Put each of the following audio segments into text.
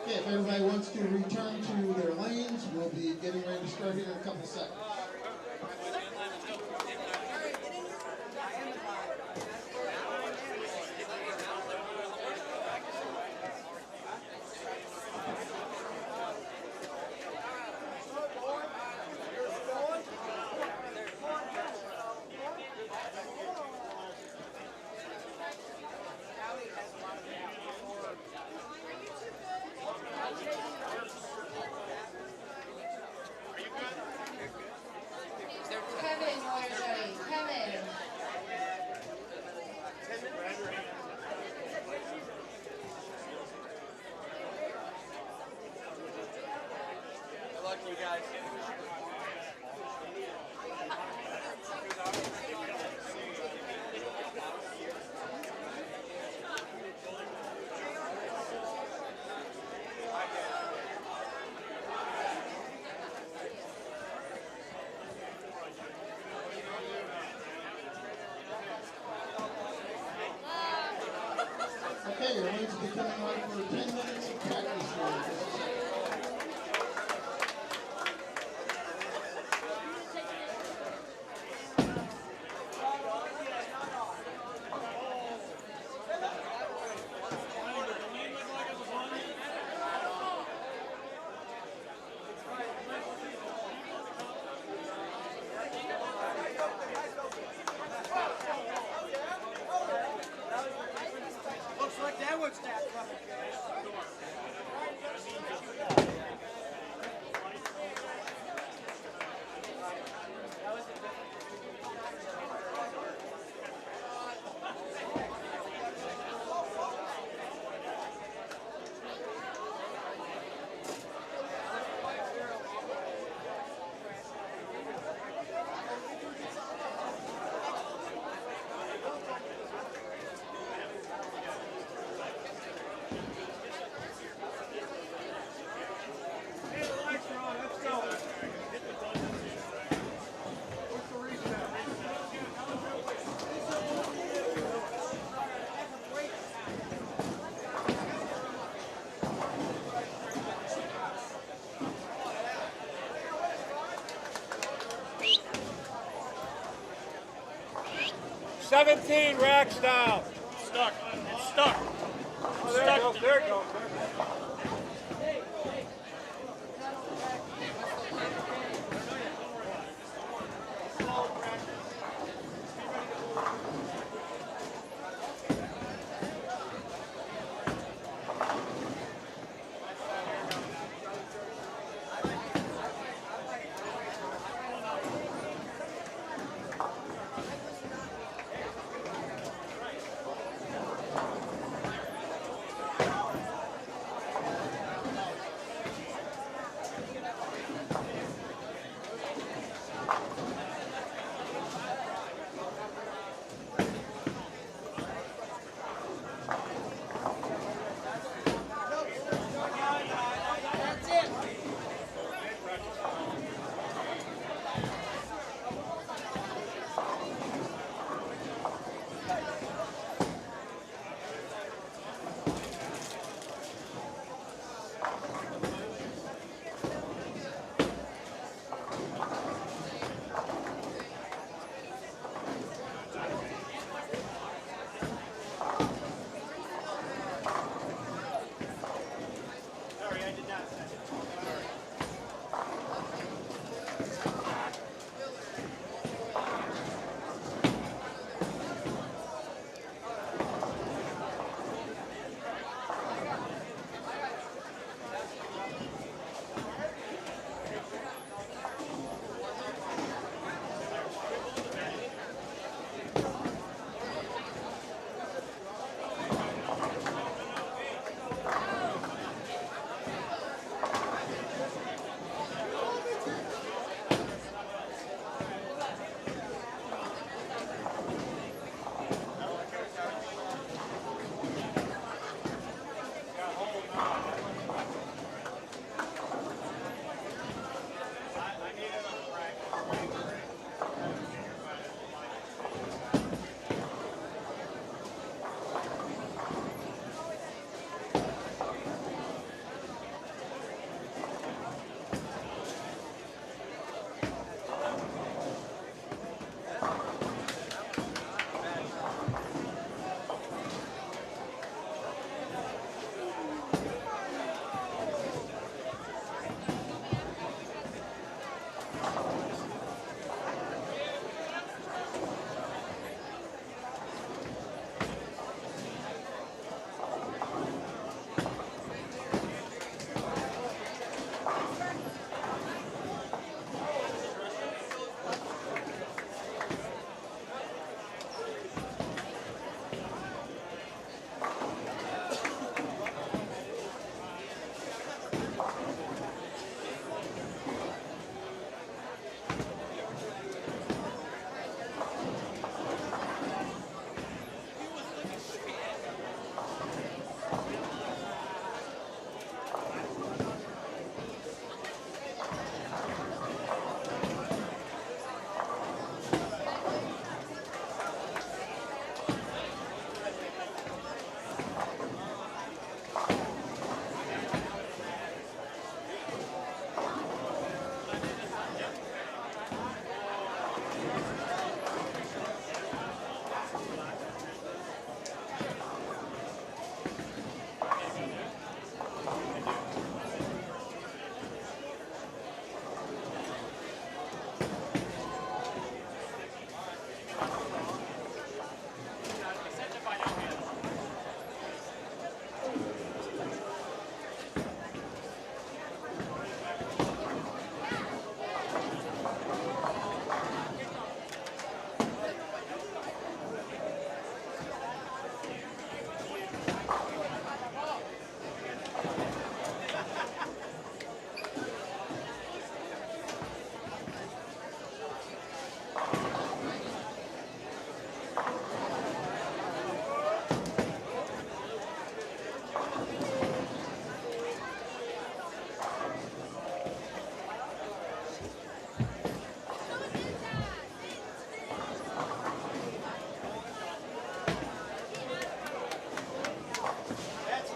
Okay, if everybody wants to return to their lanes, we'll be getting ready to start here in a couple seconds. Okay, your lanes will be coming on for 10 minutes of practice here. Racks down. Stuck. It's stuck. Oh, there it goes. There it goes.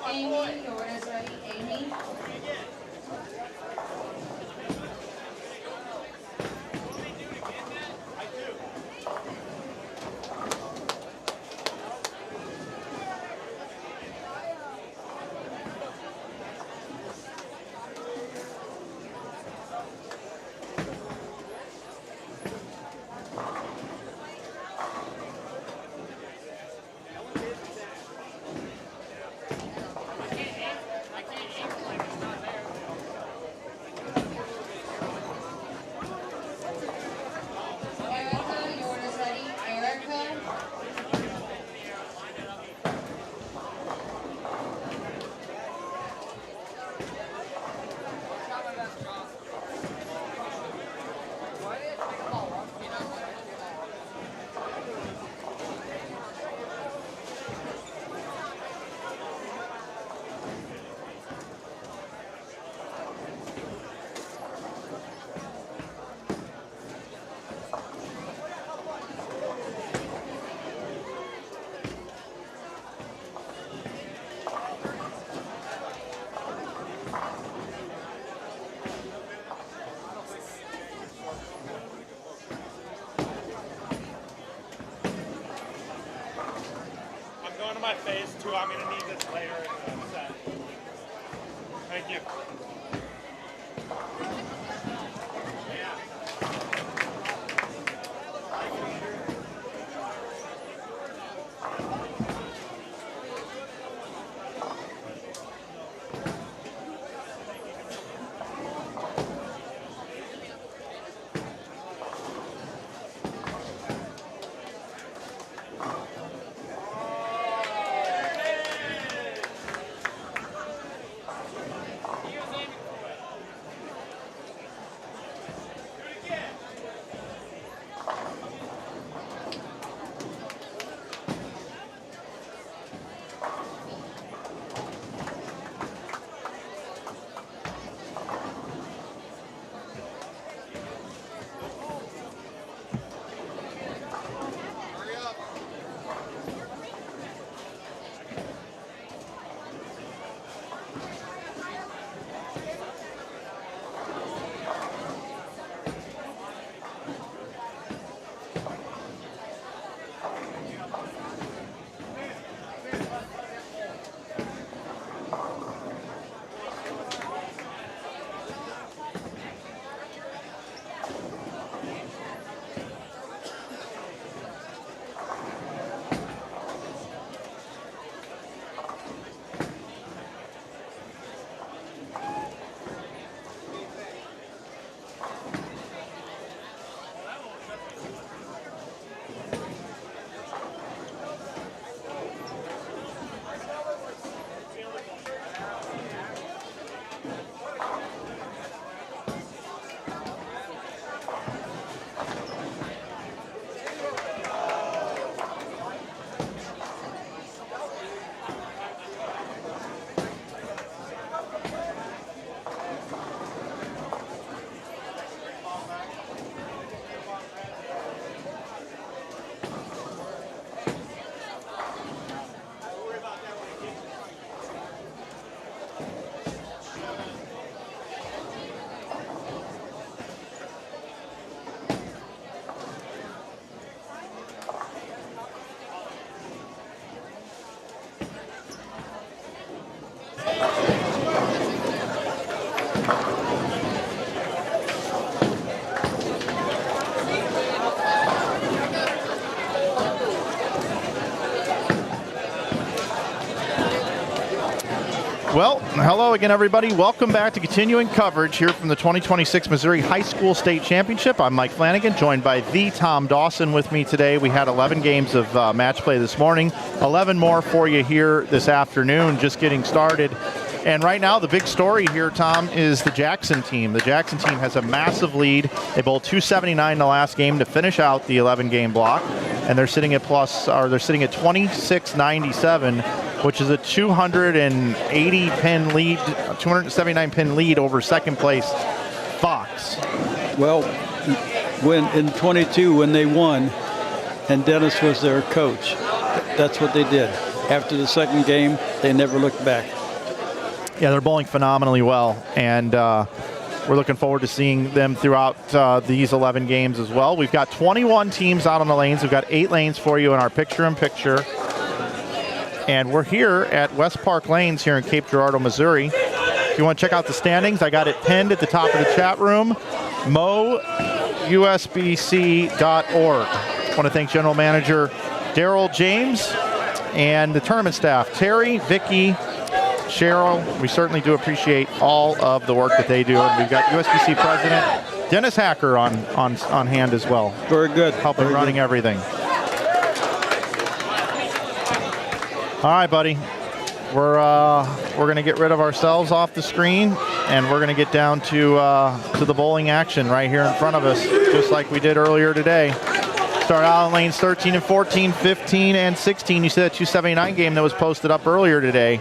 Amy, your order is ready. Amy. Erica, your order is ready. Erica. I'm going to my face too. I'm going to need this later in the set. Thank you. Well, hello again, everybody. Welcome back to continuing coverage here from the 2026 Missouri High School State Championship. I'm Mike Flanagan, joined by the Tom Dawson with me today. We had 11 games of match play this morning, 11 more for you here this afternoon, just getting started. And right now, the big story here, Tom, is the Jackson team. The Jackson team has a massive lead. They bowled 279 in the last game to finish out the 11-game block. and they're sitting at 2697, which is a 280 pin lead, 279 pin lead over second place Fox. Well, when in 22 when they won, and Dennis was their coach, that's what they did. After the second game, they never looked back. Yeah, they're bowling phenomenally well, and we're looking forward to seeing them throughout these 11 games as well. We've got 21 teams out on the lanes. We've got 8 lanes for you in our picture-in-picture. And we're here at West Park Lanes here in Cape Girardeau, Missouri. If you want to check out the standings, I got it pinned at the top of the chat room, mousbc.org. I want to thank General Manager Daryl James and the tournament staff, Terry, Vicky, Cheryl. We certainly do appreciate all of the work that they do. And we've got USBC President Dennis Hacker on hand as well. Very good. Helping running everything. All right, buddy. We're going to get rid of ourselves off the screen, and we're going to get down to the bowling action right here in front of us, just like we did earlier today. Start out in lanes 13 and 14, 15 and 16. You see that 279 game that was posted up earlier today.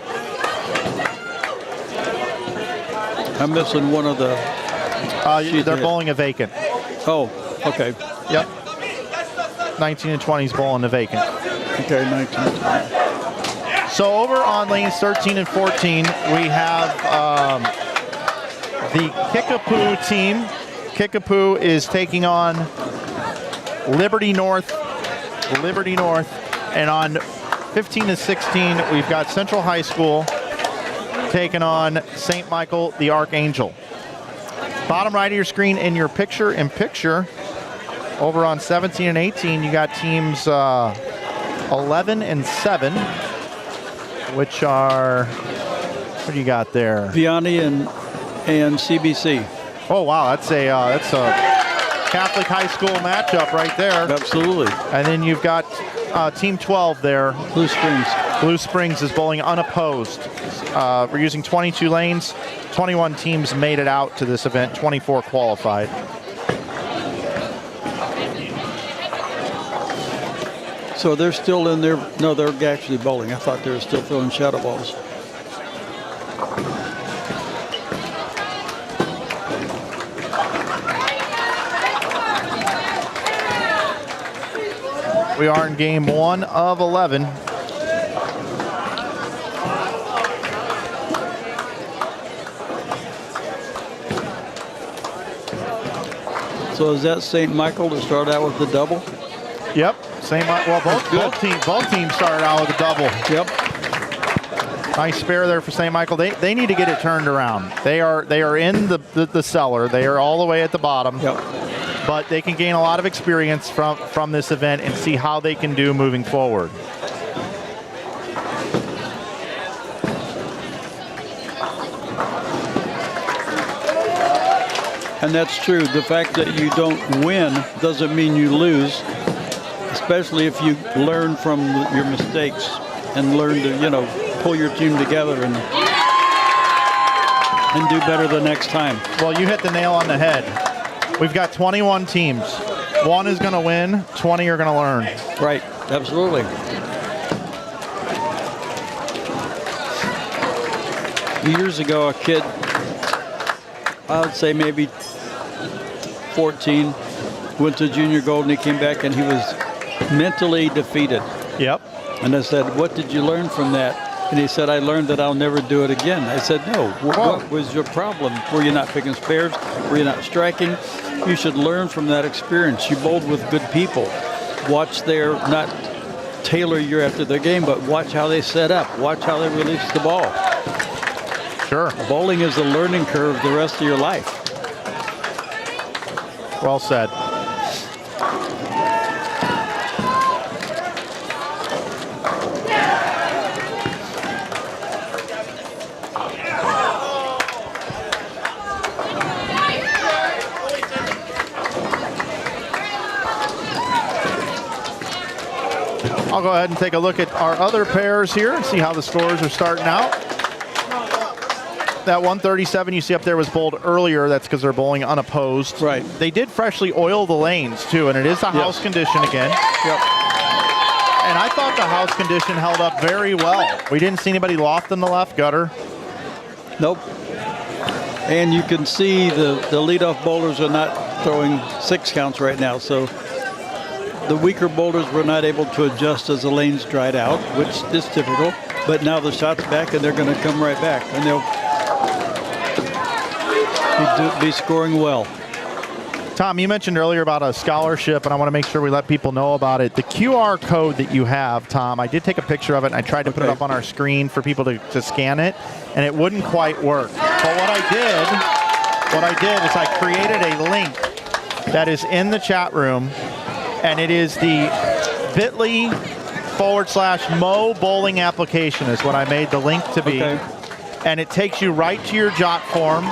I'm missing one of the... they're bowling a vacant. Oh, okay. Yep. 19 and 20 is bowling a vacant. Okay, 19 and 20. So over on lanes 13 and 14, we have the Kickapoo team. Kickapoo is taking on Liberty North. And on 15 and 16, we've got Central High School taking on St. Michael the Archangel. Bottom right of your screen in your picture-in-picture, over on 17 and 18, you got teams 11 and 7, which are, what do you got there? Vianney and CBC. Oh wow, that's a Catholic high school matchup right there. Absolutely. And then you've got team 12 there. Blue Springs. Blue Springs is bowling unopposed. We're using 22 lanes. 21 teams made it out to this event. 24 qualified. So they're still in there. No, they're actually bowling. I thought they were still throwing shadow balls. We are in game 1 of 11. So is that St. Michael to start out with the double? Yep. Well, both teams started out with a double. Yep. Nice spare there for St. Michael. They need to get it turned around. They are in the cellar. They are all the way at the bottom. Yep. But they can gain a lot of experience from this event and see how they can do moving forward. And that's true. The fact that you don't win doesn't mean you lose, especially if you learn from your mistakes and learn to, pull your team together and do better the next time. Well, you hit the nail on the head. We've got 21 teams. 1 is going to win, 20 are going to learn. Right, absolutely. Years ago, a kid, I would say maybe 14, went to junior gold and he came back and he was mentally defeated. Yep. And I said, what did you learn from that? And he said, I learned that I'll never do it again. I said, no, what was your problem? Were you not picking spares? Were you not striking? You should learn from that experience. You bowled with good people. Watch not tailor you after their game, but watch how they set up. Watch how they release the ball. Sure. Bowling is a learning curve the rest of your life. Well said. I'll go ahead and take a look at our other pairs here and see how the scores are starting out. That 137 you see up there was bowled earlier. That's because they're bowling unopposed. Right. They did freshly oil the lanes, too, and it is a house condition again. Yep. And I thought the house condition held up very well. We didn't see anybody loft in the left gutter. Nope. And you can see the leadoff bowlers are not throwing 6 counts right now. So the weaker bowlers were not able to adjust as the lanes dried out, which is typical. But now the shot's back, and they're going to come right back. And they'll be scoring well. Tom, you mentioned earlier about a scholarship, and I want to make sure we let people know about it. The QR code that you have, Tom, I did take a picture of it, and I tried to put it up on our screen for people to scan it, and it wouldn't quite work. But what I did is I created a link that is in the chat room, and it is the bit.ly/Mo Bowling application is what I made the link to be. Okay. And it takes you right to your jot form.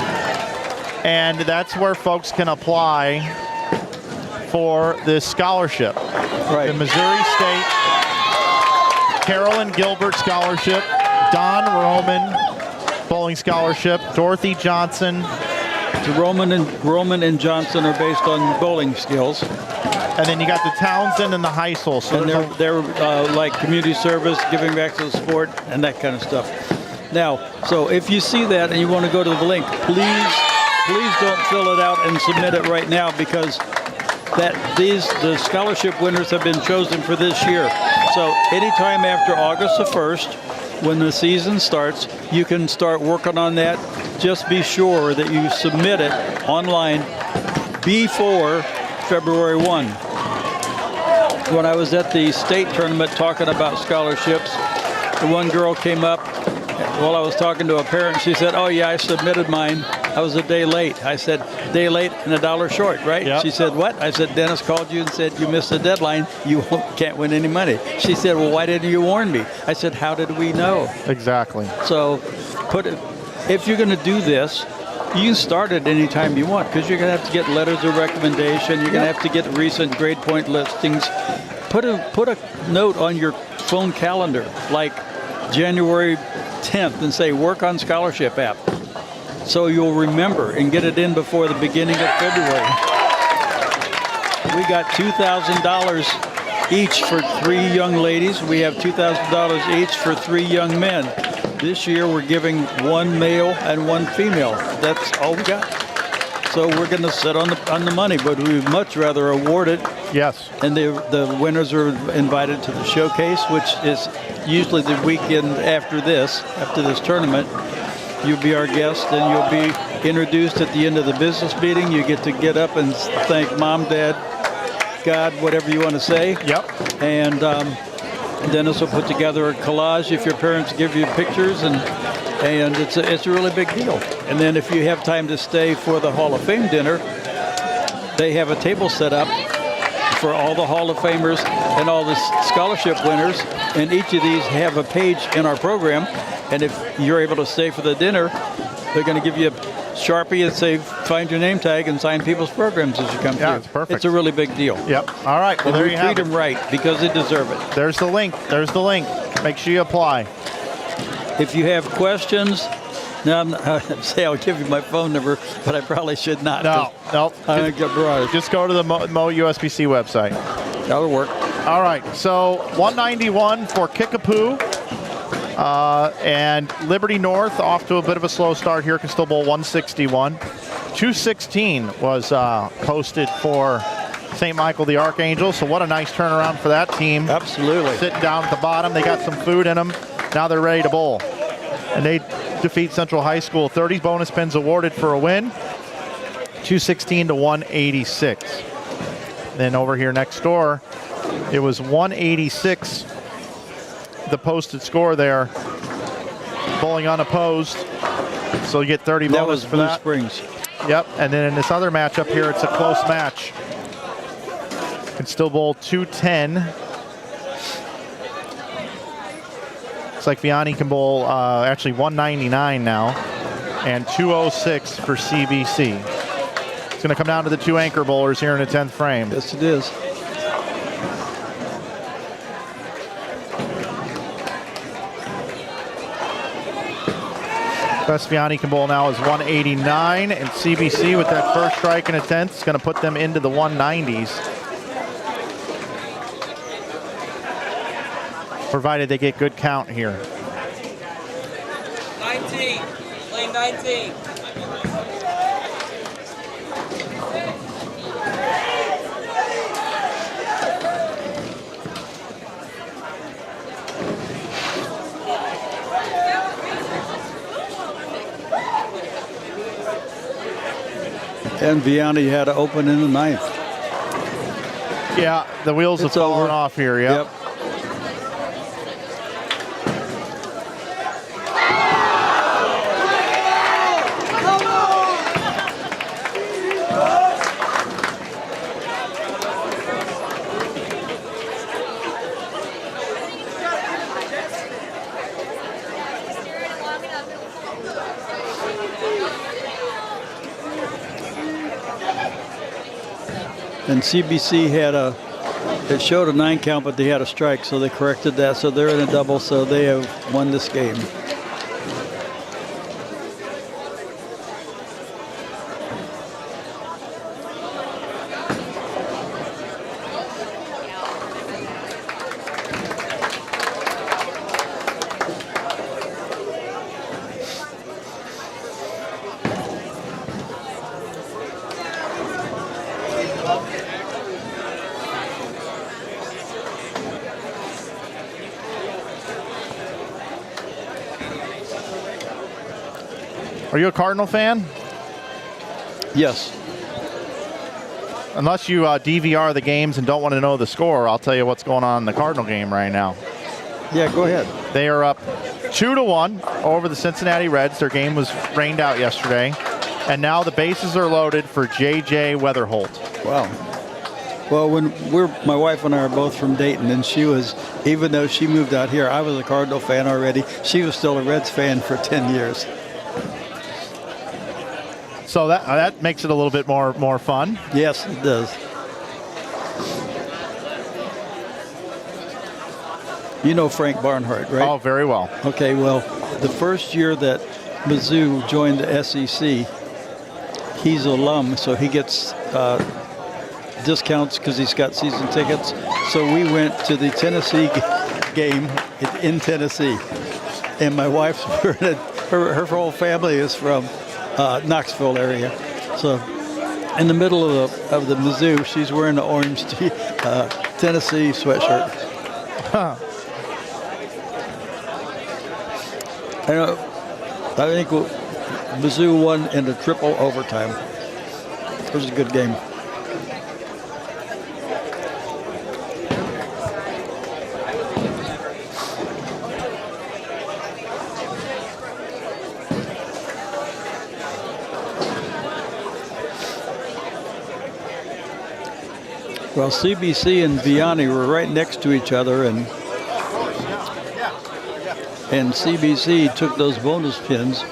And that's where folks can apply for this scholarship. Right. The Missouri State Carolyn Gilbert Scholarship, Don Roman Bowling Scholarship, Dorothy Johnson. The Roman and Johnson are based on bowling skills. And then you got the Townsend and the Heisel. So And they're like community service, giving back to the sport, and that kind of stuff. Now, so if you see that and you want to go to the link, please don't fill it out and submit it right now, because the scholarship winners have been chosen for this year. So anytime after August the 1st, when the season starts, you can start working on that. Just be sure that you submit it online before February 1. When I was at the state tournament talking about scholarships, the one girl came up while I was talking to a parent. She said, "Oh yeah, I submitted mine. I was a day late." I said, "Day late and $1 short, right?" Yep. She said, "What?" I said, "Dennis called you and said you missed the deadline. You can't win any money." She said, "Well, why didn't you warn me?" I said, "How did we know?" Exactly. So if you're going to do this, you can start it anytime you want, because you're going to have to get letters of recommendation. You're going to have to get recent grade point listings. Put a note on your phone calendar, like January 10th, and say, "Work on scholarship app." So you'll remember and get it in before the beginning of February. We got $2,000 each for 3 young ladies. We have $2,000 each for 3 young men. This year we're giving 1 male and 1 female. That's all we got. So we're going to sit on the money, but we'd much rather award it. Yes. And the winners are invited to the showcase, which is usually the weekend after this tournament. You'll be our guest, and you'll be introduced at the end of the business meeting. You get to get up and thank Mom, Dad, God, whatever you want to say. Yep. And Dennis will put together a collage if your parents give you pictures, and it's a really big deal. And then if you have time to stay for the Hall of Fame dinner, they have a table set up for all the Hall of Famers and all the scholarship winners, and each of these have a page in our program. And if you're able to stay for the dinner, they're going to give you a Sharpie and say, "Find your name tag and sign people's programs as you come through." It's perfect. It's a really big deal. Yep. All right. Well, there you have treat it. them right, because they deserve it. There's the link. Make sure you apply. If you have questions, now I'll give you my phone number, but I probably should not. No. I think I brought it. Just go to the Mo USBC website. That'll work. All right. So 191 for Kickapoo. And Liberty North off to a bit of a slow start here. Can still bowl 161. 216 was posted for St. Michael the Archangel. So what a nice turnaround for that team. Absolutely. Sitting down at the bottom. They got some food in them. Now they're ready to bowl. And they defeat Central High School. 30 bonus pins awarded for a win. 216 to 186. Then over here next door, it was 186. The posted score there, bowling unopposed, so you get 30 bonus that was for Blue that. Springs. Yep, and then in this other matchup here, it's a close match. Can still bowl 210. Looks like Vianney can bowl actually 199 now, and 206 for CBC. It's going to come down to the 2 anchor bowlers here in the 10th frame. Yes, it is. Best Vianney can bowl now is 189, and CBC with that first strike in a 10th is going to put them into the 190s. provided they get good count here. 19, lane 19. And Vianney had to open in the 9th. Yeah, the wheels have It's fallen over. off here. Yep. And CBC had it showed a 9 count, but they had a strike, so they corrected that. So they're in a double, so they have won this game. Are you a Cardinal fan? Yes. Unless you DVR the games and don't want to know the score, I'll tell you what's going on in the Cardinal game right now. Yeah, go ahead. They are up 2-1 over the Cincinnati Reds. Their game was rained out yesterday. And now the bases are loaded for J.J. Weatherholt. Wow. Well, my wife and I are both from Dayton, and she was, even though she moved out here, I was a Cardinal fan already. She was still a Reds fan for 10 years. So that makes it a little bit more fun. Yes, it does. You know Frank Barnhart, right? Oh, very well. Okay, well, the first year that Mizzou joined the SEC, he's alum, so he gets discounts because he's got season tickets. So we went to the Tennessee game in Tennessee, and my wife's her whole family is from Knoxville area. So in the middle of the Mizzou, she's wearing the orange Tennessee sweatshirt. Huh. I think Mizzou won in the triple overtime. It was a good game. Well, CBC and Vianney were right next to each other, and CBC took those bonus pins,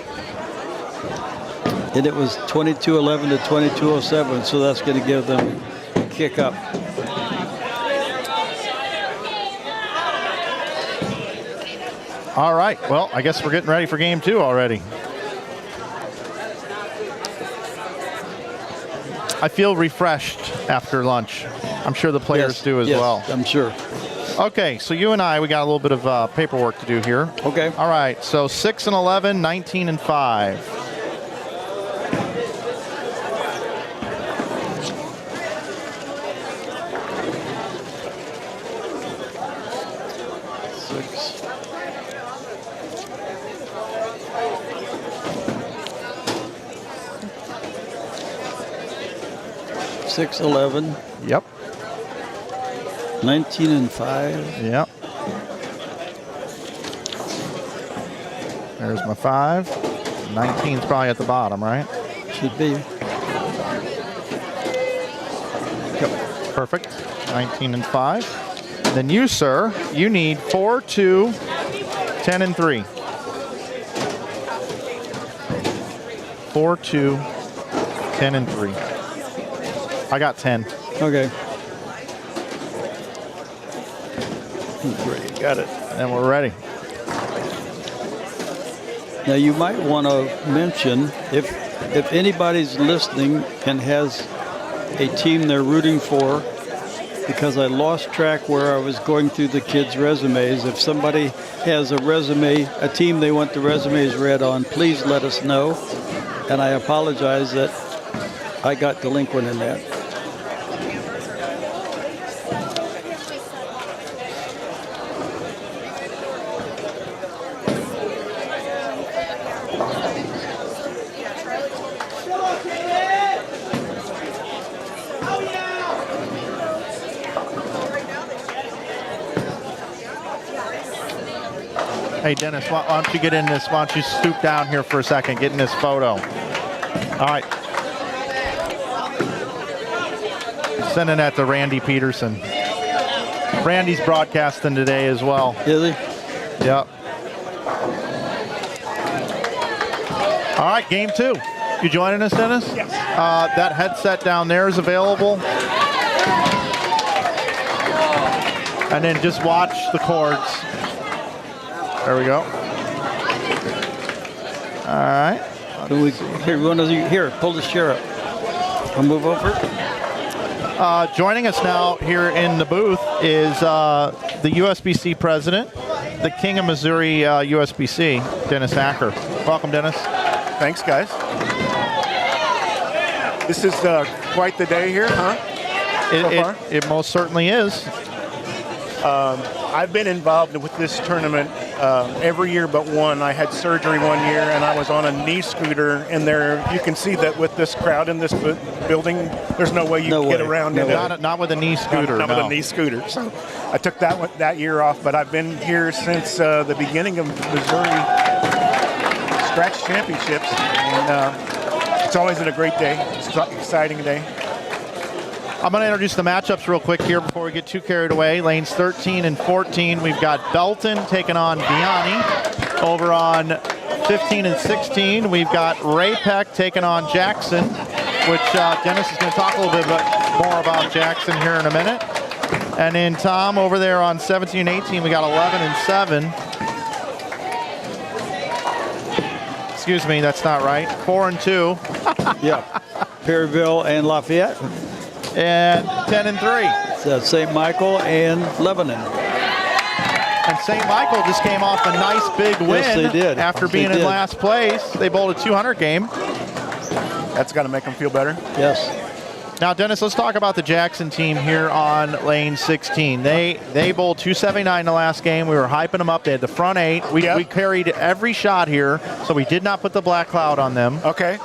and it was 22-11 to 22-07, so that's going to give them a kick up. All right. Well, I guess we're getting ready for game 2 already. I feel refreshed after lunch. I'm sure the players do as well. I'm sure. Okay, so you and we got a little bit of paperwork to do here. Okay. All right, so 6-11, 19-5. Six, 11. Yep. 19-5. Yep. There's my 5. 19's probably at the bottom, right? Should be. Yep. Perfect. 19-5. Then you, sir, you need 4, 2, 10, and 3. 4, 2, 10, and 3. I got 10. Okay. Great, got it. And we're ready. Now you might want to mention if anybody's listening and has a team they're rooting for because I lost track where I was going through the kids' resumes. If somebody has a resume, a team they want the resumes read on, please let us know. And I apologize that I got delinquent in that. Hey, Dennis, why don't you get in this? Why don't you stoop down here for a second, get in this photo. All right. Sending that to Randy Peterson. Randy's broadcasting today as well. Is he? Yep. All right, game 2. You joining us, Dennis? Yes. That headset down there is available. And then just watch the chords. There we go. All right. Here, pull the chair up. I'll move over. Joining us now here in the booth is the USBC president, the King of Missouri USBC, Dennis Acker. Welcome, Dennis. Thanks, guys. This is quite the day here, huh? It most certainly is. I've been involved with this tournament every year but one. I had surgery one year, and I was on a knee scooter. And there, you can see that with this crowd in this building, there's no way you can get around it. Not with a knee scooter. Not with a knee scooter. So I took that year off, but I've been here since the beginning of Missouri Scratch Championships, and it's always been a great day. It's an exciting day. I'm going to introduce the matchups real quick here before we get too carried away. Lanes 13 and 14, we've got Belton taking on Vianney. Over on 15 and 16, we've got Ray Peck taking on Jackson, which Dennis is going to talk a little bit more about Jackson here in a minute. And then Tom over there on 17 and 18, we got 11 and 7. Excuse me, that's not right. 4 and 2. Yeah. Perryville and Lafayette. And 10 and 3. St. Michael and Lebanon. And St. Michael just came off a nice big win. Yes, they did. After being in last place. They bowled a 200 game. That's got to make them feel better. Yes. Now, Dennis, let's talk about the Jackson team here on lane 16. They bowled 279 in the last game. We were hyping them up. They had the front 8. We carried every shot here, so we did not put the black cloud on them. Okay.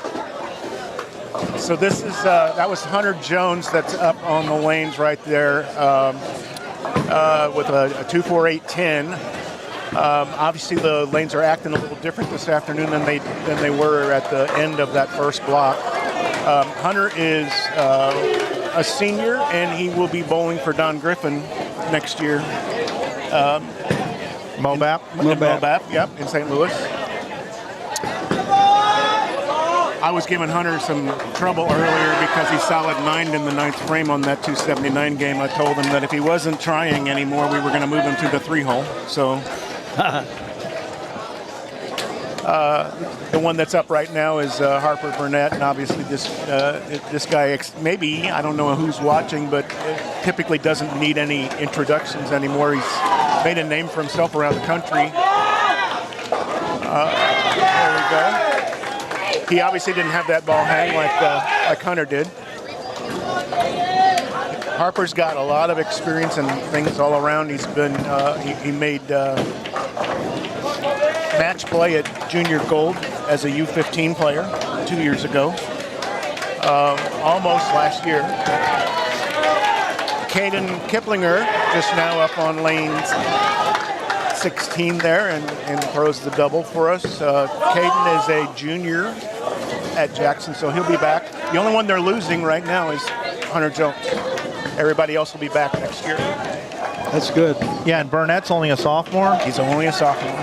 So this is that was Hunter Jones that's up on the lanes right there with a 2-4-8-10. Obviously, the lanes are acting a little different this afternoon than they were at the end of that first block. Hunter is a senior, and he will be bowling for Don Griffin next year. Mobap, yep, in St. Louis. I was giving Hunter some trouble earlier because he solid 9'd in the 9th frame on that 279 game. I told him that if he wasn't trying anymore, we were going to move him to the 3-hole. So the one that's up right now is Harper Burnett, and obviously this guy, maybe, I don't know who's watching, but typically doesn't need any introductions anymore. He's made a name for himself around the country. There we go. He obviously didn't have that ball hang like Hunter did. Harper's got a lot of experience and things all around. He's been he made match play at Junior Gold as a U15 player 2 years ago, almost last year. Caden Kiplinger just now up on lanes 16 there and throws the double for us. Caden is a junior at Jackson, so he'll be back. The only one they're losing right now is Hunter Jones. Everybody else will be back next year. That's good. Yeah, and Burnett's only a sophomore. He's only a sophomore.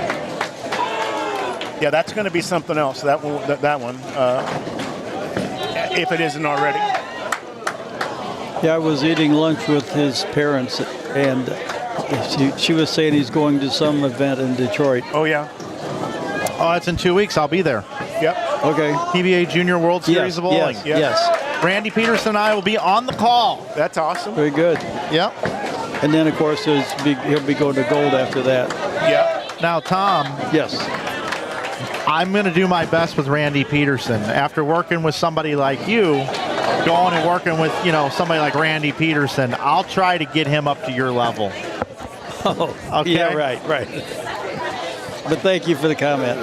Yeah, that's going to be something else. That one, if it isn't already. Yeah, I was eating lunch with his parents, and she was saying he's going to some event in Detroit. Oh, yeah. Oh, it's in 2 weeks. I'll be there. Yep. Okay. PBA Junior World Series of Bowling. Yes. Randy Peterson and I will be on the call. That's awesome. Very good. Yep. And then, of course, he'll be going to gold after that. Yep. Now, Tom, Yes. I'm going to do my best with Randy Peterson. After working with somebody like you, going and working with, somebody like Randy Peterson, I'll try to get him up to your level. Oh, Okay. yeah, right. But thank you for the comment.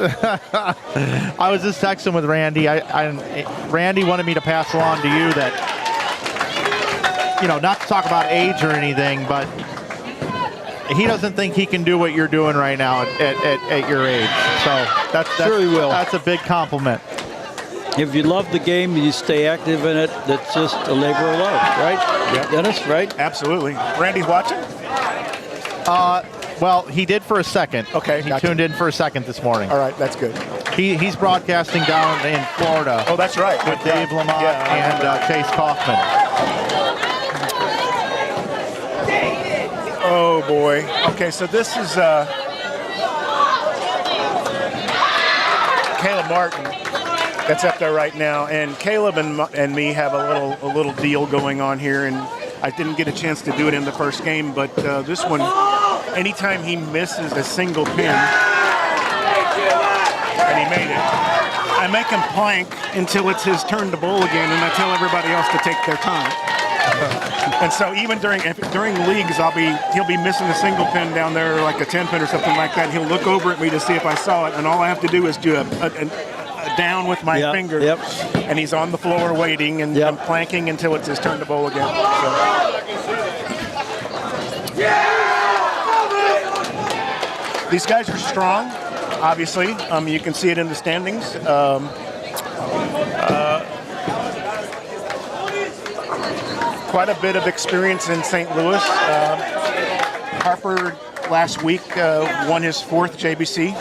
I was just texting with Randy. Randy wanted me to pass along to you that, not to talk about age or anything, but he doesn't think he can do what you're doing right now at your age. So that's Sure he will. That's a big compliment. If you love the game and you stay active in it, that's just a labor of love, right? Yep. Dennis, right? Absolutely. Randy's watching? Well, he did for a second. Okay, He gotcha. tuned in for a second this morning. All right, that's good. He's broadcasting down in Florida. Oh, that's right. With Dave Lamont Yeah, and Chase Kaufman. Oh, boy. Okay, so this is Caleb Martin that's up there right now. And Caleb and me have a little deal going on here, and I didn't get a chance to do it in the first game, but this one, anytime he misses a single pin, and he made it, I make him plank until it's his turn to bowl again, and I tell everybody else to take their time. And so even during leagues, he'll be missing a single pin down there, like a 10 pin or something like that. He'll look over at me to see if I saw it, and all I have to do is do a down with my finger, and he's on the floor waiting, and I'm planking until it's his turn to bowl again. So. These guys are strong, obviously. You can see it in the standings. Quite a bit of experience in St. Louis. Harper last week won his 4th JBC.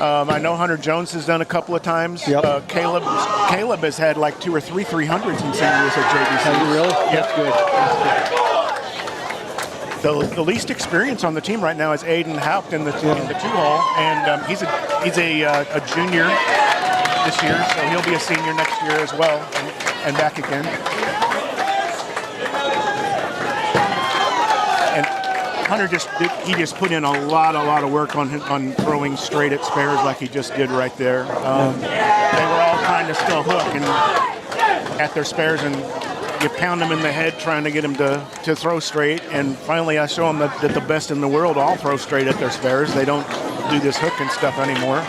I know Hunter Jones has done a couple of times. Caleb has had like 2 or 3 300s in St. Louis at JBC. Have you really? Yep. That's good. The least experience on the team right now is Aiden Haupt in the 2-hole, and he's a junior this year, so he'll be a senior next year as well, and back again. And Hunter just put in a lot of work on throwing straight at spares like he just did right there. They were all trying to still hook and at their spares, and you pound them in the head trying to get them to throw straight. And finally, I show them that the best in the world all throw straight at their spares. They don't do this hooking stuff anymore.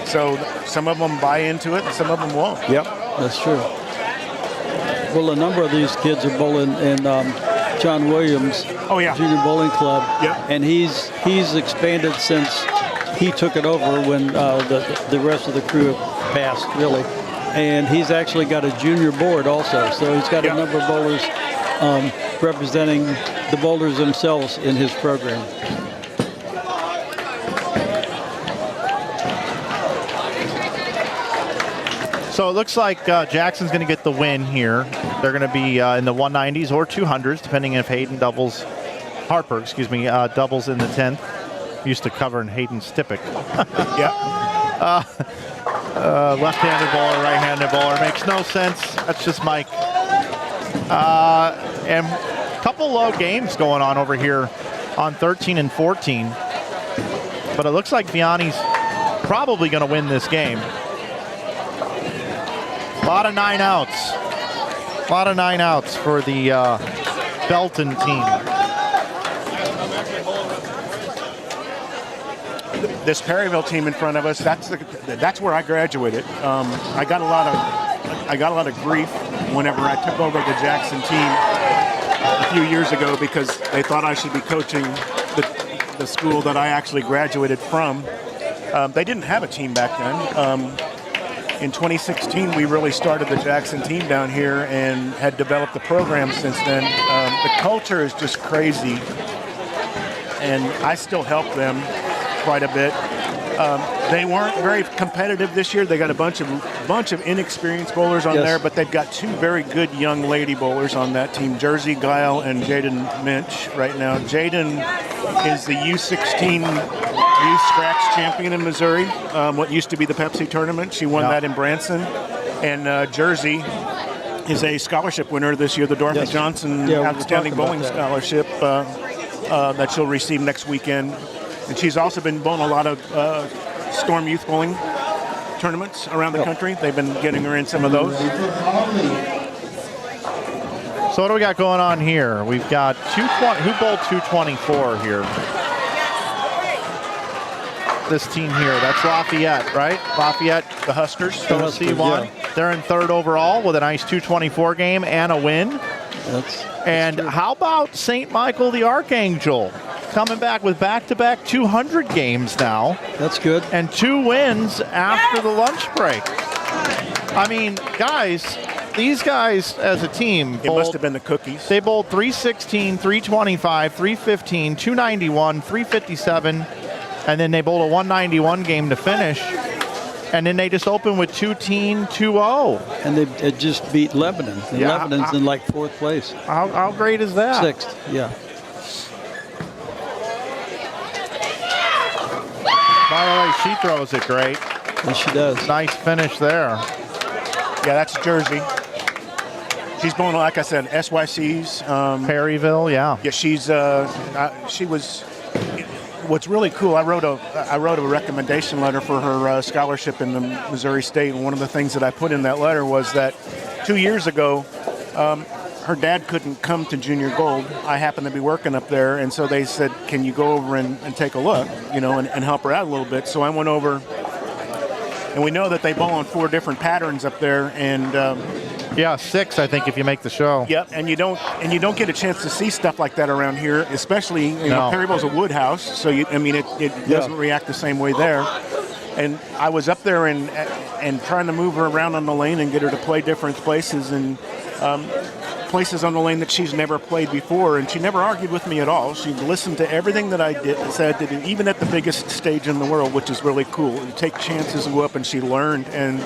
So some of them buy into it, and some of them won't. Yep, that's true. Well, a number of these kids are bowling in John Williams Junior Bowling Club, and he's expanded since he took it over when the rest of the crew passed, really. And he's actually got a junior board also, so he's got a number of bowlers representing the bowlers themselves in his program. So it looks like Jackson's going to get the win here. They're going to be in the 190s or 200s, depending if Harper doubles in the 10th. Used to covering Hayden Stippick. Left-handed bowler, right-handed bowler. Makes no sense. That's just Mike. And a couple low games going on over here on 13 and 14. But it looks like Vianney's probably going to win this game. A lot of 9 outs. A lot of 9 outs for the Belton team. This Perryville team in front of us, that's where I graduated. I got a lot of grief whenever I took over the Jackson team a few years ago because they thought I should be coaching the school that I actually graduated from. They didn't have a team back then. In 2016, we really started the Jackson team down here and had developed the program since then. The culture is just crazy, and I still help them quite a bit. They weren't very competitive this year. They got a bunch of inexperienced bowlers on there, but they've got 2 very good young lady bowlers on that team, Jersey Guile and Jaden Minch right now. Jaden is the U16 Youth Scratch champion in Missouri, what used to be the Pepsi tournament. She won that in Branson. And Jersey is a scholarship winner this year, the Dorothy Yes. Johnson Yeah, we were Outstanding talking Bowling about Scholarship that she'll receive next weekend. And she's also been bowling a lot of Storm Youth Bowling tournaments around the country. They've been getting her in some of those. So what do we got going on here? We've got 220. Who bowled 224 here? This team here. That's Lafayette, right? Lafayette, The Huskers. the Huskers, C1. yeah. They're in third overall with a nice 224 game and a win. And how about St. Michael the Archangel? Coming back with back-to-back 200 games now. That's good. And 2 wins after the lunch break. I mean, guys, these guys as a team It must have been the cookies. They bowled 316, 325, 315, 291, 357, and then they bowled a 191 game to finish. And then they just opened with 2-2-0. And they just beat Lebanon. And Yeah, Lebanon's in like 4th place. How great is that? 6th, yeah. By the way, she throws it great. Yes, she does. Nice finish there. Yeah, that's Jersey. She's bowling, like I said, SYC's. Perryville, yeah. Yeah, she was. What's really cool, I wrote a recommendation letter for her scholarship in the Missouri State, and one of the things that I put in that letter was that 2 years ago, her dad couldn't come to Junior Gold. I happened to be working up there, and so they said, "Can you go over and take a look, and help her out a little bit?" So I went over, and we know that they bowl on 4 different patterns up there, and. Yeah, 6, I think, if you make the show. Yep, and you don't get a chance to see stuff like that around here, especially Perryville's a wood house, so it doesn't react the same way there. And I was up there and trying to move her around on the lane and get her to play different places and places on the lane that she's never played before, and she never argued with me at all. She listened to everything that I said, even at the biggest stage in the world, which is really cool. You take chances and go up, and she learned, and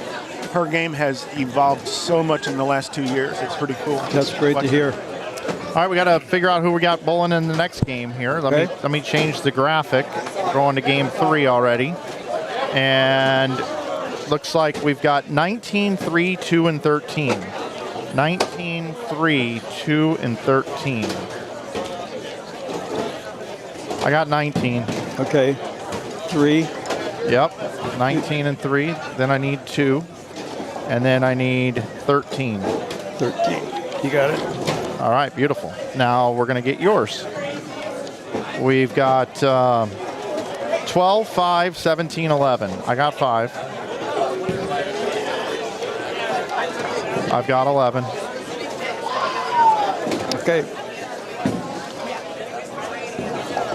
her game has evolved so much in the last 2 years. It's pretty cool. That's great to hear. All right, we got to figure out who we got bowling in the next game here. Let me change the graphic. Going to game 3 already. And looks like we've got 19-3, 2 and 13. 19-3, 2 and 13. I got 19. Okay. 3. Yep, 19 and 3. Then I need 2. And then I need 13. 13. You got it. All right, beautiful. Now we're going to get yours. We've got 12, 5, 17, 11. I got 5. I've got 11. Okay.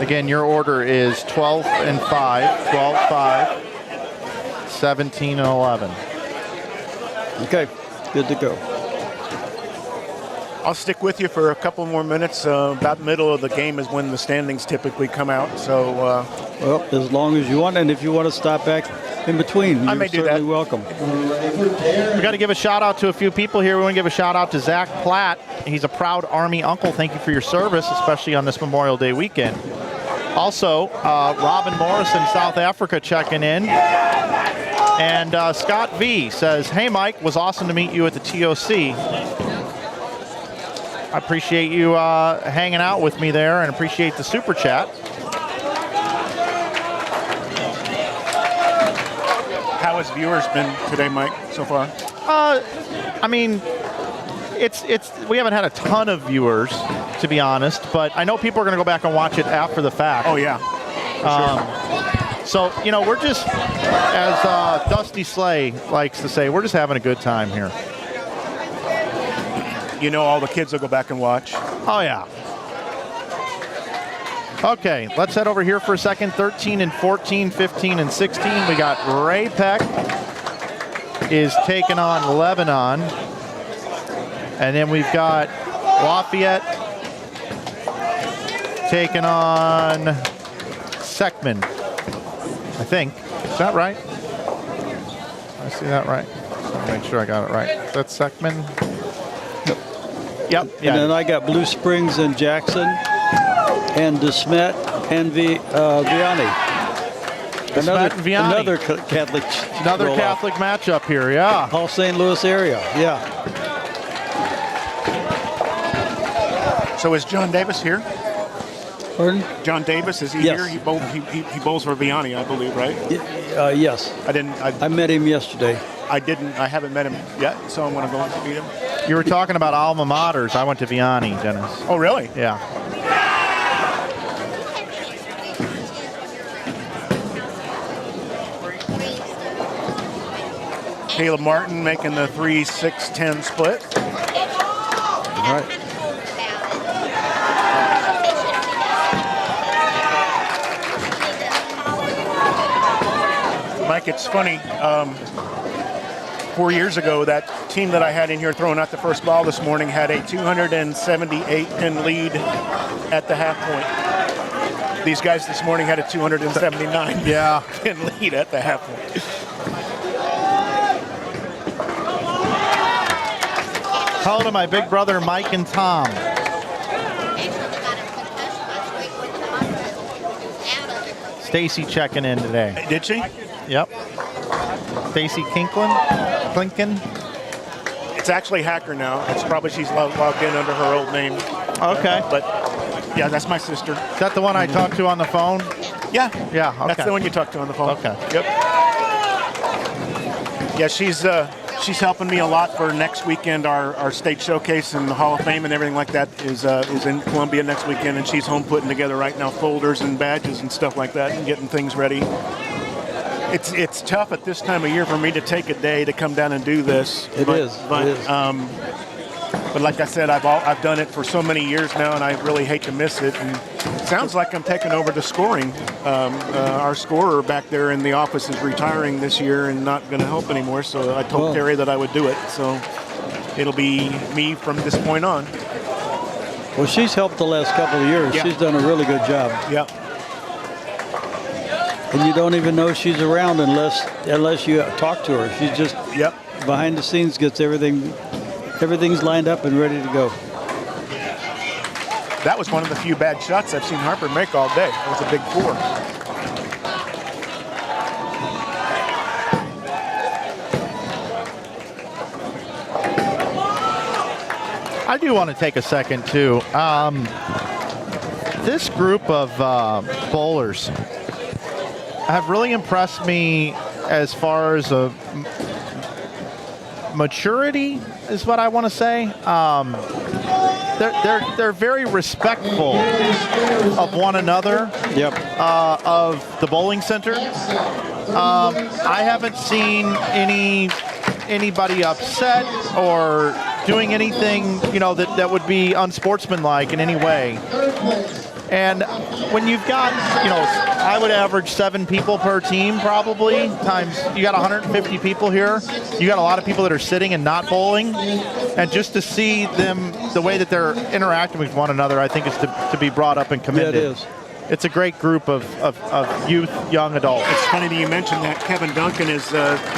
Again, your order is 12 and 5, 12, 5, 17, and 11. Okay. Good to go. I'll stick with you for a couple more minutes. About middle of the game is when the standings typically come out. So, well, as long as you want, and if you want to stop back in between, I may do that. certainly welcome. We got to give a shout out to a few people here. We want to give a shout out to Zach Platt. He's a proud Army uncle. Thank you for your service, especially on this Memorial Day weekend. Also, Robin Morris in South Africa checking in. And Scott V says, "Hey Mike, was awesome to meet you at the TOC. I appreciate you hanging out with me there and appreciate the super chat." how has viewers been today, Mike, so far? I mean, we haven't had a ton of viewers, to be honest, but I know people are going to go back and watch it after the fact. Oh, yeah. So, we're just, as Dusty Slay likes to say, we're just having a good time here. All the kids will go back and watch. Oh, yeah. Okay, let's head over here for a second. 13 and 14, 15 and 16. We got Ray Peck is taking on Lebanon. And then we've got Lafayette taking on Seckman, I think. Is that right? I see that right. I'll make sure I got it right. That's Seckman. Yep. And then I got Blue Springs and Jackson and DeSmet and Vianney. Another Catholic. Another Catholic matchup here, yeah. All St. Louis area, yeah. So is John Davis here? Pardon? John Davis, is he Yes. here? He bowls for Vianney, I believe, right? Yes. I I met him yesterday. I haven't met him yet, so I'm going to go meet him. You were talking about alma maters. I went to Vianney, Dennis. Oh, really? Yeah. Caleb Martin making the 3-6-10 split. All right. Mike, it's funny. 4 years ago, that team that I had in here throwing out the first ball this morning had a 278-pin lead at the half point. These guys this morning had a 279-pin lead at the half point. Hello to my big brother Mike and Tom. Stacy checking in today. Did she? Yep. Stacy Clinkin. It's actually Hacker now. It's probably she's logged in under her old name. Okay. But yeah, that's my sister. Is that the one I talked to on the phone? Yeah. Yeah, okay. That's the one you talked to on the phone. Okay. Yep. Yeah, she's helping me a lot for next weekend. Our state showcase and the Hall of Fame and everything like that is in Columbia next weekend, and she's home putting together right now folders and badges and stuff like that and getting things ready. It's tough at this time of year for me to take a day to come down and do this. It is. But like I said, I've done it for so many years now, and I really hate to miss it. And it sounds like I'm taking over the scoring. Our scorer back there in the office is retiring this year and not going to help anymore. So I told Terry that I would do it. So it'll be me from this point on. Well, she's helped the last couple of years. Yeah. She's done a really good job. Yeah. And you don't even know she's around unless you talk to her. She's just behind the scenes, gets everything's lined up and ready to go. That was one of the few bad shots I've seen Harper make all day. It was a big 4. I do want to take a second, too. This group of bowlers have really impressed me as far as a maturity is what I want to say. They're very respectful of one another. Yep. Of the bowling center. I haven't seen anybody upset or doing anything, that would be unsportsmanlike in any way. And when you've got, I would average 7 people per team probably, times you got 150 people here. You got a lot of people that are sitting and not bowling. And just to see them, the way that they're interacting with one another, I think is to be brought up and commended. Yeah, it is. It's a great group of youth, young adults. It's funny that you mentioned that. Kevin Duncan is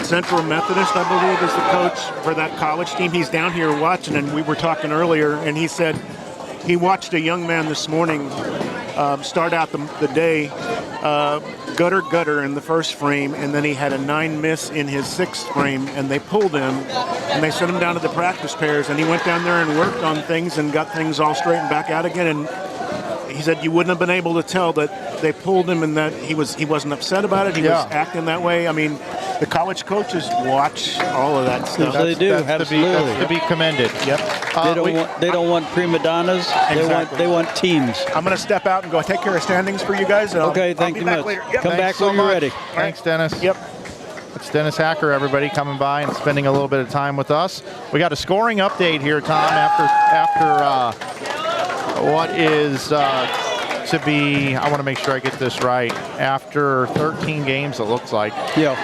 Central Methodist, I believe, is the coach for that college team. He's down here watching, and we were talking earlier, and he said he watched a young man this morning start out the day gutter in the first frame, and then he had a 9 miss in his 6th frame, and they pulled him, and they sent him down to the practice pairs, and he went down there and worked on things and got things all straightened back out again, and he said you wouldn't have been able to tell that they pulled him and that he wasn't upset about it. He was acting that way. I mean, the college coaches watch all of that stuff. They do, absolutely. That's to be commended. Yep. They don't want prima donnas. Exactly. They want teams. I'm going to step out and go take care of standings for you guys. And Okay, I'll thank be you back much. later. Yep. Come back Thanks so when you're much. ready. Thanks, Dennis. Yep. It's Dennis Hacker, everybody, coming by and spending a little bit of time with us. We got a scoring update here, Tom, after what is to be, I want to make sure I get this right, after 13 games, it looks like. Yeah.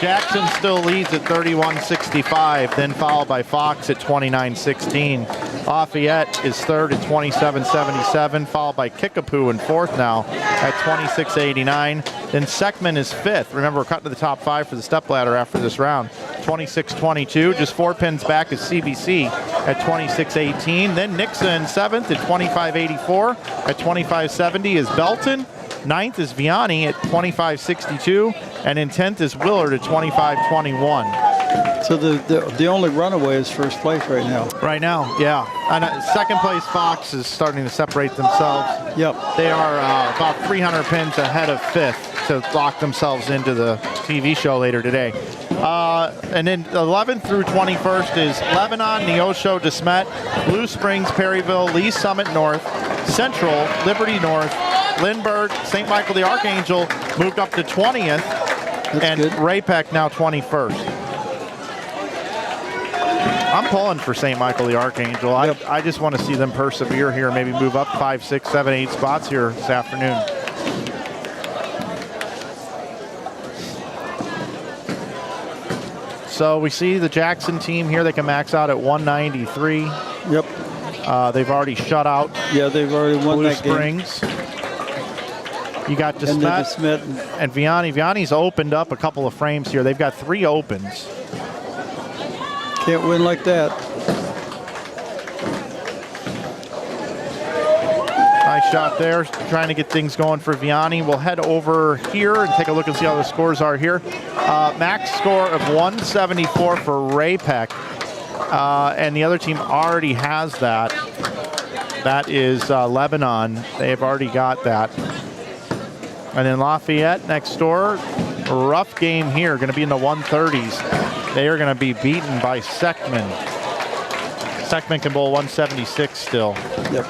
Jackson still leads at 31-65, then followed by Fox at 29-16. Lafayette is third at 27-77, followed by Kickapoo in fourth now at 26-89. Then Seckman is fifth. Remember, we're cutting to the top 5 for the stepladder after this round. 26-22. Just 4 pins back is CBC at 26-18. Then Nixon seventh at 25-84. At 25-70 is Belton. Ninth is Vianney at 25-62. And in 10th is Willard at 25-21. So the only runaway is first place right now. Right now, yeah. And second place Fox is starting to separate themselves. Yep. They are about 300 pins ahead of fifth to lock themselves into the TV show later today. And then 11th through 21st is Lebanon, Neosho, DeSmet, Blue Springs, Perryville, Lee Summit North, Central, Liberty North, Lindbergh, St. Michael the Archangel moved up to 20th, and good. Ray-Pec now 21st. I'm pulling for St. Michael the Archangel. Yep. I just want to see them persevere here, maybe move up 5, 6, 7, 8 spots here this afternoon. So we see the Jackson team here. They can max out at 193. Yep. They've already shut out Yeah, they've already won Blue that game. Springs. You got And then DeSmet DeSmet. and Vianney. Vianney's opened up a couple of frames here. They've got 3 opens. Can't win like that. Nice shot there, trying to get things going for Vianney. We'll head over here and take a look and see how the scores are here. Max score of 174 for Ray-Pec. And the other team already has that. That is Lebanon. They've already got that. And then Lafayette next door. Rough game here, going to be in the 130s. They are going to be beaten by Seckman. Seckman can bowl 176 still. Yep.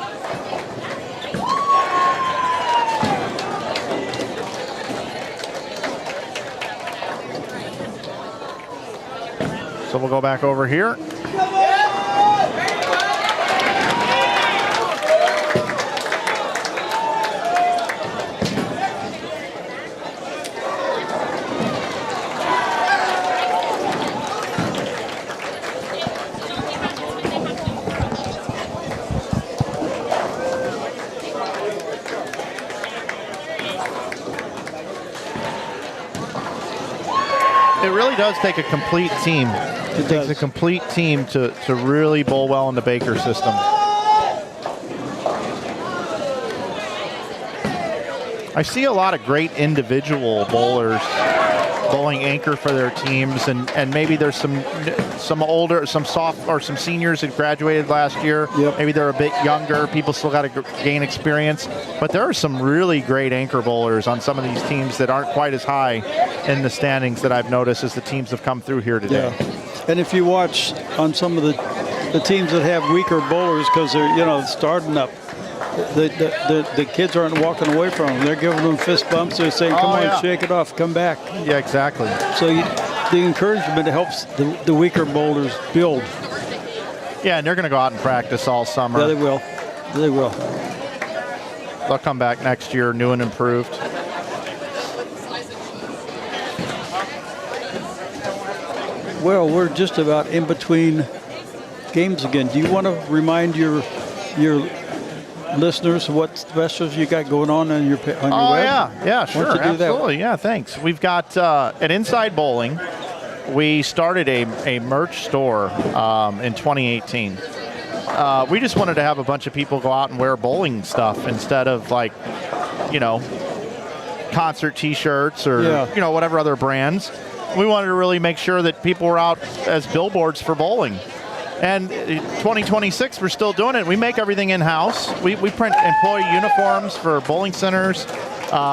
So we'll go back over here. It really does take a complete team. It takes a complete team to really bowl well in the Baker system. I see a lot of great individual bowlers bowling anchor for their teams, and maybe there's some older, some soft, or some seniors that graduated last year. Yep. Maybe they're a bit younger. People still got to gain experience, but there are some really great anchor bowlers on some of these teams that aren't quite as high in the standings that I've noticed as the teams have come through here today. Yeah. And if you watch on some of the teams that have weaker bowlers because they're starting up, the kids aren't walking away from them. They're giving them fist bumps. They're saying, "Come on, shake it off, come back." Yeah, exactly. So the encouragement helps the weaker bowlers build. Yeah, and they're going to go out and practice all summer. Yeah, they will. They will. They'll come back next year new and improved. Well, we're just about in between games again. Do you want to remind your listeners what specials you got going on your web? Yeah, sure, Why don't you do that? absolutely. Yeah, thanks. We've got at Inside Bowling. We started a merch store in 2018. We just wanted to have a bunch of people go out and wear bowling stuff instead of concert T-shirts or whatever other brands. We wanted to really make sure that people were out as billboards for bowling. And 2026, we're still doing it. We make everything in-house. We print employee uniforms for bowling centers.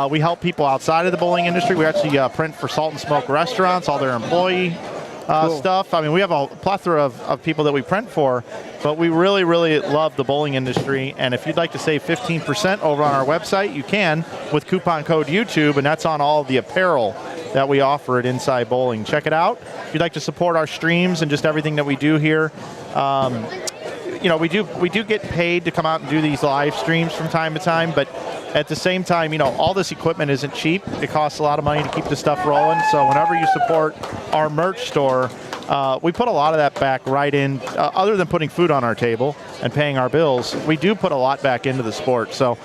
We help people outside of the bowling industry. We actually print for Salt and Smoke restaurants, all their employee stuff. I mean, we have a plethora of people that we print for, but we really, really love the bowling industry. And if you'd like to save 15% over on our website, you can with coupon code YouTube, and that's on all of the apparel that we offer at Inside Bowling. Check it out. If you'd like to support our streams and just everything that we do here, we do get paid to come out and do these live streams from time to time, but at the same time, all this equipment isn't cheap. It costs a lot of money to keep this stuff rolling. So whenever you support our merch store, we put a lot of that back right in, other than putting food on our table and paying our bills, we do put a lot back into the sport. So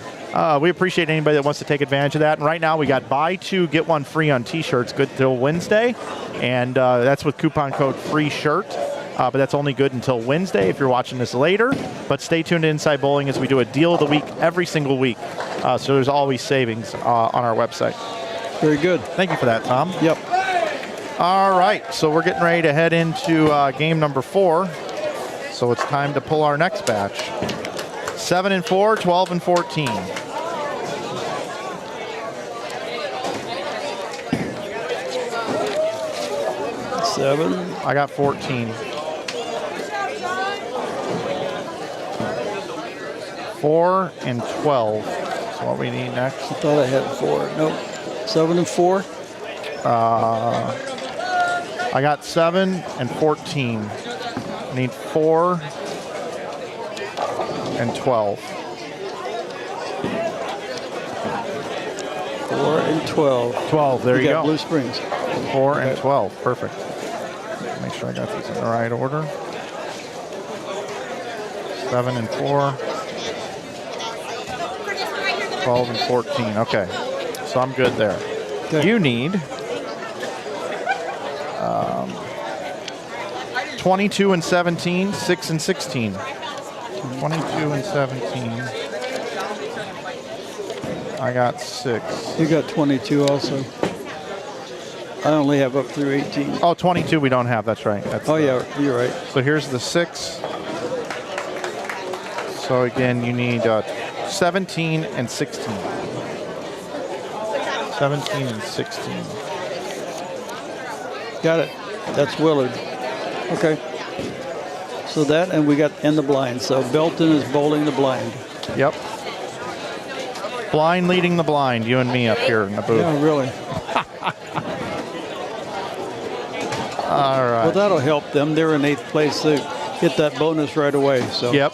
we appreciate anybody that wants to take advantage of that. And right now we got buy 2, get 1 free on t-shirts, good till Wednesday. And that's with coupon code free shirt. But that's only good until Wednesday if you're watching this later. But stay tuned to Inside Bowling as we do a deal of the week every single week. So there's always savings on our website. Very good. Thank you for that, Tom. Yep. All right, so we're getting ready to head into game number 4. So it's time to pull our next batch. 7 and 4, 12 and 14. Seven. I got 14. 4 and 12. That's what we need next. I thought I had 4. Nope. 7 and 4. I got 7 and 14. I need 4 and 12. 4 and 12. 12, there you got go. Blue Springs. 4 and 12, perfect. Make sure I got these in the right order. 7 and 4. 12 and 14, okay. So I'm good there. Okay. You need 22 and 17, 6 and 16. 22 and 17. I got 6. You got 22 also. I only have up through 18. Oh, 22 we don't have, that's right. That's Yeah, you're right. So here's the 6. So again, you need 17 and 16. 17 and 16. Got it. That's Willard. Okay. So that, and we got in the blind. So Belton is bowling the blind. Yep. Blind leading the blind, you and me up here in the booth. Yeah, really. All right. Well, that'll help them. They're in 8th place. They get that bonus right away. So Yep.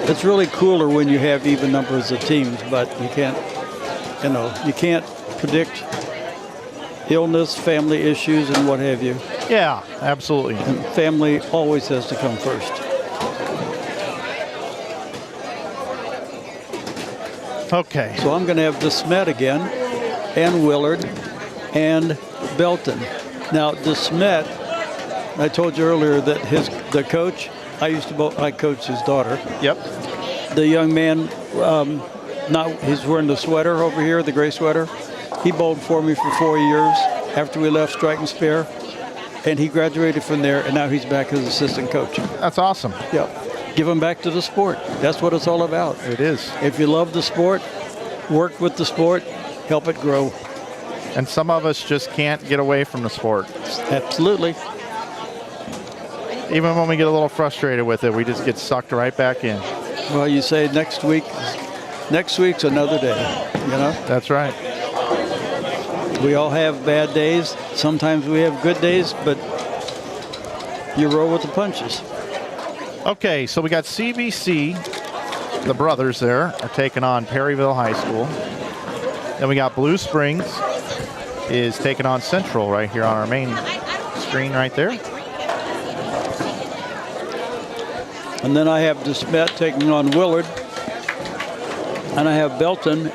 it's really cooler when you have even numbers of teams, but you can't predict illness, family issues, and what have you. Yeah, absolutely. And family always has to come first. Okay. So I'm going to have DeSmet again, and Willard, and Belton. Now, DeSmet, I told you earlier that the coach, I coached his daughter. Yep. The young man, he's wearing the sweater over here, the gray sweater. He bowled for me for 4 years after we left Strike and Spare, and he graduated from there, and now he's back as assistant coach. That's awesome. Yep. Give him back to the sport. That's what it's all about. It is. If you love the sport, work with the sport, help it grow. And some of us just can't get away from the sport. Absolutely. Even when we get a little frustrated with it, we just get sucked right back in. Well, you say next week's another day, you know? That's right. We all have bad days. Sometimes we have good days, but you roll with the punches. Okay, so we got CBC, the brothers there, are taking on Perryville High School. Then we got Blue Springs is taking on Central right here on our main screen right there. And then I have DeSmet taking on Willard. And I have Belton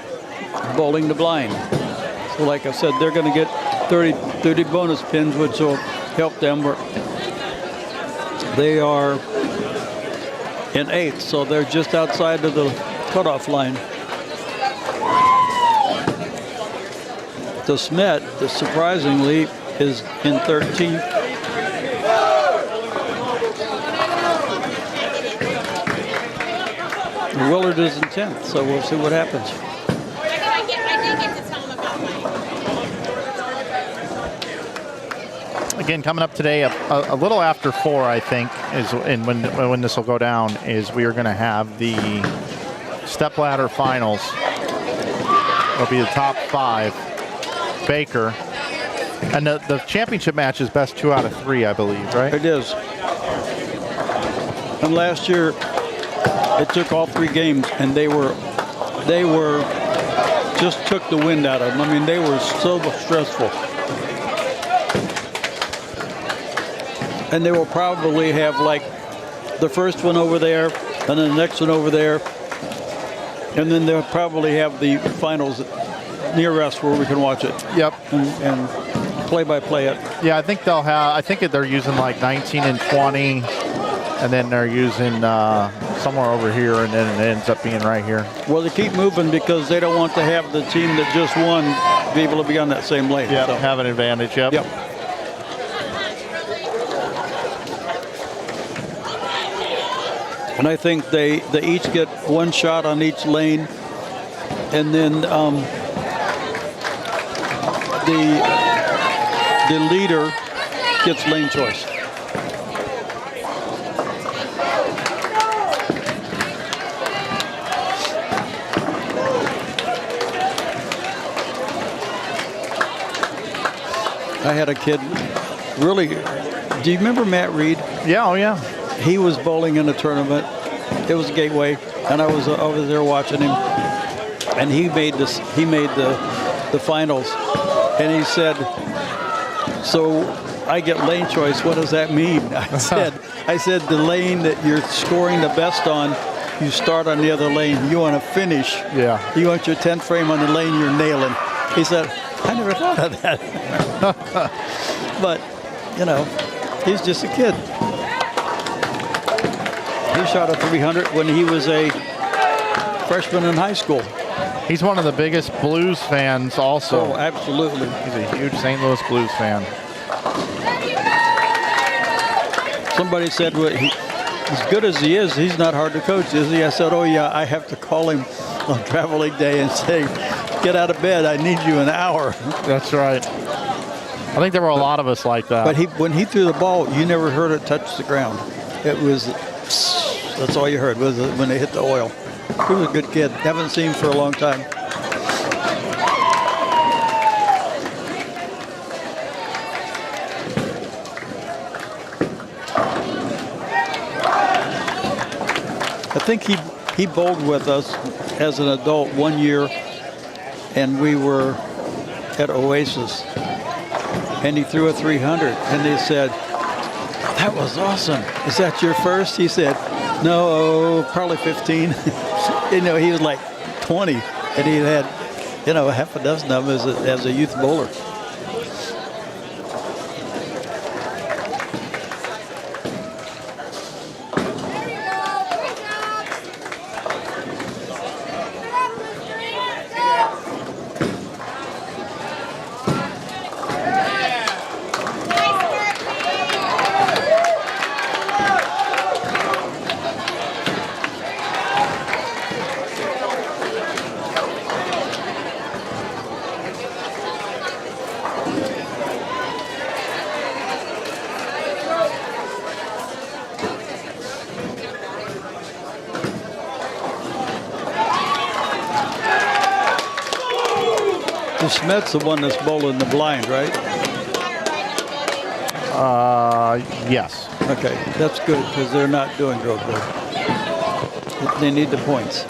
bowling the blind. So like I said, they're going to get 30 bonus pins, which will help them. They are in 8th, so they're just outside of the cutoff line. DeSmet, surprisingly, is in 13th. Willard is in 10th, so we'll see what happens. Again, coming up today, a little after 4, I think, is when this will go down, is we are going to have the stepladder finals. It'll be the top 5. Baker. And the championship match is best 2 out of 3, I believe, right? It is. And last year, it took all 3 games, and they were just took the wind out of them. I mean, they were so stressful. And they will probably have like the first one over there, and then the next one over there, and then they'll probably have the finals near us where we can watch it. Yep. And play-by-play it. Yeah, I think they'll have. I think they're using like 19 and 20, and then they're using somewhere over here, and then it ends up being right here. Well, they keep moving because they don't want to have the team that just won be able to be on that same lane. Yeah, So, have an advantage. Yep. yep. And I think they each get one shot on each lane, and then the leader gets lane choice. I had a kid, really, do you remember Matt Reed? Yeah, oh yeah. He was bowling in a tournament. It was a Gateway, and I was over there watching him. And he made the finals. And he said, "So I get lane choice. What does that mean?" I said, "The lane that you're scoring the best on, you start on the other lane. You want to finish. Yeah. You want your 10th frame on the lane you're nailing." He said, "I never thought of that." But, you know, he's just a kid. He shot a 300 when he was a freshman in high school. He's one of the biggest Blues fans also. Oh, absolutely. He's a huge St. Louis Blues fan. Somebody said, well, as good as he is, he's not hard to coach, is he? I said, oh, yeah, I have to call him on travel league day and say, get out of bed, I need you an hour. That's right. I think there were a lot of us like that. But when he threw the ball, you never heard it touch the ground. It was, that's all you heard was when they hit the oil. He was a good kid. Haven't seen him for a long time. I think he bowled with us as an adult one year, and we were at Oasis, and he threw a 300, and they said, "That was awesome. Is that your first?" He said, "No, probably 15." You know, he was like 20, and he had, you know, half a dozen of them as a youth bowler. Schmidt's the one that's bowling the blind, right? Yes. Okay, that's good because they're not doing real good. They need the points.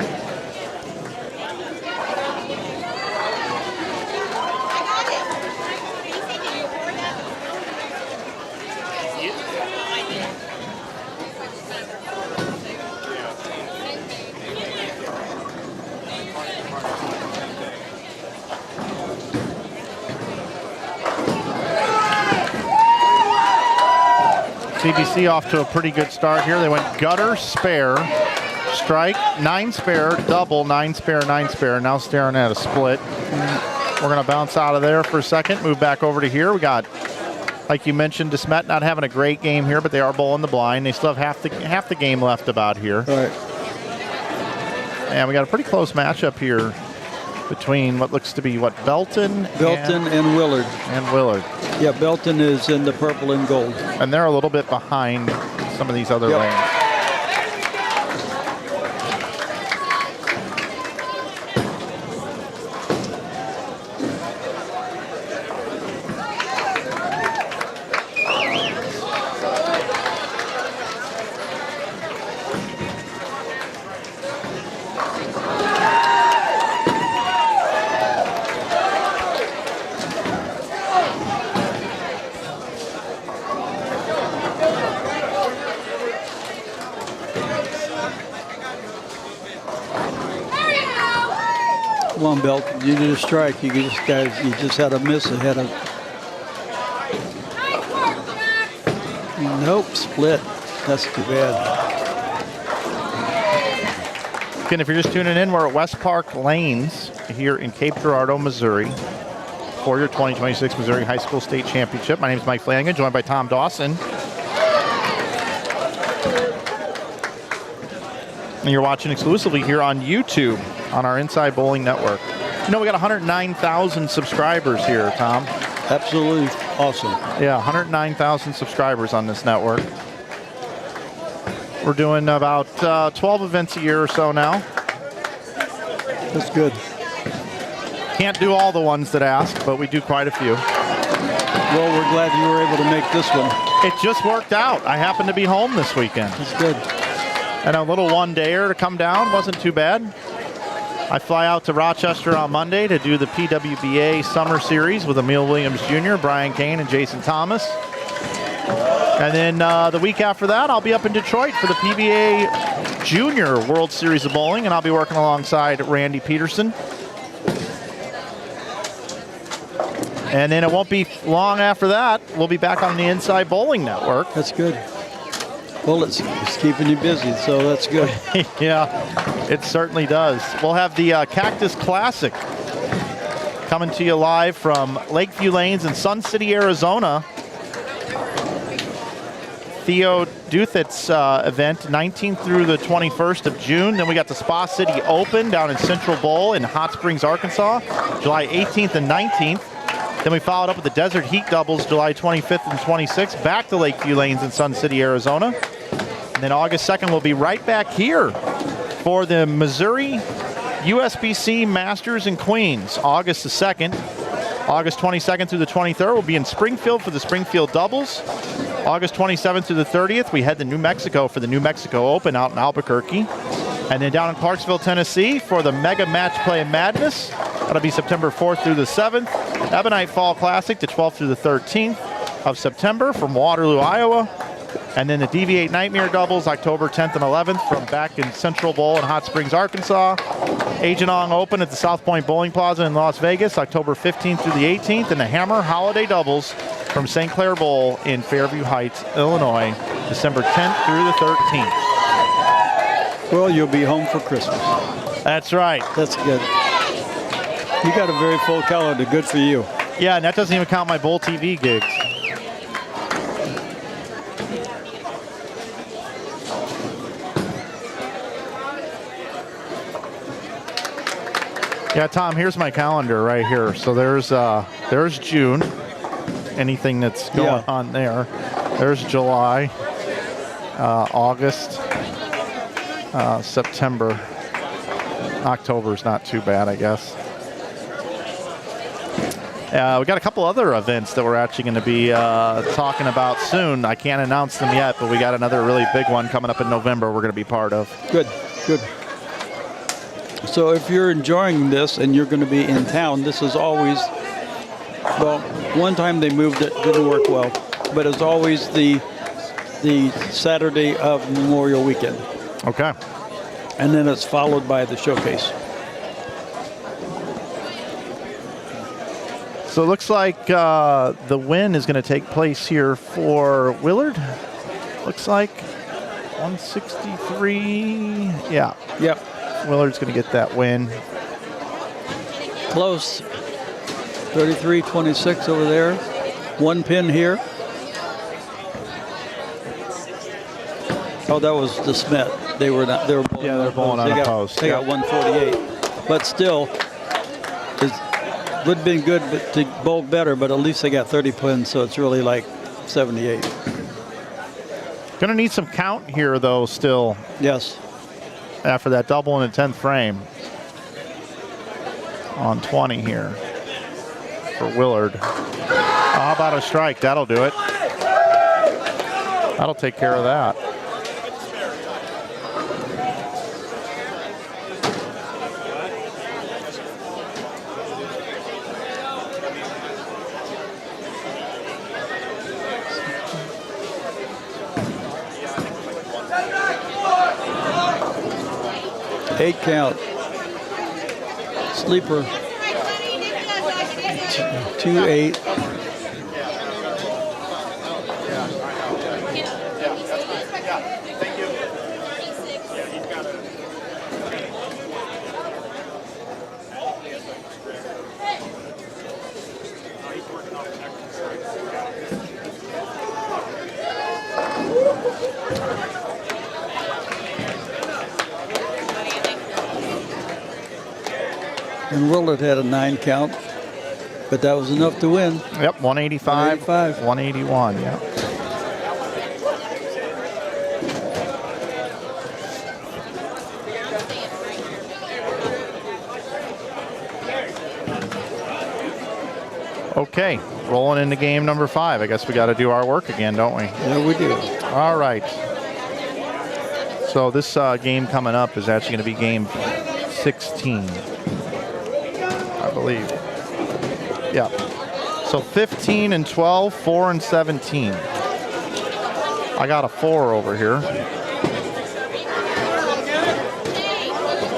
CBC off to a pretty good start here. They went gutter, spare, strike, 9 spare, double, 9 spare, 9 spare. Now staring at a split. We're going to bounce out of there for a second, move back over to here. We got, like you mentioned, DeSmet not having a great game here, but they are bowling the blind. They still have half the game left about here. All right. And we got a pretty close matchup here between what looks to be Belton and Willard. And Willard. Yeah, Belton is in the purple and gold. And they're a little bit behind some of these other lanes. Come on, Belton. You did a strike. You just had a miss ahead of. Nope, split. That's too bad. Again, if you're just tuning in, we're at West Park Lanes here in Cape Girardeau, Missouri for your 2026 Missouri High School State Championship. My name is Mike Flanagan, joined by Tom Dawson. And you're watching exclusively here on YouTube on our Inside Bowling Network. You know, we got 109,000 subscribers here, Tom. Absolutely awesome. Yeah, 109,000 subscribers on this network. We're doing about 12 events a year or so now. That's good. Can't do all the ones that ask, but we do quite a few. Well, we're glad you were able to make this one. It just worked out. I happened to be home this weekend. That's good. And a little one-dayer to come down wasn't too bad. I fly out to Rochester on Monday to do the PWBA Summer Series with Emil Williams Jr., Brian Kane, and Jason Thomas. And then the week after that, I'll be up in Detroit for the PBA Junior World Series of Bowling, and I'll be working alongside Randy Peterson. And then it won't be long after that, we'll be back on the Inside Bowling Network. That's good. Well, it's keeping you busy, so that's good. Yeah, it certainly does. We'll have the Cactus Classic coming to you live from Lakeview Lanes in Sun City, Arizona. Theo Duthitt's event, 19th through the 21st of June. Then we got the Spa City Open down in Central Bowl in Hot Springs, Arkansas, July 18th and 19th. Then we followed up with the Desert Heat Doubles, July 25th and 26th, back to Lakeview Lanes in Sun City, Arizona. And then August 2nd, we'll be right back here for the Missouri USBC Masters in Queens, August the 2nd. August 22nd through the 23rd, we'll be in Springfield for the Springfield Doubles. August 27th through the 30th, we head to New Mexico for the New Mexico Open out in Albuquerque. And then down in Clarksville, Tennessee for the Mega Match Play Madness. That'll be September 4th through the 7th. Ebonite Fall Classic, the 12th through the 13th of September from Waterloo, Iowa. And then the DV8 Nightmare Doubles, October 10th and 11th from back in Central Bowl in Hot Springs, Arkansas. Agenong Open at the South Point Bowling Plaza in Las Vegas, October 15th through the 18th. And the Hammer Holiday Doubles from St. Clair Bowl in Fairview Heights, Illinois, December 10th through the 13th. Well, you'll be home for Christmas. That's right. That's good. You got a very full calendar. Good for you. Yeah, and that doesn't even count my Bowl TV gigs. Yeah, Tom, here's my calendar right here. So there's June. Anything that's going on there. There's July, August, September. October's not too bad, I guess. We got a couple other events that we're actually going to be talking about soon. I can't announce them yet, but we got another really big one coming up in November we're going to be part of. Good, good. So if you're enjoying this and you're going to be in town, this is always, well, one time they moved it, didn't work well, but it's always the Saturday of Memorial Weekend. Okay. And then it's followed by the showcase. So it looks like the win is going to take place here for Willard. Looks like 163. Yeah. Yep. Willard's going to get that win. Close. 33-26 over there. One pin here. Oh, that was the Smith. They were not. They were bowling. Yeah, they're bowling on a post. They got 148, but still, it would have been good to bowl better. But at least they got 30 pins, so it's really like 78. Going to need some count here, though. Still. Yes. After that double in the 10th frame on 20 here for Willard. How about a strike? That'll do it. That'll take care of that. Eight count. Sleeper. 2-8. And Willard had a 9 count, but that was enough to win. Yep, 185, 185. 181, yep. Okay, rolling into game number 5. I guess we got to do our work again, don't we? Yeah, we do. All right. So this game coming up is actually going to be game 16, I believe. Yeah. So 15 and 12, 4 and 17. I got a 4 over here.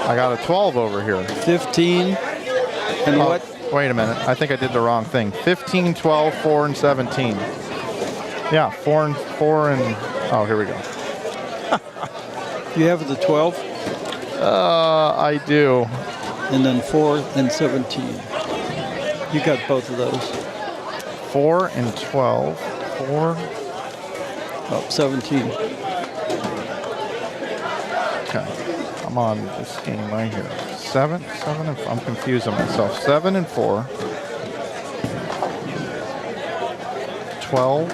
I got a 12 over here. 15 and what? Wait a minute. I think I did the wrong thing. 15, 12, 4 and 17. Yeah, 4 and oh, here we go. You have the 12? I do. And then 4 and 17. You got both of those. 4 and 12. 4. Oh, 17. Okay. I'm on this game right here. 7 and I'm confusing myself. 7 and 4. 12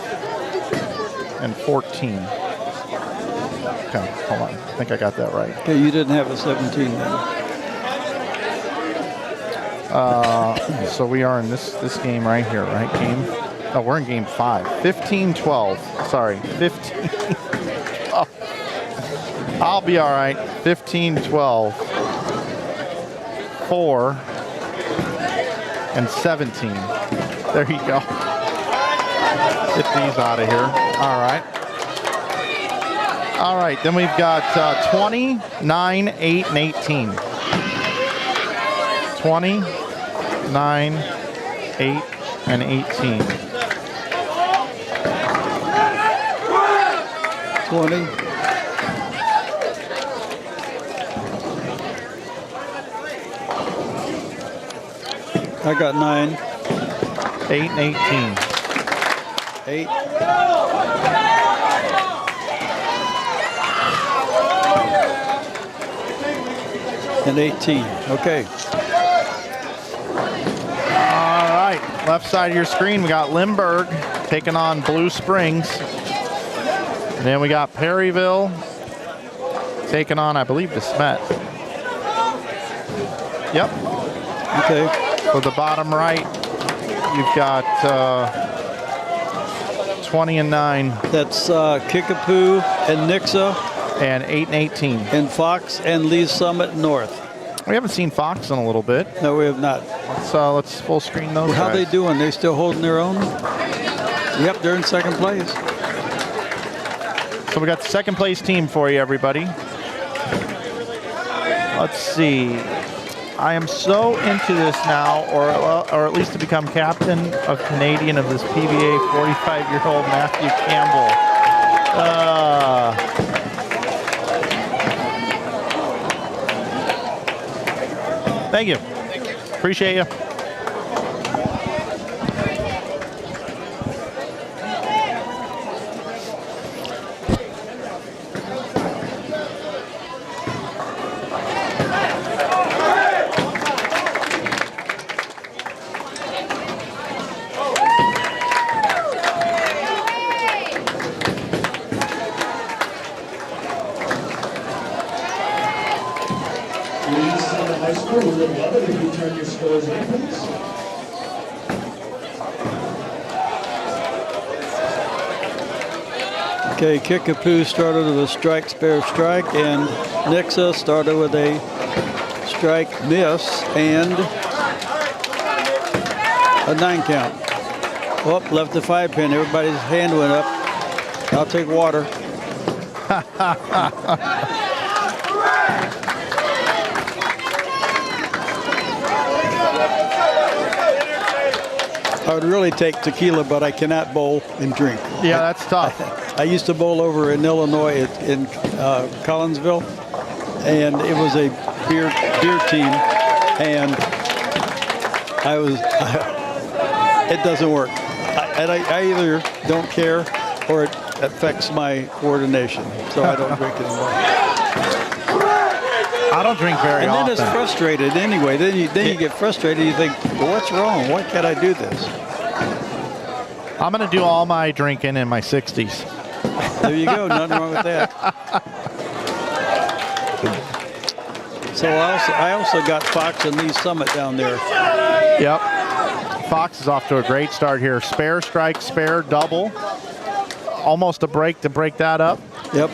and 14. Okay, hold on. I think I got that right. Okay, you didn't have a 17 then. So we are in this game right here, right? Oh, we're in game 5. 15-12. Sorry, 15. Oh. I'll be all right. 15-12. 4 and 17. There you go. Get these out of here. All right. All right, then we've got 20, 9, 8, and 18. 20, 9, 8, and 18. 20. I got 9. 8 and 18. 8. And 18. Okay. All right, left side of your screen, we got Lindbergh taking on Blue Springs. And then we got Perryville taking on, I believe, DeSmet. Yep. Okay. For the bottom right, you've got 20 and 9. That's Kickapoo and Nixa. And 8 and 18. And Fox and Lee Summit North. We haven't seen Fox in a little bit. No, we have not. Let's full screen those How guys. they doing? They still holding their own? Yep, they're in second place. So we got the second place team for you, everybody. Let's see. I am so into this now, or at least to become captain of Canadian of this PBA, 45-year-old Matthew Campbell. Thank you. Appreciate you. High school, we would love it if you turn your scores in, please. Okay, Kickapoo started with a strike, spare, strike, and Nixa started with a strike, miss, and a 9 count. Oh, left the 5 pin. Everybody's hand went up. I'll take water. I would really take tequila, but I cannot bowl and drink. Yeah, that's tough. I used to bowl over in Illinois in Collinsville, and it was a beer team, and it doesn't work. I either don't care or it affects my coordination, so I don't drink anymore. I don't drink very And often. then it's frustrated anyway. Then you get frustrated. You think, well, what's wrong? Why can't I do this? I'm going to do all my drinking in my 60s. There you go. Nothing wrong with that. So I also got Fox and Lee Summit down there. Yep. Fox is off to a great start here. Spare, strike, spare, double. Almost a break to break that up. Yep.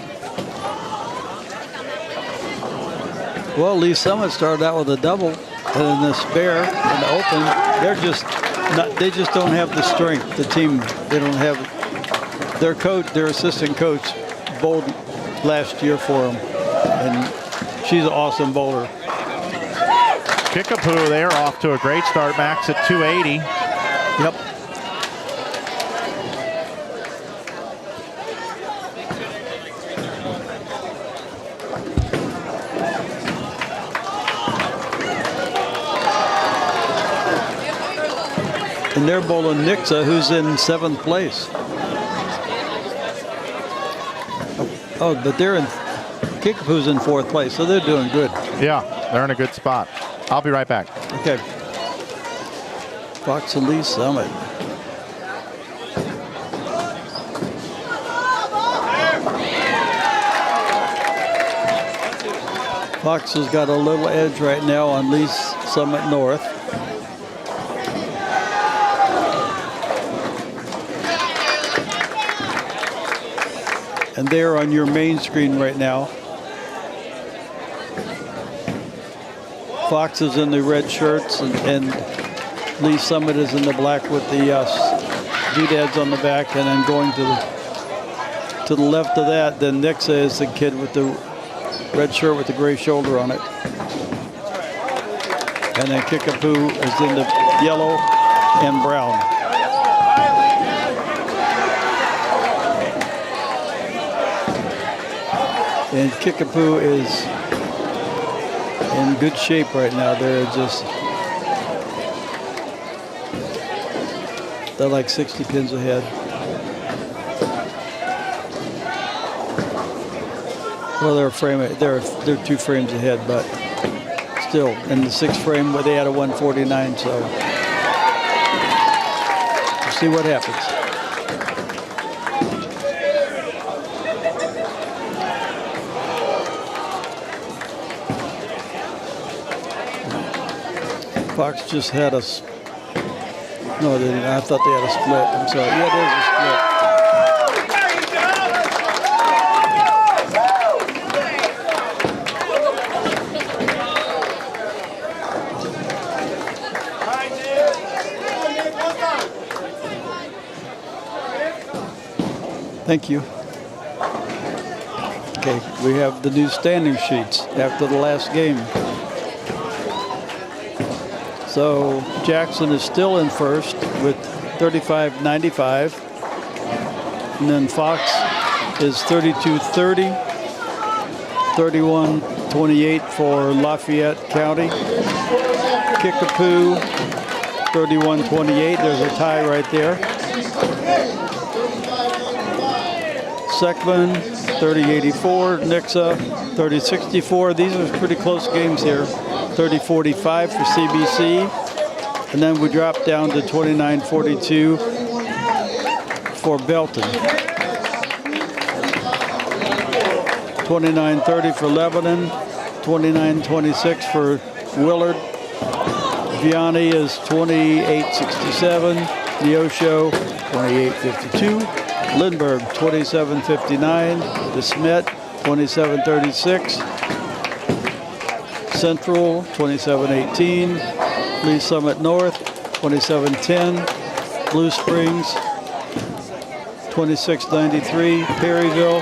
Well, Lee Summit started out with a double, and then the spare and the open. They just don't have the strength. The team, they don't have their coach, their assistant coach, bowled last year for them, and she's an awesome bowler. Kickapoo, they're off to a great start. Max at 280. Yep. And they're bowling Nixa, who's in 7th place. Oh, but they're in, Kickapoo's in 4th place, so they're doing good. Yeah, they're in a good spot. I'll be right back. Okay. Fox and Lee Summit. Fox has got a little edge right now on Lee Summit North. And they're on your main screen right now. Fox is in the red shirts, and Lee Summit is in the black with the doodads on the back, and then going to the left of that, then Nixa is the kid with the red shirt with the gray shoulder on it. And then Kickapoo is in the yellow and brown. And Kickapoo is in good shape right now. They're like 60 pins ahead. Well, they're 2 frames ahead, but still in the 6th frame, where they had a 149. So we'll see what happens. Fox just had a, no, they didn't. I thought they had a split. I'm sorry. Yeah, there's a split. Thank you. Okay, we have the new standing sheets after the last game. So Jackson is still in first with 35.95. And then Fox is 32.30, 31.28 for Lafayette County. Kickapoo, 31.28. There's a tie right there. Seckman, 30.84. Nixa, 30.64. These are pretty close games here. 30.45 for CBC. And then we drop down to 29.42 for Belton. 29.30 for Lebanon. 29.26 for Willard. Vianney is 28.67. Neosho, 28.52. Lindbergh, 27.59. DeSmet, 27.36. Central, 27.18. Lee Summit North, 27.10. Blue Springs, 26.93. Perryville,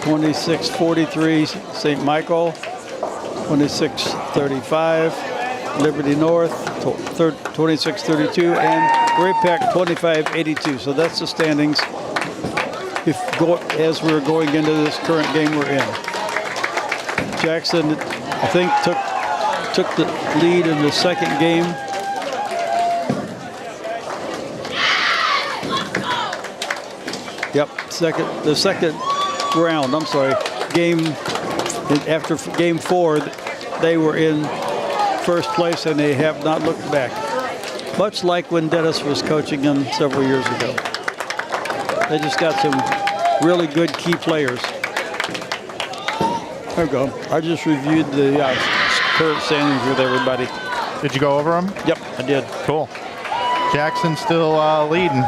26.43. St. Michael, 26.35. Liberty North, 26.32. And Great Peck, 25.82. So that's the standings as we're going into this current game we're in. Jackson, I think, took the lead in the second game. Yep, the second round, I'm sorry. Game After game 4, they were in first place, and they have not looked back. Much like when Dennis was coaching them several years ago. They just got some really good key players. There we go. I just reviewed the current standings with everybody. Did you go over them? Yep, I did. Cool. Jackson still leading.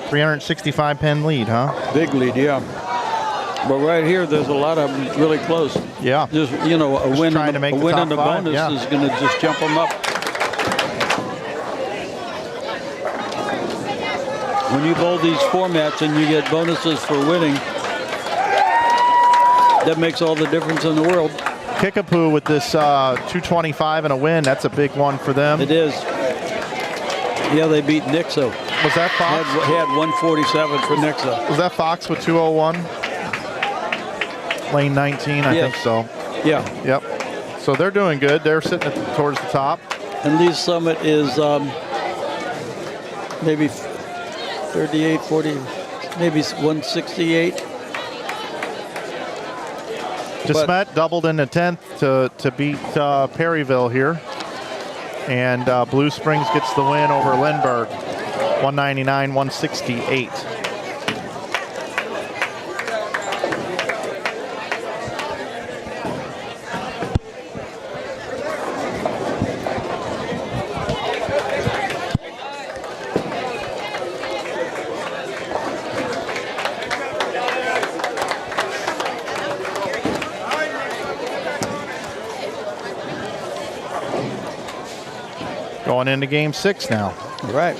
365 pen lead, huh? Big lead, yeah. But right here, there's a lot of them really close. Yeah. Just, you know, a win trying to make the top and a five, bonus yeah. is going to just jump them up. When you bowl these formats and you get bonuses for winning, that makes all the difference in the world. Kickapoo with this 225 and a win. That's a big one for them. It is. Yeah, they beat Nixo. Was that Fox? Had 147 for Nixo. Was that Fox with 201? Lane 19, I think so. Yeah. Yep. So they're doing good. They're sitting towards the top. And Lee's Summit is maybe 38, 40, maybe 168. DeSmet doubled in the 10th to beat Perryville here. And Blue Springs gets the win over Lindbergh, 199-168. Going into game 6 now. Right.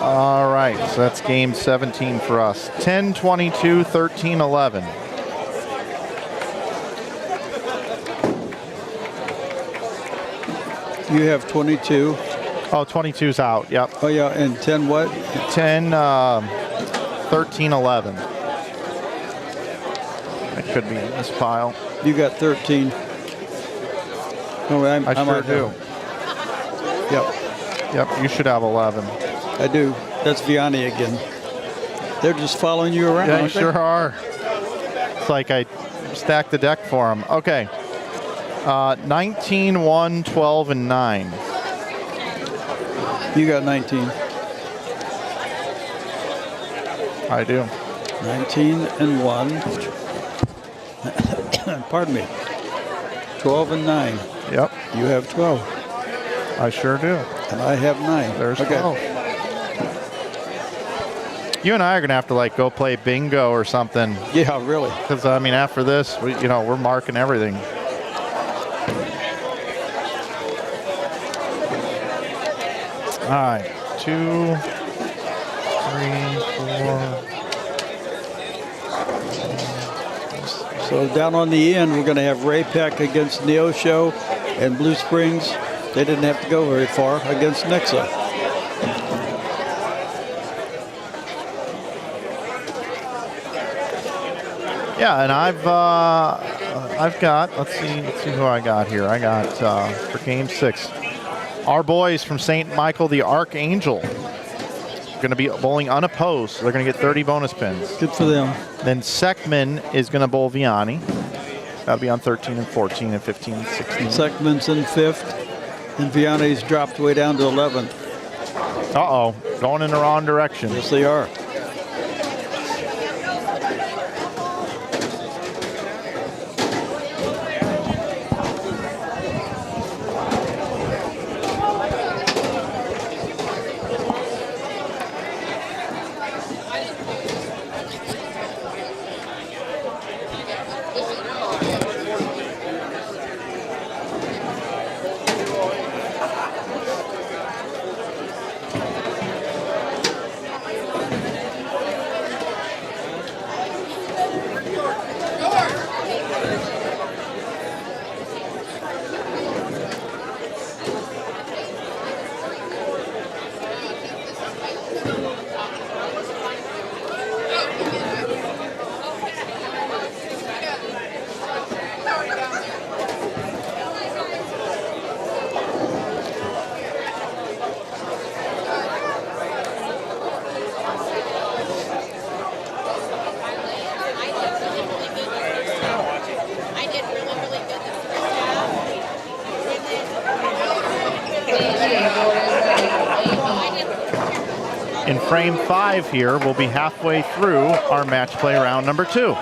All right, so that's game 17 for us. 10-22, 13-11. You have 22. Oh, 22's out, yep. Oh, yeah, and 10 what? 10, 13-11. It could be in this pile. You got 13. No, I sure do. Yep. Yep, you should have 11. I do. That's Vianney again. They're just following you around. Yeah, you sure are. It's like I stacked the deck for them. Okay. 19-1, 12, and 9. You got 19. I do. 19 and 1. Pardon me. 12 and 9. Yep. You have 12. I sure do. And I have 9. There's okay. 12. You and I are gonna have to like go play bingo or something. Yeah, really. Because I mean, after this, we're marking everything. All right, 2, 3, 4. So down on the end, we're going to have Ray Peck against Neosho and Blue Springs. They didn't have to go very far against Nixa. Yeah, and I've got, let's see who I got here. I got for game 6, our boys from St. Michael the Archangel. Going to be bowling unopposed, so they're going to get 30 bonus pins. Good for them. Then Seckman is going to bowl Vianney. That'll be on 13 and 14 and 15 and 16. Seckman's in 5th, and Vianney's dropped way down to 11th. Uh-oh, going in the wrong direction. Yes, they are. In frame 5 here, we'll be halfway through our match play round number 2.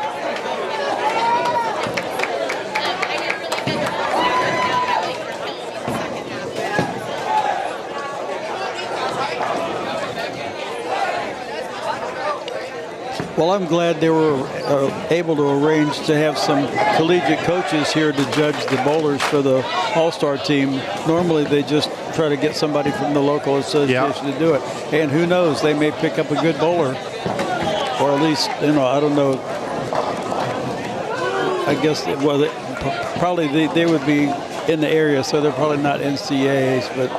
Well, I'm glad they were able to arrange to have some collegiate coaches here to judge the bowlers for the All-Star team. Normally, they just try to get somebody from the local association to do it. And who knows, they may pick up a good bowler. Or at least, I don't know. I guess, well, probably they would be in the area, so they're probably not NCAAs, but,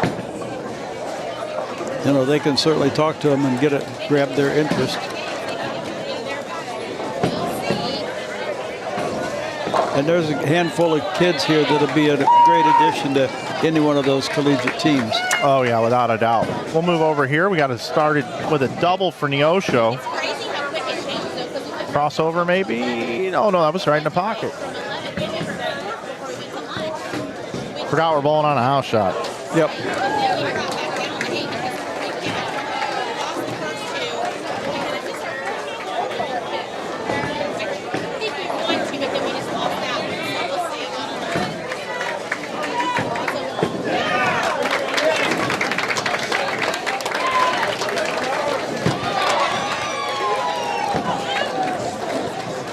they can certainly talk to them and grab their interest. And there's a handful of kids here that'll be a great addition to any one of those collegiate teams. Oh, yeah, without a doubt. We'll move over here. We got it started with a double for Neosho. Crossover, maybe? No, that was right in the pocket. Forgot we're bowling on a house shot. Yep.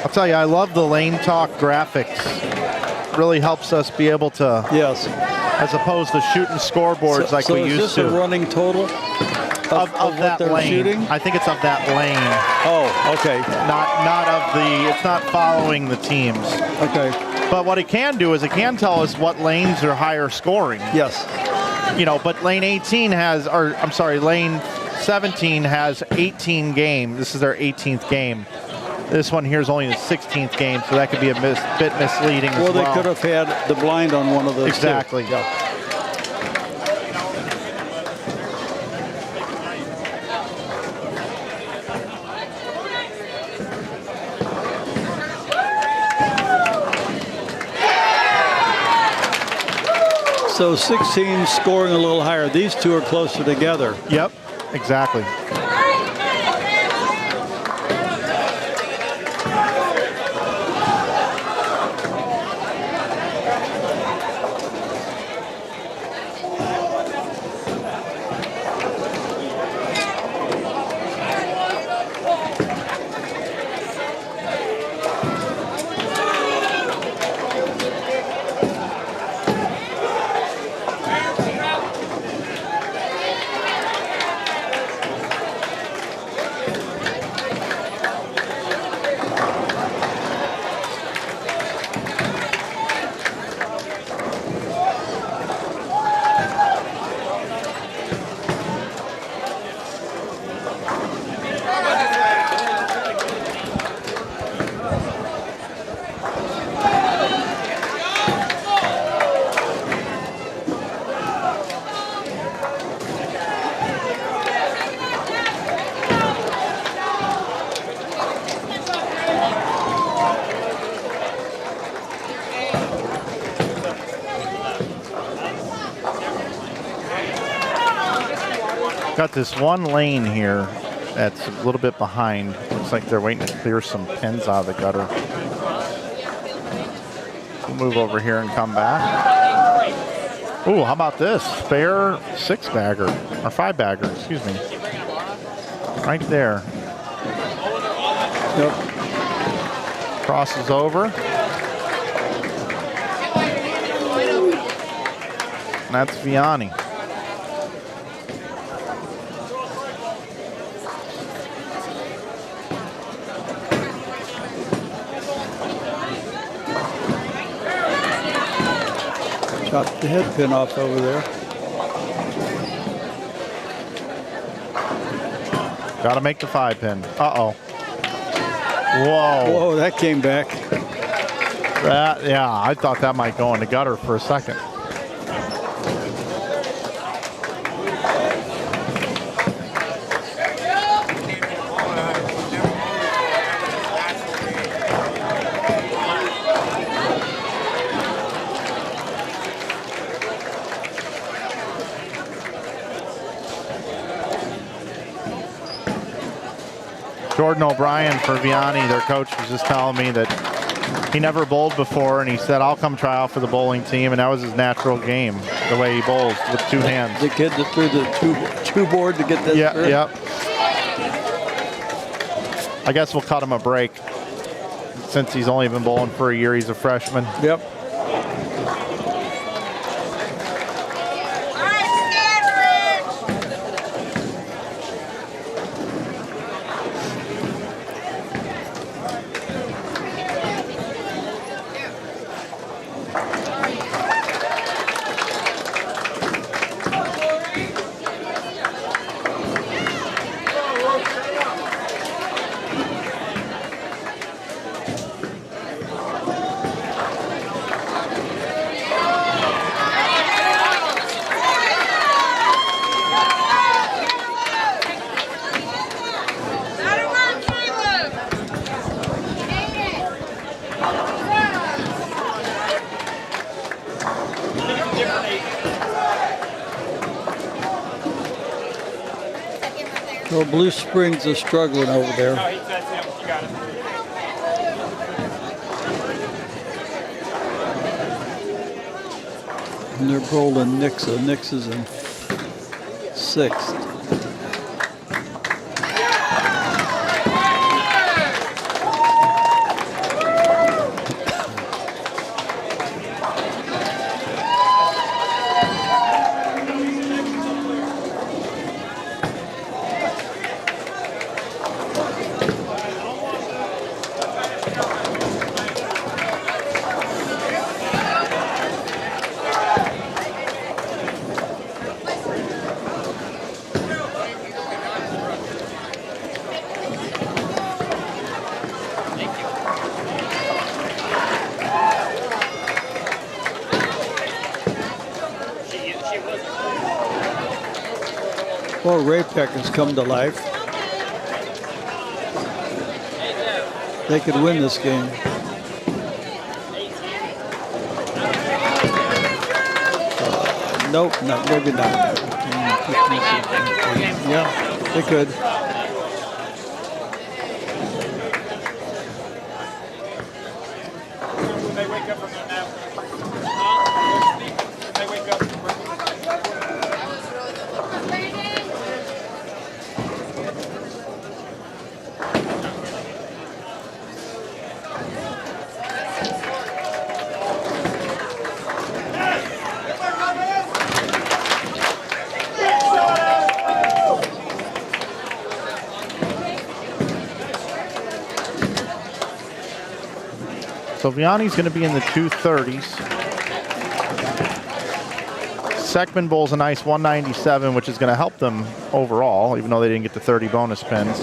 I'll tell you, I love the Lane Talk graphics. Really helps us be able to, yes, as opposed to shooting scoreboards like we used to. Is this a running total of that lane? Shooting? I think it's of that lane. Oh, okay. Not of the. It's not following the teams. Okay. But what it can do is it can tell us what lanes are higher scoring. Yes. But lane 18 has, or I'm sorry, lane 17 has 18 games. This is their 18th game. This one here is only the 16th game, so that could be a bit misleading as well. Well, they could have had the blind on one of those. Exactly. Yeah. So 16 scoring a little higher. These two are closer together. Yep, exactly. Got this one lane here that's a little bit behind. Looks like they're waiting to clear some pins out of the gutter. We'll move over here and come back. Ooh, how about this? Spare 6-bagger, or 5-bagger, excuse me. Right there. Yep. Crosses over. And that's Vianney. Got the head pin off over there. Got to make the 5-pin. Uh-oh. Whoa. Whoa, that came back. Yeah, I thought that might go in the gutter for a second. Jordan O'Brien for Vianney, their coach, was just telling me that he never bowled before, and he said, I'll come try out for the bowling team, and that was his natural game, the way he bowls with 2 hands. The kid that threw the two board to get that. Yeah, spirit. yep. I guess we'll cut him a break. Since he's only been bowling for a year, he's a freshman. Yep. Well, Blue Springs is struggling over there. No, that's him. You got it. And they're bowling Nixa. Nixa's in 6th. Well, Ray-Peck has come to life. They could win this game. Nope, no, maybe not. Yeah, they could. When they wake up from their nap. When they wake up. So Vianney's going to be in the 230s. Seckman bowls a nice 197, which is going to help them overall, even though they didn't get the 30 bonus pins.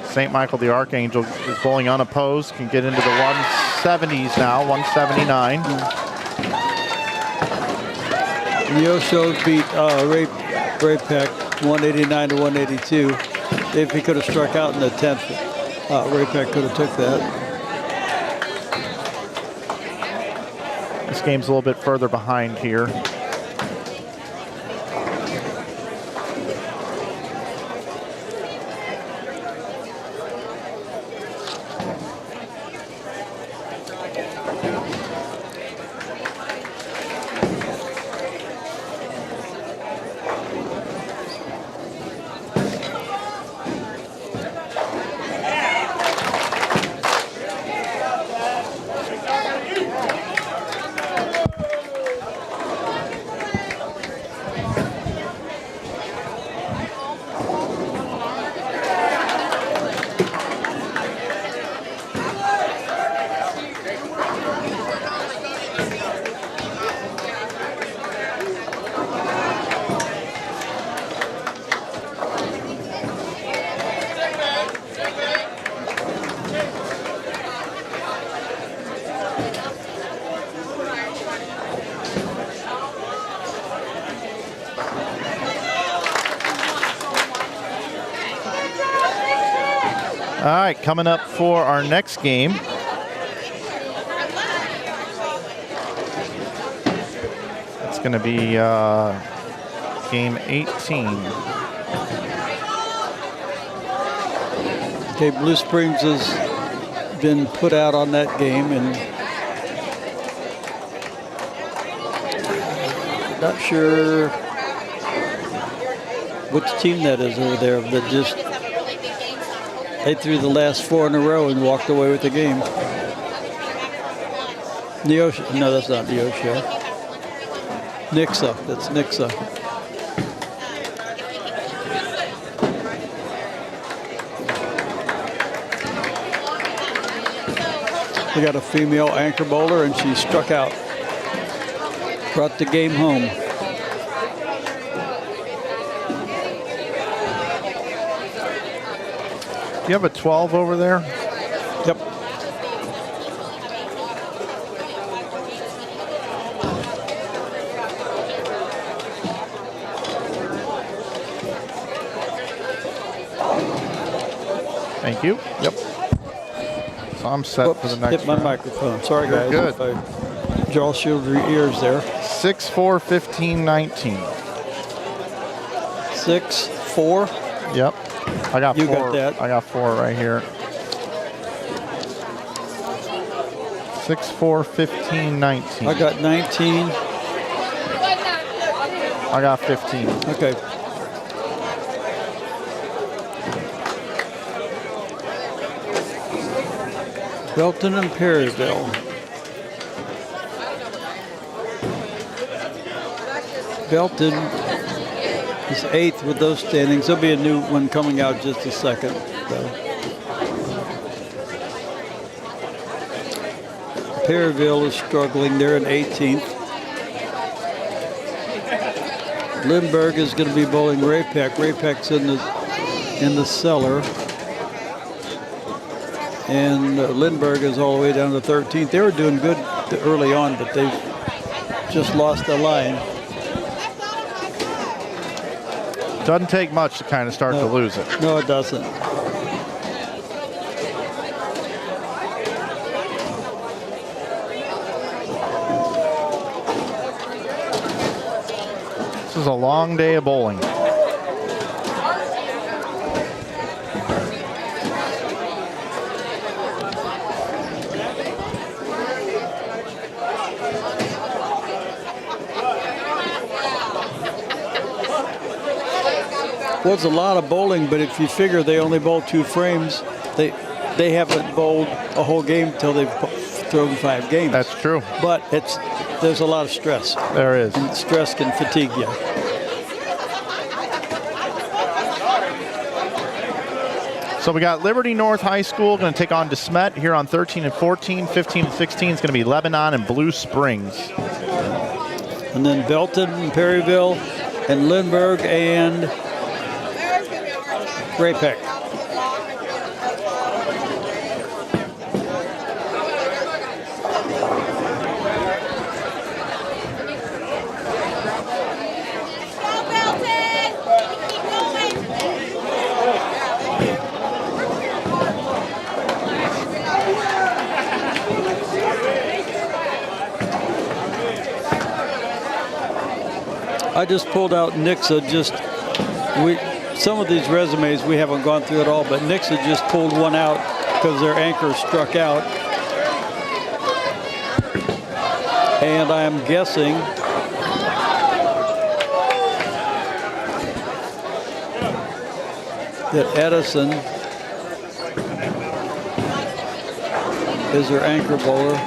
St. Michael the Archangel is bowling unopposed, can get into the 170s now, 179. Yosho beat Ray-Peck 189 to 182. If he could have struck out in the 10th, Ray-Peck could have took that. This game's a little bit further behind here. All right, coming up for our next game. It's going to be game 18. Okay, Blue Springs has been put out on that game, and not sure which team that is over there, but just they threw the last 4 in a row and walked away with the game. Neosho, no, that's not Neosho. Nixa, that's Nixa. We got a female anchor bowler, and she struck out. Brought the game home. You have a 12 over there? Yep. Thank you. Yep. So I'm set Oops, for the next hit my round. microphone. Sorry, You're guys. good. If I jaw shield your ears there. 6-4, 15-19. 6-4. Yep. I got You 4. got that. I got 4 right here. 6-4, 15-19. I got 19. I got 15. Okay. Belton and Perryville. Belton is 8th with those standings. There'll be a new one coming out just a second. So. Perryville is struggling. They're in 18th. Lindbergh is going to be bowling Raypeck. Raypeck's in the cellar. And Lindbergh is all the way down to 13th. They were doing good early on, but they've just lost the line. Doesn't take much to kind of start to lose it. No, it doesn't. This is a long day of bowling. Well, it's a lot of bowling, but if you figure they only bowl 2 frames, they haven't bowled a whole game till they've thrown 5 games. That's true. But there's a lot of stress. There is. And stress can fatigue you. So we got Liberty North High School going to take on DeSmet here on 13 and 14. 15 and 16 is going to be Lebanon and Blue Springs. And then Belton and Perryville and Lindbergh and Raypeck. I just pulled out Nixa. Some of these resumes we haven't gone through at all, but Nixa just pulled one out because their anchor struck out. And I am guessing that Edison is their anchor bowler.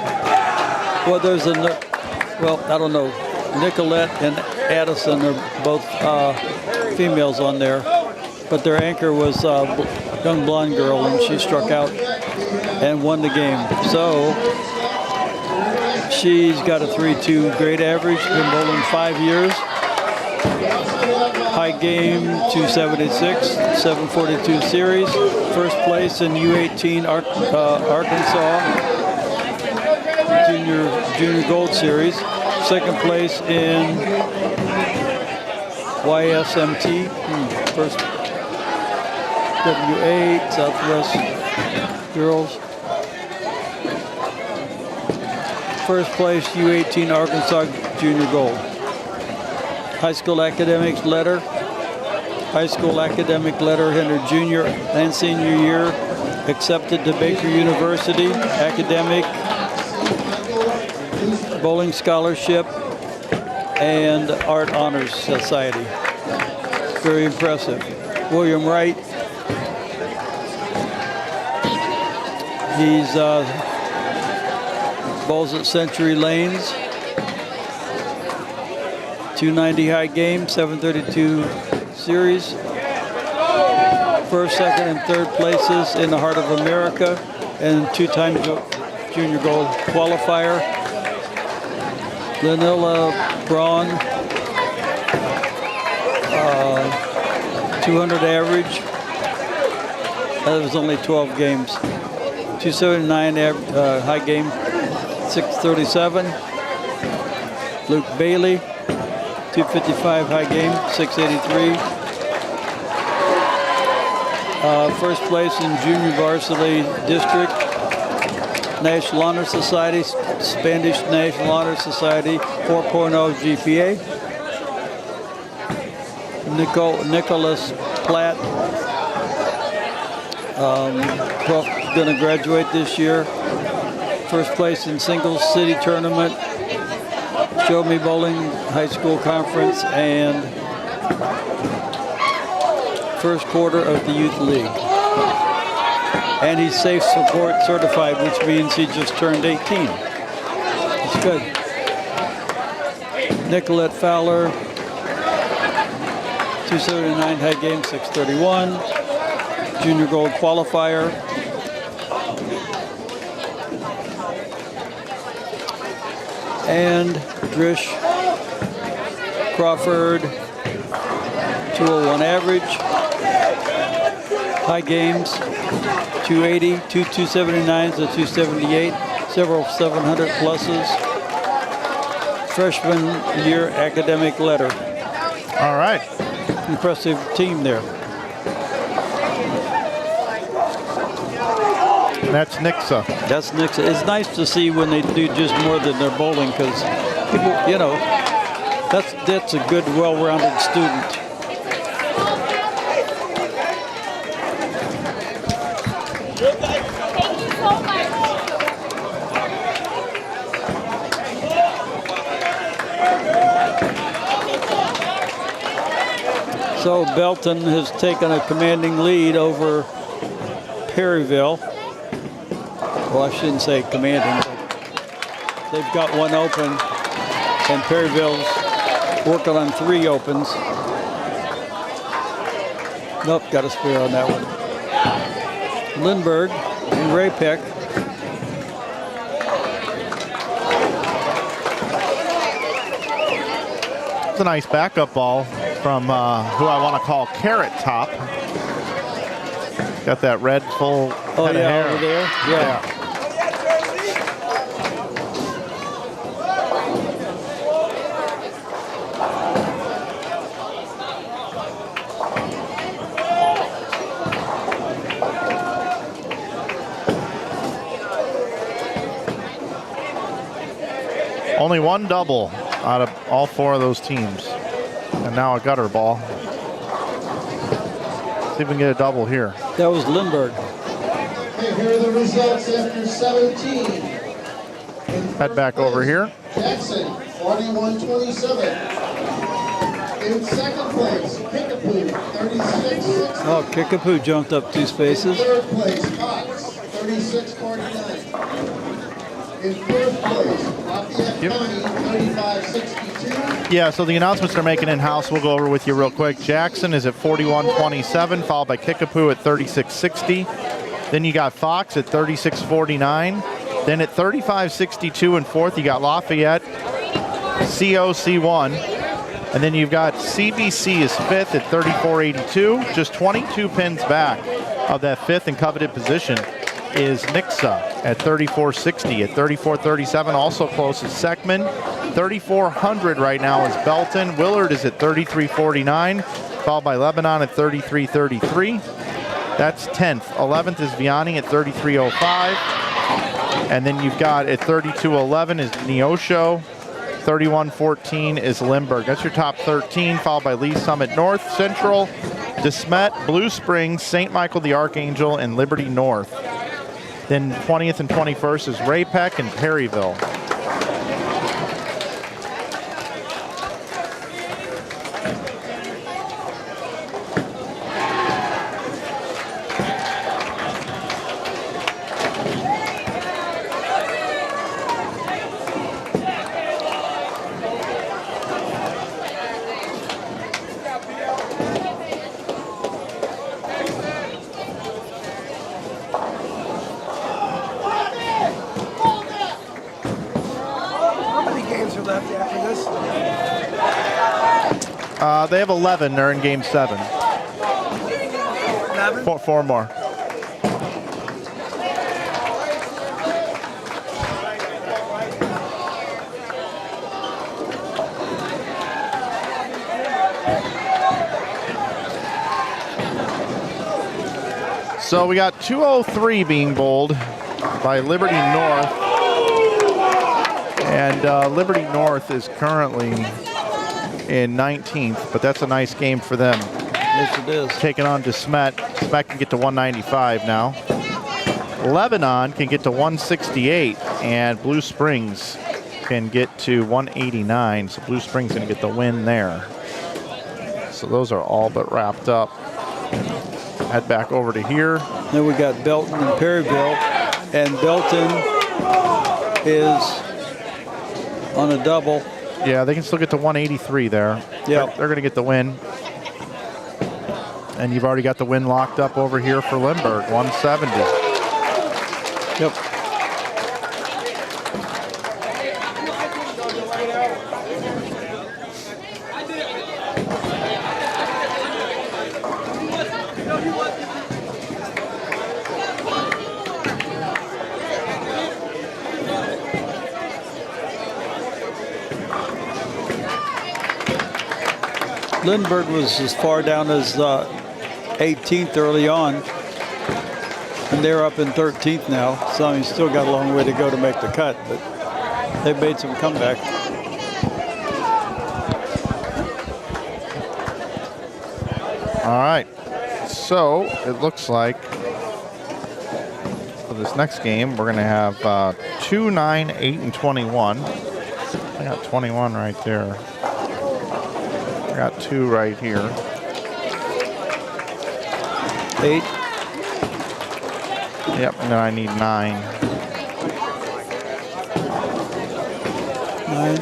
Well, I don't know. Nicolette and Addison are both females on there, but their anchor was a young blonde girl, and she struck out and won the game. So she's got a 3.2 grade average, been bowling 5 years. High game 276, 742 series. First place in U18 Arkansas Junior Gold Series. Second place in YSMT, first W8 Southwest Girls. First place U18 Arkansas Junior Gold. High school academics letter, high school academic letter in her junior and senior year. Accepted to Baker University, academic, bowling scholarship, and art honors society. Very impressive. William Wright. He's bowls at Century Lanes. 290 high game, 732 series. First, second, and third places in the Heart of America, and 2-time junior gold qualifier. Lanilla Braun, 200 average. That was only 12 games. 279 high game, 637. Luke Bailey, 255 high game, 683. First place in junior varsity district, National Honor Society, Spanish National Honor Society, 4.0 GPA. Nicholas Platt, going to graduate this year. First place in singles city tournament, Show Me Bowling High School Conference, and first quarter of the Youth League. And he's safe support certified, which means he just turned 18. It's good. Nicolette Fowler, 279 high game, 631. Junior gold qualifier. And Drish Crawford, 201 average. High games, 280, 279s to 278, several 700 pluses. Freshman year academic letter. All right. Impressive team there. That's Nixa. That's Nixa. It's nice to see when they do just more than their bowling, because people, you know, that's a good, well-rounded student. So Belton has taken a commanding lead over Perryville. Well, I shouldn't say commanding, but they've got one open, and Perryville's working on 3 opens. Nope, got a spare on that one. Lindbergh and Raypeck. It's a nice backup ball from who I want to call Carrot Top. Got that red full head of hair. Over there. Yeah. Only one double out of all 4 of those teams. And now a gutter ball. See if we can get a double here. That was Lindbergh. Okay, here are the results after 17. Head back over here. Jackson, 41-27. In second place, Kickapoo, 36-60. Oh, Kickapoo jumped up 2 spaces. In third place, Cox, 36-49. In fourth place, Lafayette County, 35-62. Yeah, so the announcements they're making in-house, we'll go over with you real quick. Jackson is at 41-27, followed by Kickapoo at 36-60. Then you got Fox at 36-49. Then at 35-62 in fourth, you got Lafayette, COC1. And then you've got CBC is fifth at 34-82. Just 22 pins back of that fifth and coveted position is Nixa at 34-60. At 34-37, also close is Seckman. 3,400 right now is Belton. Willard is at 33-49, followed by Lebanon at 33-33. That's 10th. 11th is Vianney at 33-05. And then you've got at 32-11 is Neosho. 31-14 is Lindbergh. That's your top 13, followed by Lee Summit North Central. DeSmet, Blue Springs, St. Michael the Archangel, and Liberty North. Then 20th and 21st is Ray-Pec and Perryville. They have 11. They're in game 7. 11? Four more. So we got 203 being bowled by Liberty North. And Liberty North is currently in 19th, but that's a nice game for them. Yes, it is. Taking on DeSmet. DeSmet can get to 195 now. Lebanon can get to 168, and Blue Springs can get to 189. So Blue Springs going to get the win there. So those are all but wrapped up. Head back over to here. Then we got Belton and Perryville, and Belton is on a double. Yeah, they can still get to 183 there. Yeah. They're going to get the win. And you've already got the win locked up over here for Lindbergh, 170. Yep. Lindbergh was as far down as 18th early on, and they're up in 13th now. So he's still got a long way to go to make the cut, but they've made some comeback. All right, so it looks like for this next game, we're going to have 2, 9, 8, and 21. I got 21 right there. I got 2 right here. 8. Yep, and then I need 9. 9.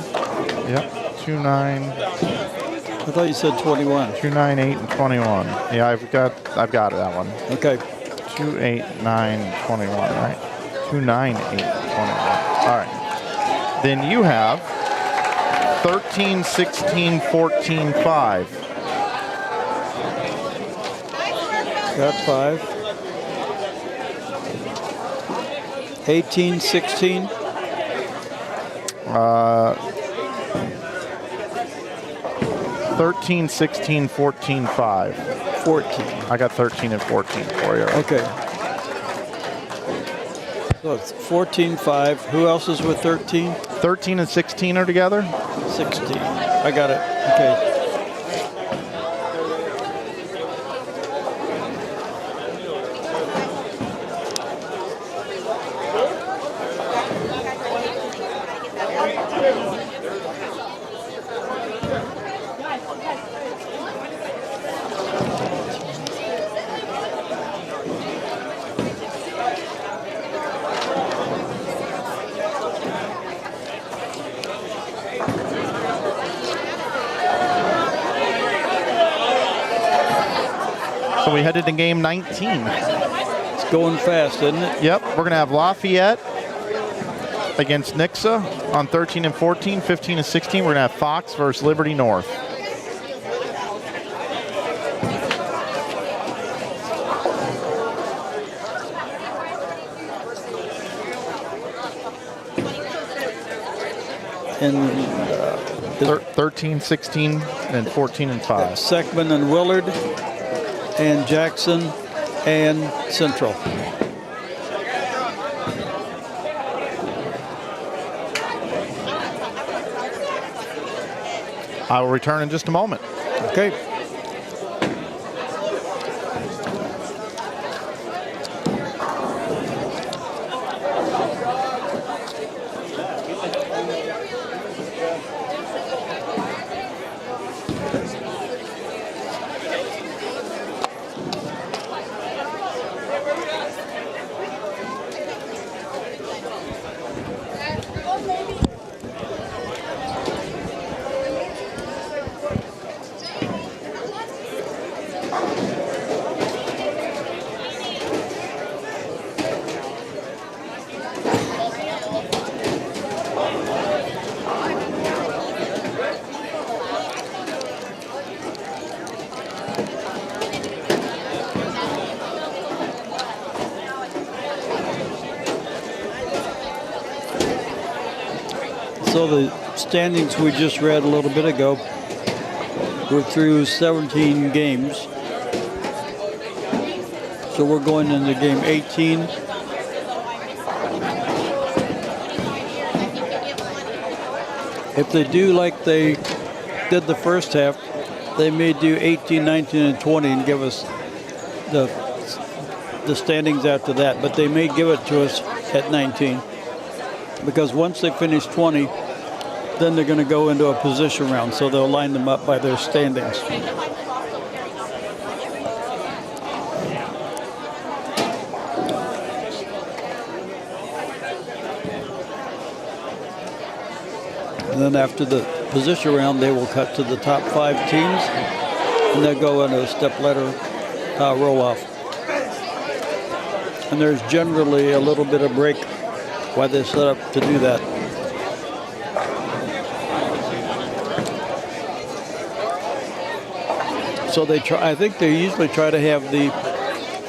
Yep, 2, 9. I thought you said 21. 2, 9, 8, and 21. Yeah, I've got it, that one. Okay. 2, 8, 9, 21, right? 2, 9, 8, 21. All right. Then you have 13, 16, 14, 5. Got 5. 18, 16. 13, 16, 14, 5. 14. I got 13 and 14 for you. Okay. So it's 14, 5. Who else is with 13? 13 and 16 are together? 16. I got it. Okay. So we headed to game 19. It's going fast, isn't it? Yep, we're going to have Lafayette against Nixa on 13 and 14, 15 and 16. We're going to have Fox versus Liberty North. And 13, 16, and 14 and 5. Seckman and Willard and Jackson and Central. I will return in just a moment. Okay. So the standings we just read a little bit ago, we're through 17 games. So we're going into game 18. If they do like they did the first half, they may do 18, 19, and 20 and give us the standings after that. But they may give it to us at 19. Because once they finish 20, then they're going to go into a position round. So they'll line them up by their standings. And then after the position round, they will cut to the top 5 teams, and they'll go in a step ladder roll-off. And there's generally a little bit of break while they set up to do that. So they try. I think they usually try to have the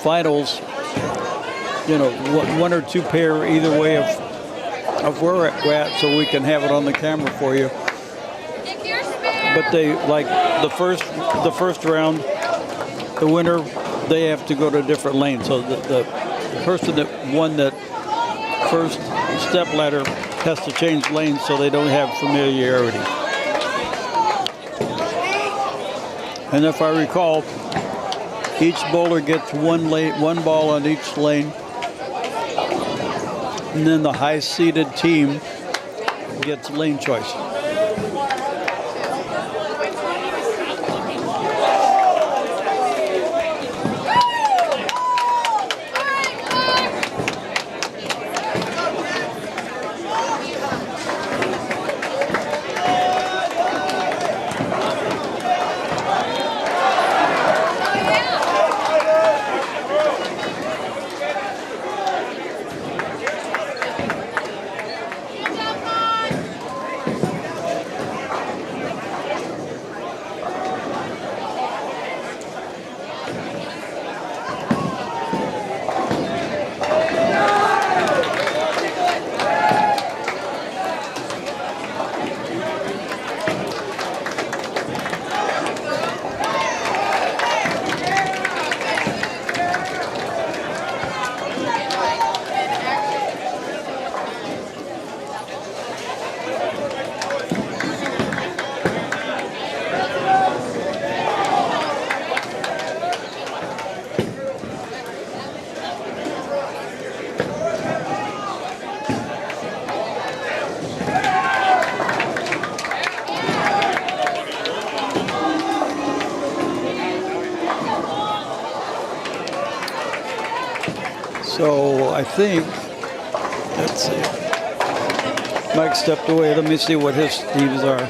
finals, you know, 1 or 2 pair either way of where we're at, so we can have it on the camera for you. But they like the first round, the winner, they have to go to a different lane. So the person that won that first step ladder has to change lanes so they don't have familiarity. And if I recall, each bowler gets one ball on each lane. And then the high-seeded team gets lane choice. So I think, let's see, Mike stepped away. Let me see what his teams are.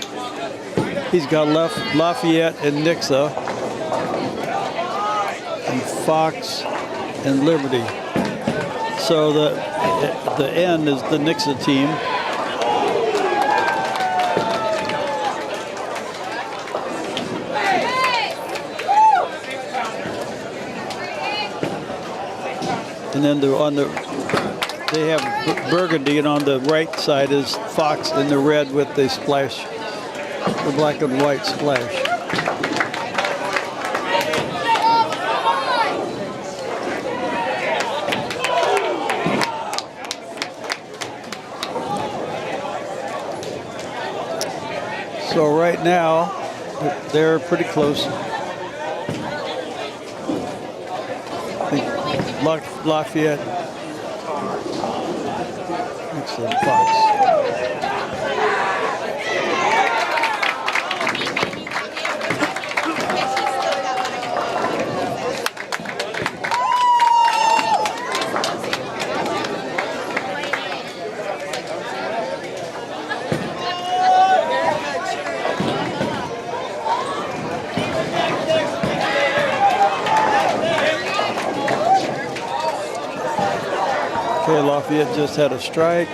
He's got Lafayette and Nixa, and Fox and Liberty. So the end is the Nixa team. And then they have Burgundy, and on the right side is Fox in the red with the splash, the black and white splash. So right now, they're pretty close. Lafayette, excellent Fox. Okay, Lafayette just had a strike,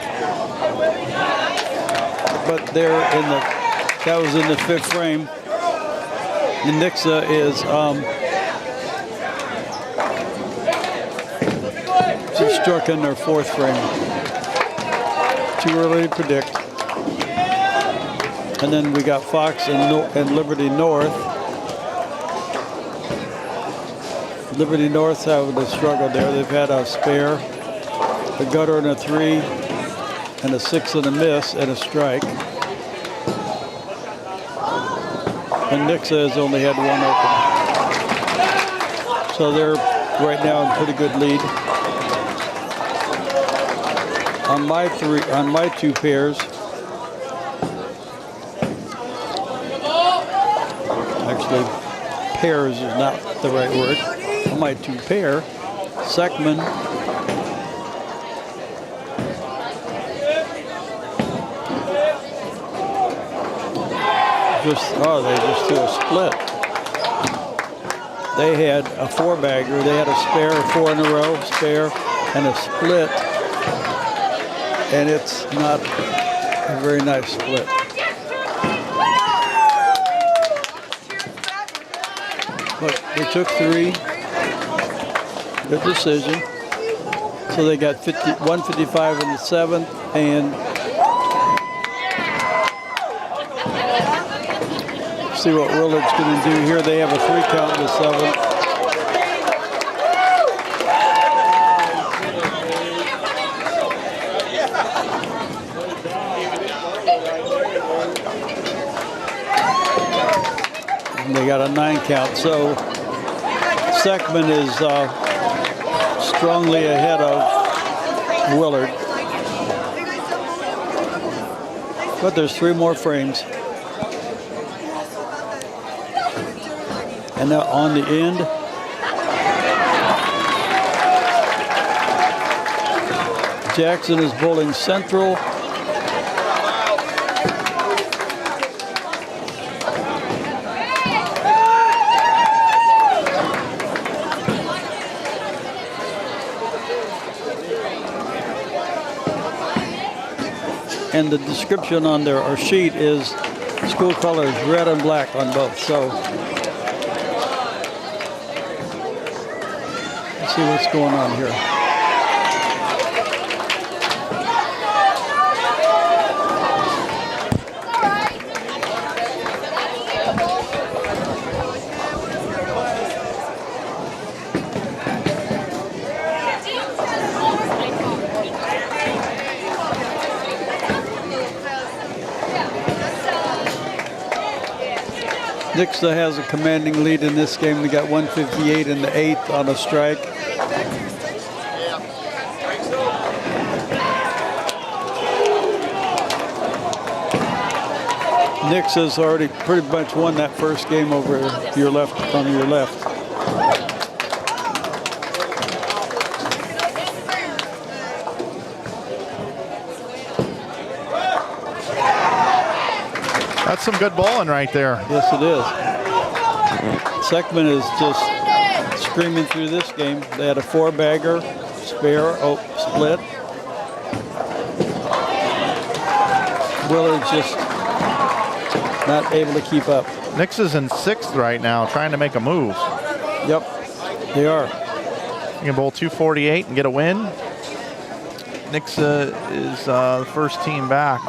but that was in the 5th frame. And Nixa is she struck in their 4th frame. Too early to predict. And then we got Fox and Liberty North. Liberty North's having a struggle there. They've had a spare, a gutter and a 3, and a 6 and a miss, and a strike. And Nixa has only had 1 open. So they're right now in pretty good lead. On my 2 pairs, actually, pairs is not the right word. On my 2 pair, Seckman they just threw a split. They had a 4-bagger. They had a spare, 4 in a row, spare, and a split. And it's not a very nice split. But they took 3. Good decision. So they got 155 in the 7th, and see what Willard's going to do here. They have a 3 count in the 7th. And they got a 9 count. So Seckman is strongly ahead of Willard. But there's 3 more frames. And now on the end, Jackson is bowling central. And the description on their sheet is school colors, red and black on both. So let's see what's going on here. Nixa has a commanding lead in this game. They got 158 in the 8th on a strike. Nixa's already pretty much won that first game over your left, on your left. That's some good bowling right there. Yes, it is. Seckman is just screaming through this game. They had a 4-bagger, spare, split. Willard's just not able to keep up. Nixa's in 6th right now, trying to make a move. Yep, they are. You can bowl 248 and get a win. Nixa is the first team back.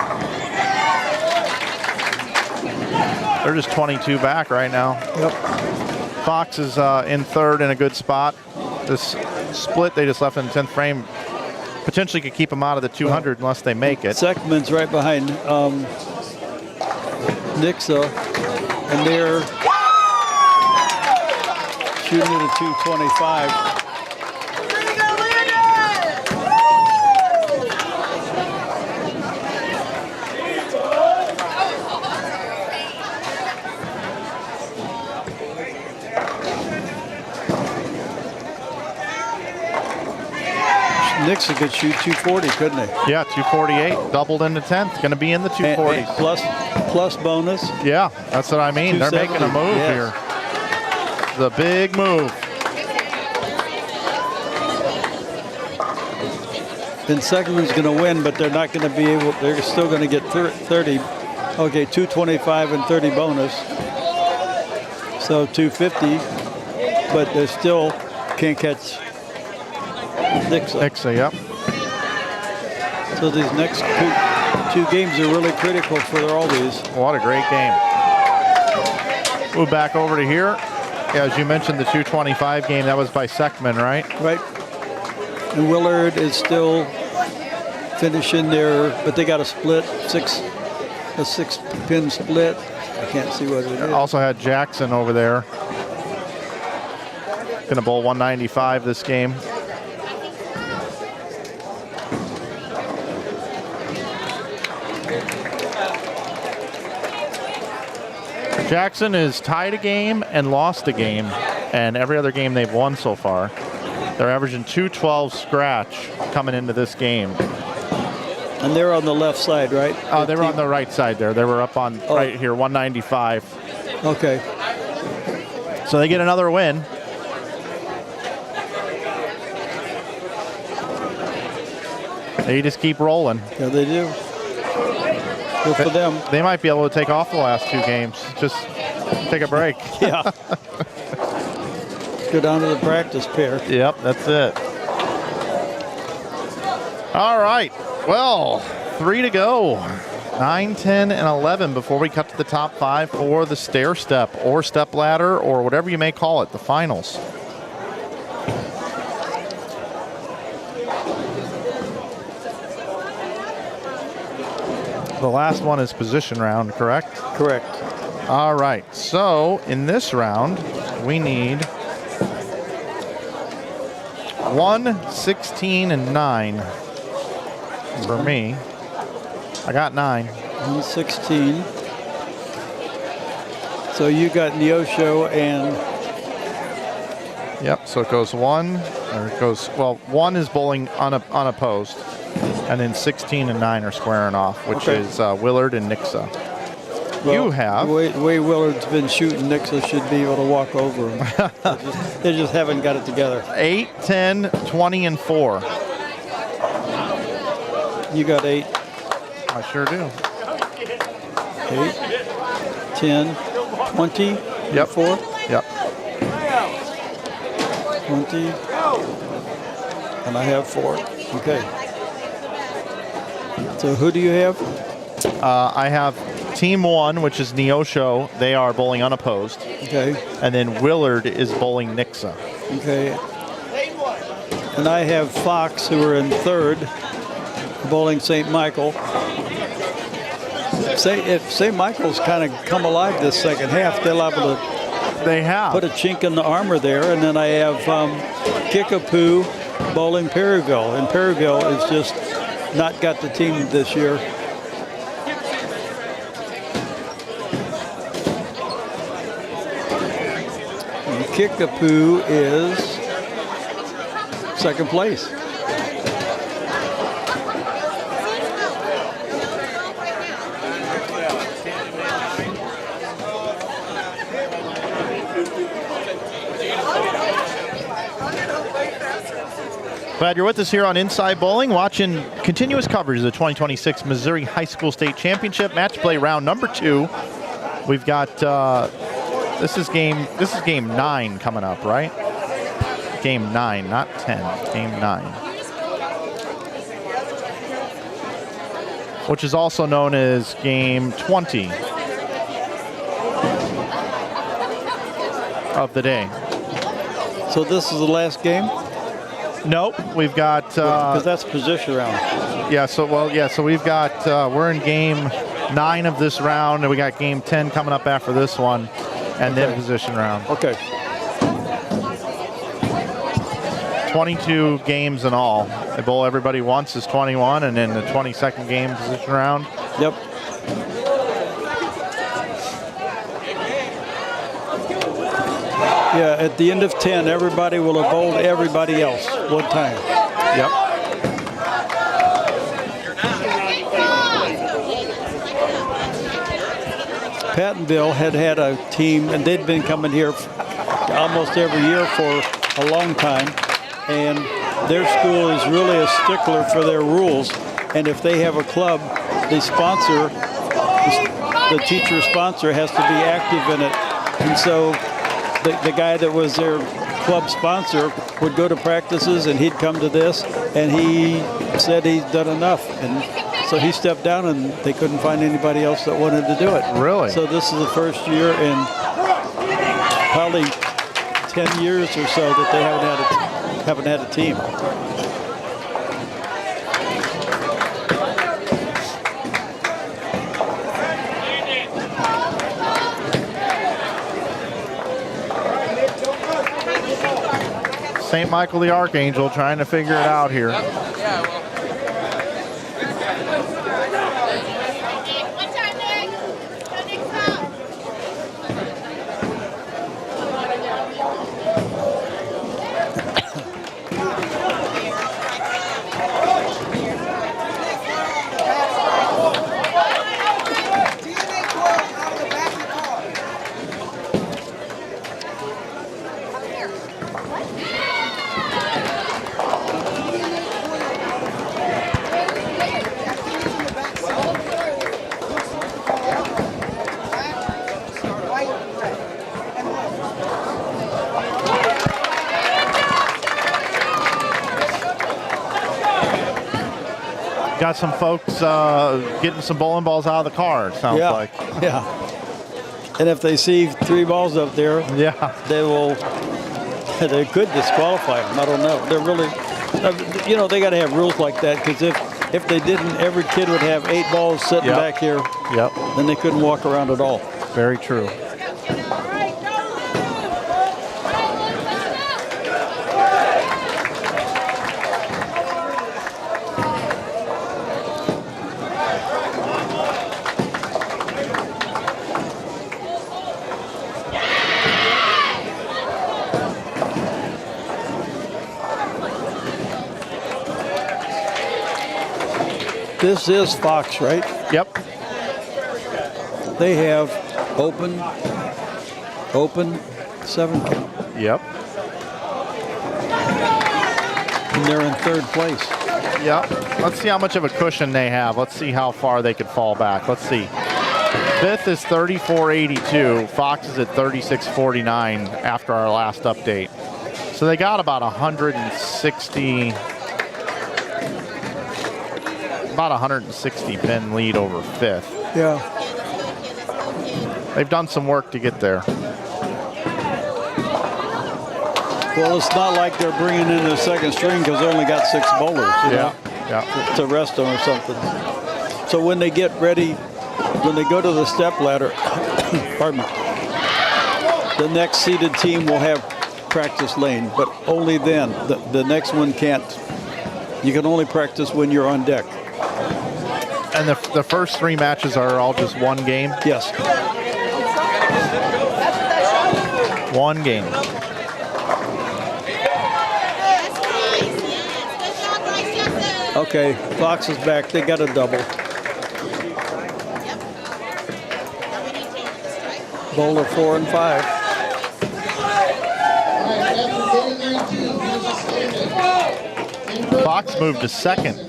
They're just 22 back right now. Yep. Fox is in 3rd in a good spot. This split they just left in the 10th frame potentially could keep them out of the 200 unless they make it. Seckman's right behind Nixa, and they're shooting at a 225. Nixa could shoot 240, couldn't he? Yeah, 248, doubled in the 10th. Going to be in the 240s. Plus bonus. Yeah, that's what I mean. They're making a move here. The big move. And Seckman's going to win, but they're not going to be able, they're still going to get 30. Okay, 225 and 30 bonus. So 250, but they still can't catch Nixa. Nixa, yep. So these next 2 games are really critical for all these. What a great game. Move back over to here. Yeah, as you mentioned, the 225 game, that was by Seckman, right? Right. And Willard is still finishing there, but they got a split, a 6-pin split. I can't see what it is. Also had Jackson over there. Gonna bowl 195 this game. Jackson is tied a game and lost a game, and every other game they've won so far. They're averaging 212 scratch coming into this game. And they're on the left side, right? Oh, they were on the right side there. They were up on right here, 195. Okay. So they get another win. They just keep rolling. Yeah, they do. Good for them. They might be able to take off the last 2 games. Just take a break. Yeah. Go down to the practice pair. Yep, that's it. All right. Well, 3 to go. 9, 10, and 11 before we cut to the top 5 for the stair step or step ladder or whatever you may call it, the finals. The last one is position round, correct? Correct. All right. So in this round, we need 1, 16, and 9 for me. I got 9. 116. So you got Neosho and... Yep, so it goes 1, or it goes, well, 1 is bowling unopposed, and then 16 and 9 are squaring off, which is Willard and Nixa. Well, you have... The way Willard's been shooting, Nixa should be able to walk over him. They just haven't got it together. 8, 10, 20, and 4. You got 8. I sure do. 8, 10, 20, Yep. 4. Yep. 20, and I have 4. Okay. So who do you have? I have Team 1, which is Neosho. They are bowling unopposed. Okay. And then Willard is bowling Nixa. Okay. And I have Fox, who are in 3rd, bowling St. Michael. If St. Michael's kind of come alive this second half, they'll be able to put a chink in the armor there. And then I have Kickapoo bowling Perryville. And Perryville has just not got the team this year. And Kickapoo is 2nd place. Glad you're with us here on Inside Bowling, watching continuous coverage of the 2026 Missouri High School State Championship match play round number 2. We've got this is game 9 coming up, right? Game 9, not 10. Game 9, which is also known as game 20 of the day. So this is the last game? Nope, we've got because that's position round. Yeah, so we've got we're in game 9 of this round, and we got game 10 coming up after this one, and then position round. Okay. 22 games in all. They bowl everybody once is 21, and then the 22nd game position round. Yep. Yeah, at the end of 10, everybody will have bowled everybody else one time. Yep. Pattonville had a team, and they'd been coming here almost every year for a long time, and their school is really a stickler for their rules. And if they have a club, the sponsor, the teacher sponsor has to be active in it. And so the guy that was their club sponsor would go to practices, and he'd come to this, and he said he's done enough. And So he stepped down, and they couldn't find anybody else that wanted to do it. Really? So this is the first year in probably 10 years or so that they haven't had a team. St. Michael the Archangel trying to figure it out here. Got some folks getting some bowling balls out of the car, it sounds like. Yeah. And if they see 3 balls up there, Yeah. they could disqualify them. I don't know. They're really, they got to have rules like that, because if they didn't, every kid would have 8 balls sitting Yep. back here. Yep. Then they couldn't walk around at all. Very true. This is Fox, right? Yep. They have open, 7 count. Yep. And they're in 3rd place. Yep. Let's see how much of a cushion they have. Let's see how far they could fall back. Let's see. 5th is 34.82. Fox is at 36.49 after our last update. So they got about 160 pin lead over 5th. Yeah. They've done some work to get there. Well, it's not like they're bringing in the 2nd string because they only got 6 bowlers. You know, Yeah. to rest them or something. So when they get ready, when they go to the step ladder, pardon me, the next seeded team will have practice lane, but only then. The next one can't. You can only practice when you're on deck. And the first 3 matches are all just one game? Yes. One game. Okay, Fox is back. They got a double. Bowler 4 and 5. Fox moved to 2nd.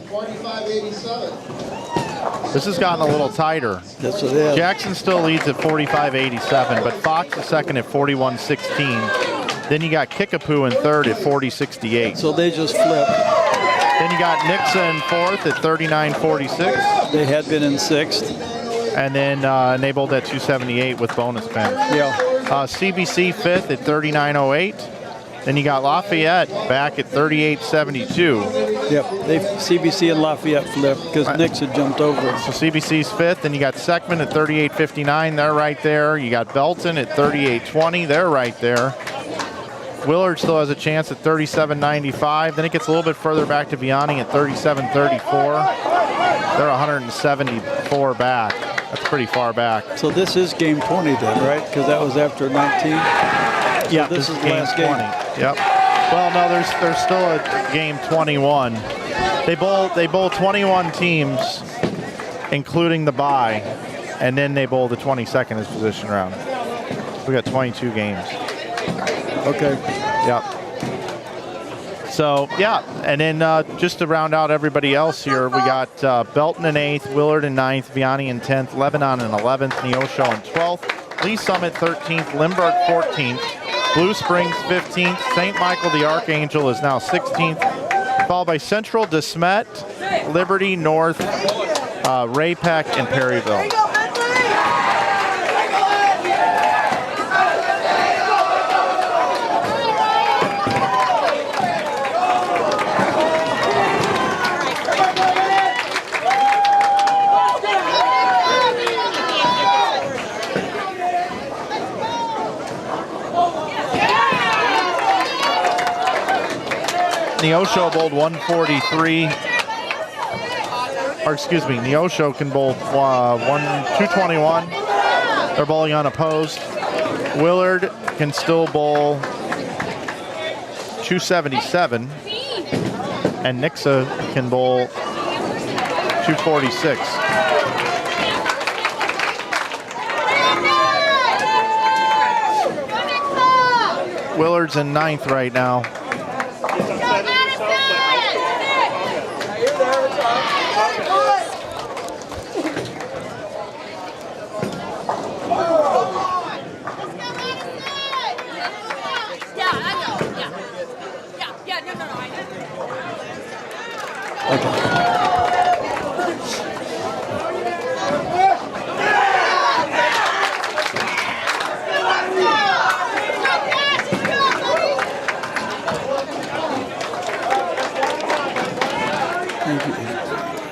This has gotten a little tighter. Yes, it is. Jackson still leads at 45.87, but Fox is 2nd at 41.16. Then you got Kickapoo in 3rd at 40.68. So they just flipped. Then you got Nixon 4th at 39.46. They had been in 6th. And then enabled at 278 with bonus pin. Yeah. CBC 5th at 39.08. Then you got Lafayette back at 38.72. Yep. CBC and Lafayette flipped because Nix had jumped over. So CBC's 5th. Then you got Seckman at 38.59. They're right there. You got Belton at 38.20. They're right there. Willard still has a chance at 37.95. Then it gets a little bit further back to Vianney at 37.34. They're 174 back. That's pretty far back. So this is game 20 then, right? Because that was after 19. Yeah, this is the game last 20. game. Yep. Well, no, there's still a game 21. They bowl 21 teams, including the bye, and then they bowl the 22nd as position round. We got 22 games. Okay. Yep. So, yeah, and then just to round out everybody else here, we got Belton in 8th, Willard in 9th, Vianney in 10th, Lebanon in 11th, Neosho in 12th, Lee Summit 13th, Lindbergh 14th, Blue Springs 15th, St. Michael the Archangel is now 16th, followed by Central, DeSmet, Liberty, North, Ray Peck and Perryville. Neosho bowled 143. Or excuse me, Neosho can bowl 221. They're bowling unopposed. Willard can still bowl 277. And Nixa can bowl 246. Willard's in 9th right now.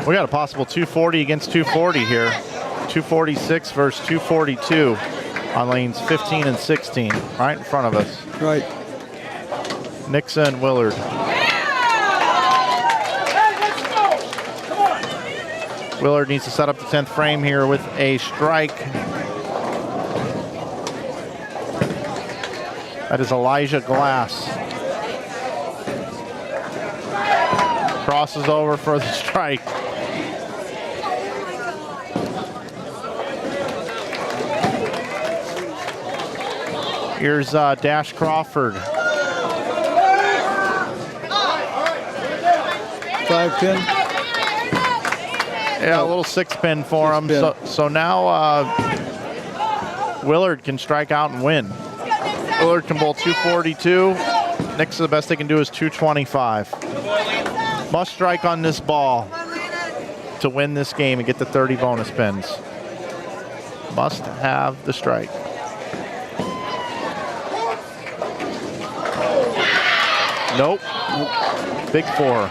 We got a possible 240 against 240 here. 246 versus 242 on lanes 15 and 16, right in front of us. Right. Nixa and Willard. Willard needs to set up the 10th frame here with a strike. That is Elijah Glass. Crosses over for the strike. Here's Dash Crawford. 5-pin. Yeah, a little 6-pin for him. So now Willard can strike out and win. Willard can bowl 242. Next to the best they can do is 225. Must strike on this ball to win this game and get the 30 bonus pins. Must have the strike. Nope. Big 4.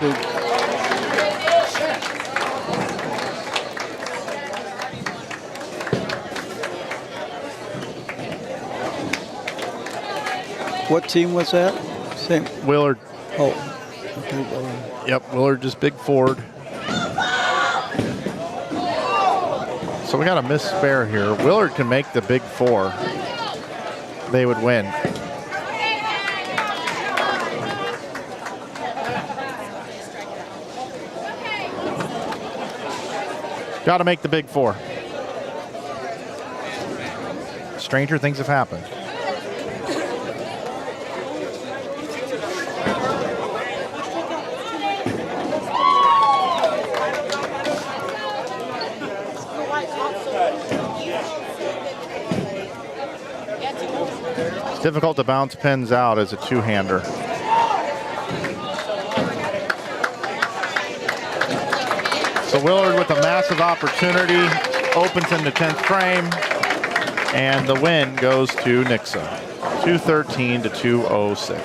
What team was that? Same. Willard. Oh. Yep, Willard just big forward. So we got a missed spare here. Willard can make the big 4. They would win. Got to make the big 4. Stranger things have happened. It's difficult to bounce pins out as a two-hander. So Willard with a massive opportunity opens in the 10th frame, and the win goes to Nixa, 213 to 206.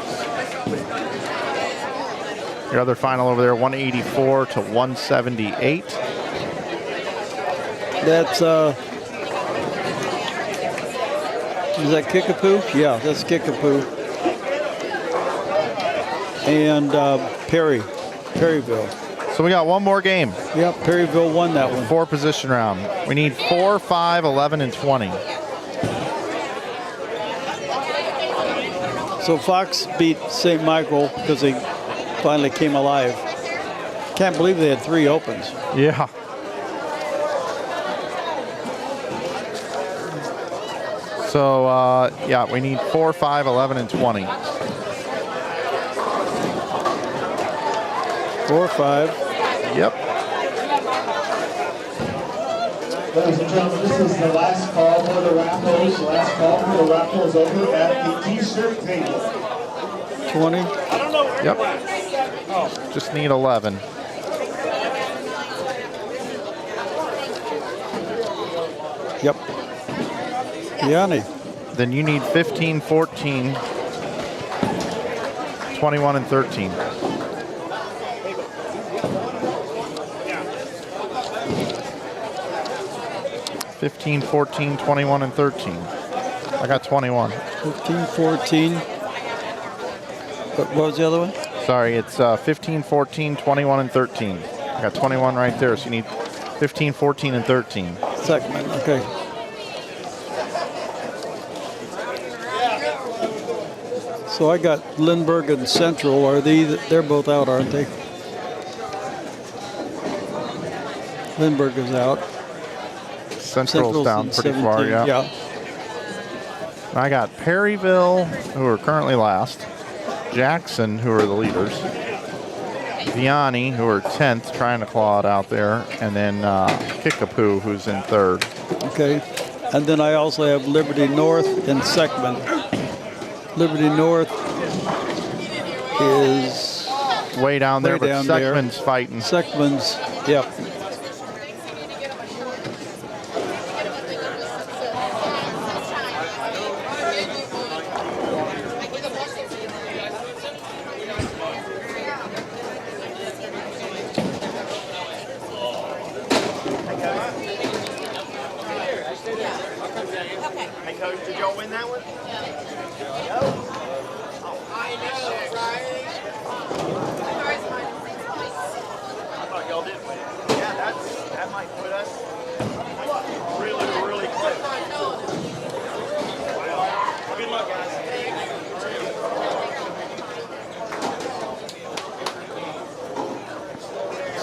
Your other final over there, 184 to 178. That's is that Kickapoo? Yeah, that's Kickapoo. And Perryville. So we got one more game. Yep, Perryville won that one. 4-position round. We need 4, 5, 11, and 20. So Fox beat St. Michael because they finally came alive. Can't believe they had 3 opens. Yeah. So, yeah, we need 4, 5, 11, and 20. 4, 5. Yep. Ladies and gentlemen, this is the last call for the Raffles. The last call for the Raffles over at the T-shirt table. 20. Yep. Just need 11. Yep. Yanni. Then you need 15, 14, 21, and 13. Fifteen, 14, 21, and 13. I got 21. 15, 14. What was the other one? Sorry, it's 15, 14, 21, and 13. I got 21 right there, so you need 15, 14, and 13. Segment, okay. So I got Lindbergh and Central. Are they're both out, aren't they? Lindbergh is out. Central's down pretty 17, far, yeah. Yeah. I got Perryville, who are currently last. Jackson, who are the leaders. Vianney, who are 10th, trying to claw it out there. And then Kickapoo, who's in 3rd. Okay. And then I also have Liberty North and Seckman. Liberty North is way down there, but down Seckman's there. fighting. Seckman's, yep. Hey, Coach, did y'all win that one? I thought y'all did win. Yeah, that might put us really, really close. Wow. Good luck, guys.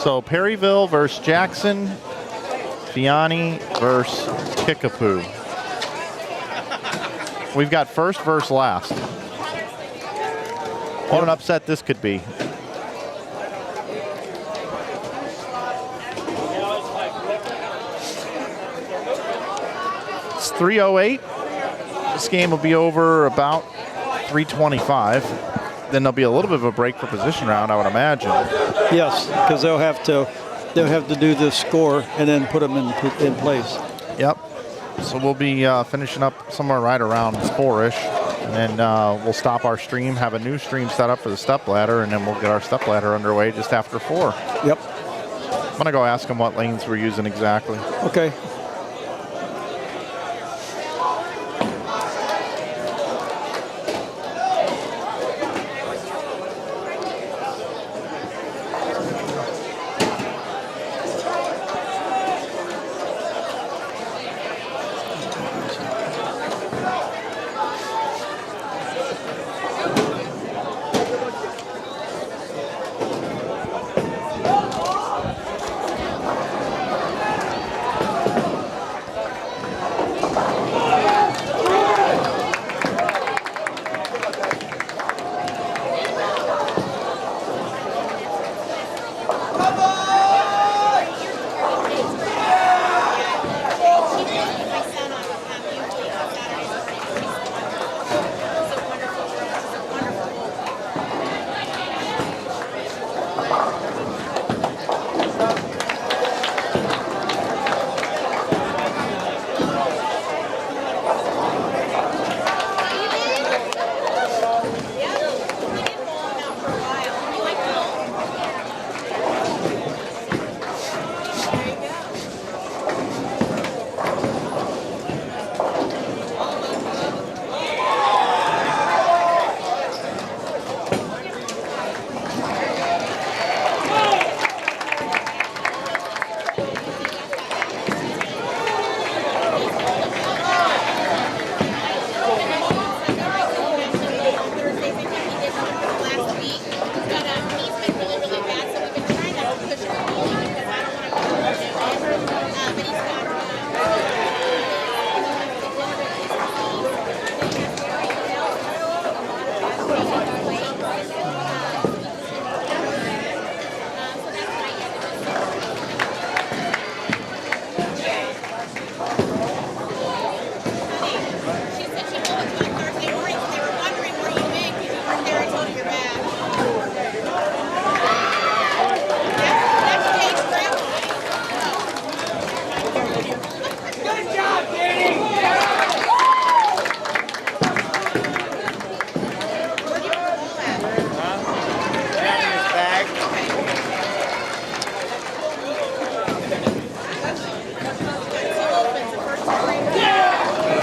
So Perryville versus Jackson, Vianney versus Kickapoo. We've got first versus last. What an upset this could be. It's 3:08. This game will be over about 3:25. Then there'll be a little bit of a break for position round, I would imagine. Yes, because they'll have to do this score and then put them in place. Yep. So we'll be finishing up somewhere right around 4-ish, and then we'll stop our stream, have a new stream set up for the step ladder, and then we'll get our step ladder underway just after 4. Yep. I'm gonna go ask them what lanes we're using exactly. Okay.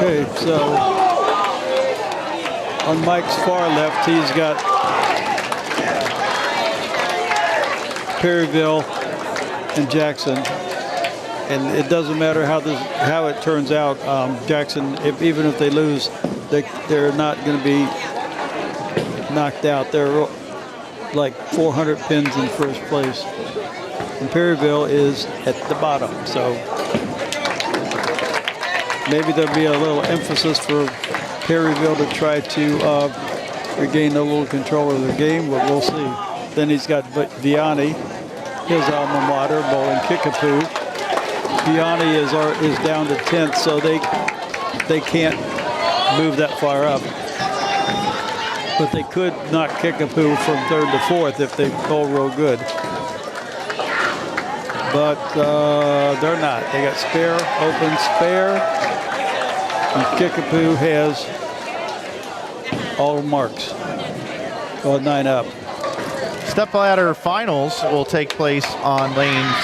Okay, so on Mike's far left, he's got Perryville and Jackson. And it doesn't matter how it turns out. Jackson, even if they lose, they're not going to be knocked out. They're like 400 pins in first place. And Perryville is at the bottom. So maybe there'll be a little emphasis for Perryville to try to regain a little control of the game, but we'll see. Then he's got Vianney, his alma mater, bowling Kickapoo. Vianney is down to 10th, so they can't move that far up. But they could knock Kickapoo from 3rd to 4th if they bowl real good. But they're not. They got spare, open, spare. And Kickapoo has all marks. 9 up. Stepladder finals will take place on lanes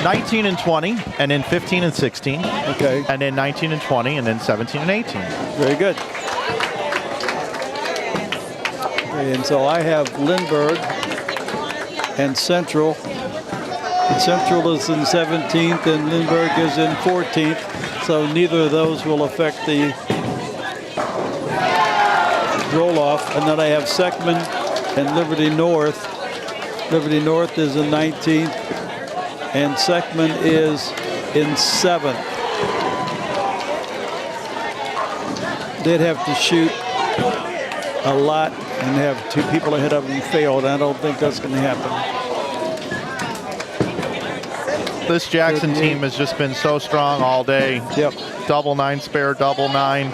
19 and 20, and then 15 and 16. Okay. And then 19 and 20, and then 17 and 18. Very good. And so I have Lindbergh and Central. And Central is in 17th, and Lindbergh is in 14th. So neither of those will affect the roll-off. And then I have Seckman and Liberty North. Liberty North is in 19th, and Seckman is in 7th. They'd have to shoot a lot and have 2 people ahead of them fail, and I don't think that's going to happen. This Jackson team has just been so strong all day. Yep. Double 9 spare, double 9.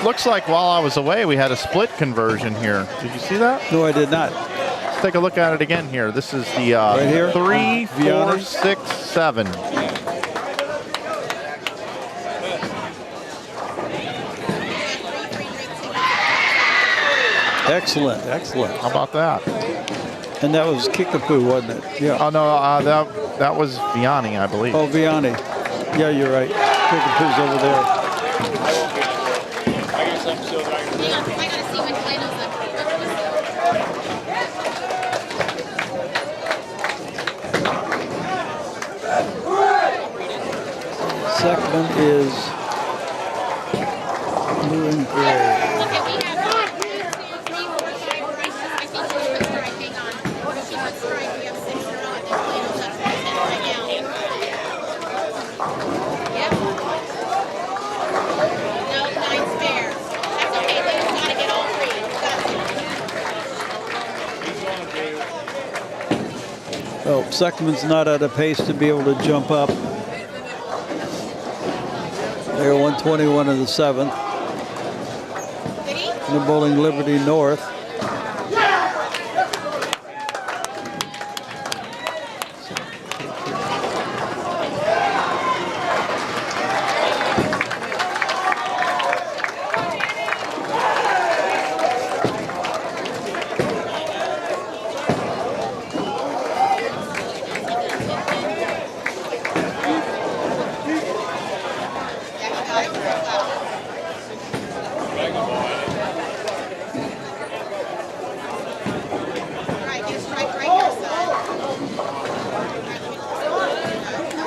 Looks like while I was away, we had a split conversion here. Did you see that? No, I did not. Let's take a look at it again here. This is the right here? 3, 4, Vianney. 6, 7. Excellent, excellent. How about that? And that was Kickapoo, wasn't it? Yeah. Oh, no, that was Vianney, I believe. Oh, Vianney. Yeah, you're right. Kickapoo's over there. Seckman is blue and gray. Oh, Seckman's not at a pace to be able to jump up. They're 121 in the 7th. And they're bowling Liberty North.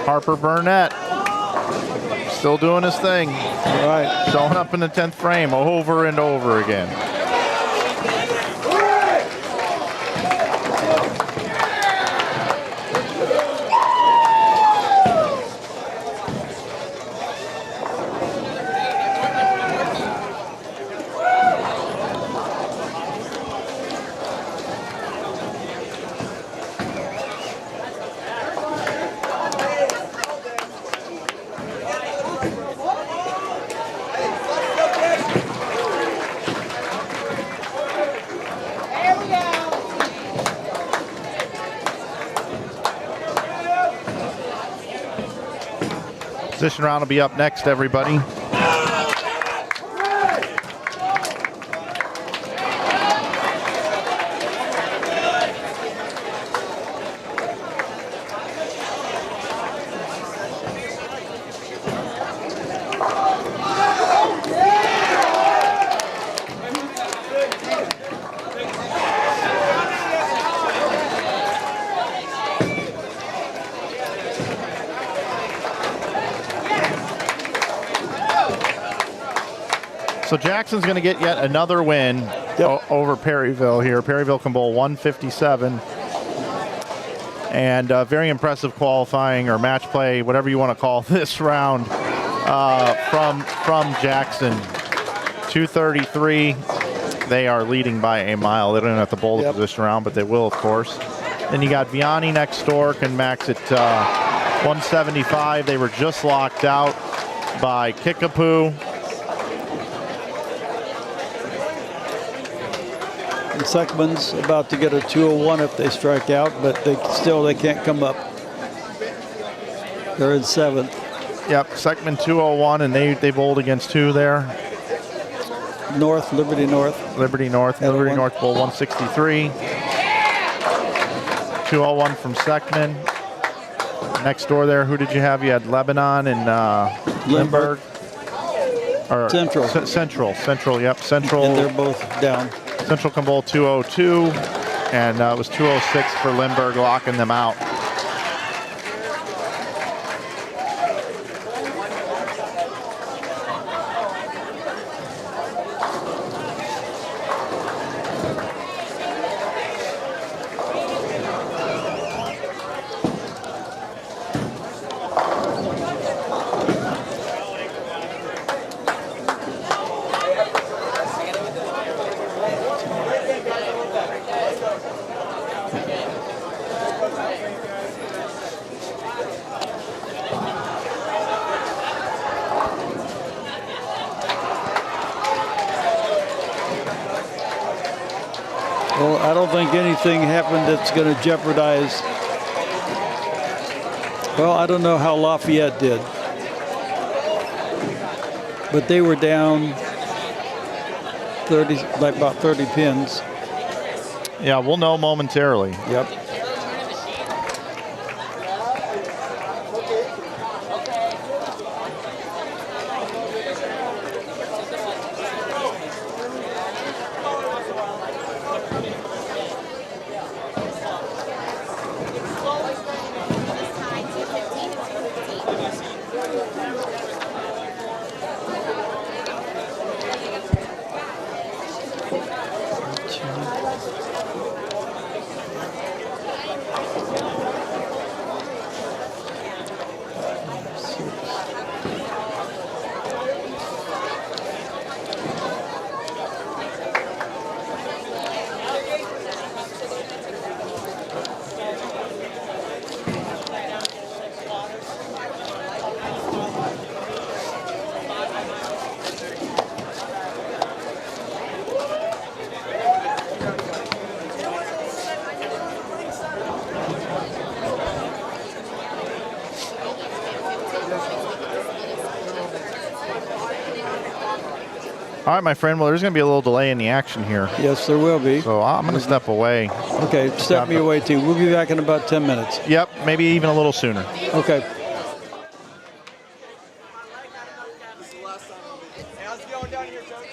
Harper Burnett still doing his thing. All right. Showing up in the 10th frame over and over again. Position round will be up next, everybody. So Jackson's going to get yet another win over Perryville here. Perryville can bowl 157. And very impressive qualifying or match play, whatever you want to call this round from Jackson. 233. They are leading by a mile. They don't have to bowl the position round, but they will, of course. Then you got Vianney next door, can max at 175. They were just locked out by Kickapoo. And Seckman's about to get a 201 if they strike out, but they can't come up. They're in 7th. Yep, Seckman 201, and they bowled against who there? North, Liberty North. Liberty North bowl 163. 201 from Seckman. Next door there, who did you have? You had Lebanon and Lindbergh. Or Central. Central, yep. Central. And they're both down. Central can bowl 202, and it was 206 for Lindbergh, locking them out. Well, I don't think anything happened that's going to jeopardize. Well, I don't know how Lafayette did, but they were down 30, like about 30 pins. Yeah, we'll know momentarily. Yep. All right, my friend. Well, there's going to be a little delay in the action here. Yes, there will be. So I'm going to step away. Okay, step me away too. We'll be back in about 10 minutes. Yep, maybe even a little sooner. Okay. How's it going down here, Coach?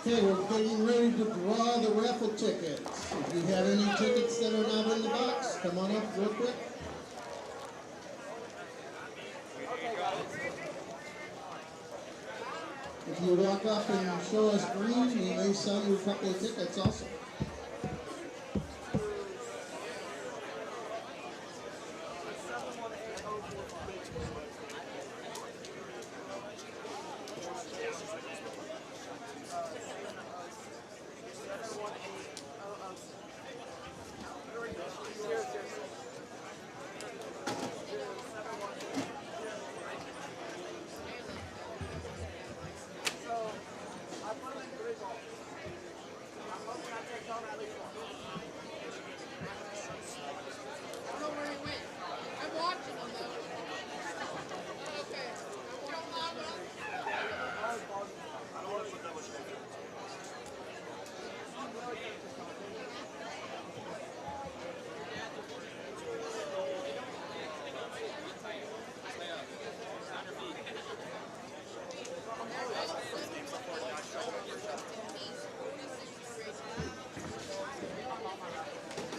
Okay, we're getting ready to draw the raffle tickets. If you have any tickets that are not in the box, come on up real quick. Okay, guys. If you walk up and show us green, we may sell you a couple of tickets also.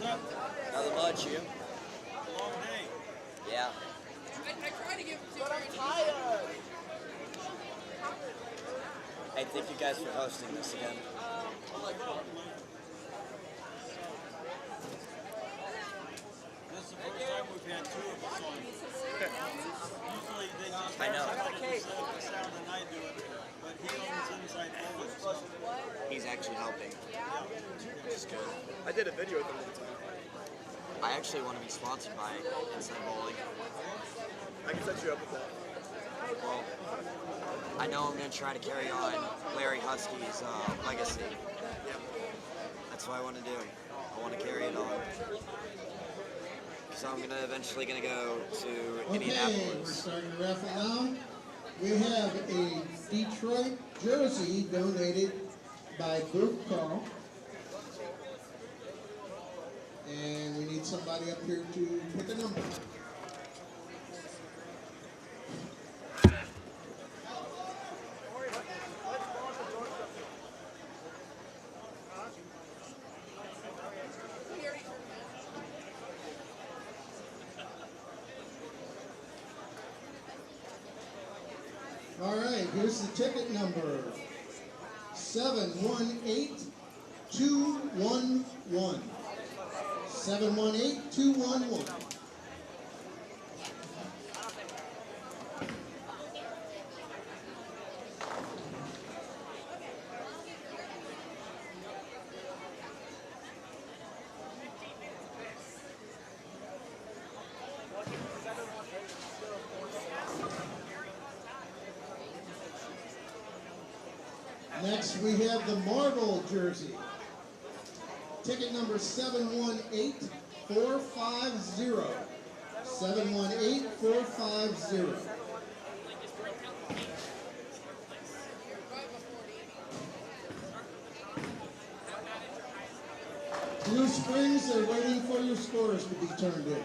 Nothing much, you? Long day. Yeah. I try to give it to But I'm tired. Hey, thank you guys for hosting this again. This is the first time we've had two of us on. Usually they just I know. set up the sound and I do it, but he owns Inside Bowling, so He's actually helping. Which is good. I did a video with him one time. I actually want to be sponsored by Inside Bowling. I can set you up with that. Well, I know I'm going to try to carry on Larry Husky's legacy. That's what I want to do. I want to carry it on. So I'm eventually going to go to Okay, we're Indianapolis. starting the raffle now. We have a Detroit jersey donated by Brooke Carl. And we need somebody up here to pick a number. All right, here's the ticket number. 718211. 718211. Next, we have the Marvel jersey. Ticket number 718450. 718450. Blue Springs, they're waiting for your scores to be turned in.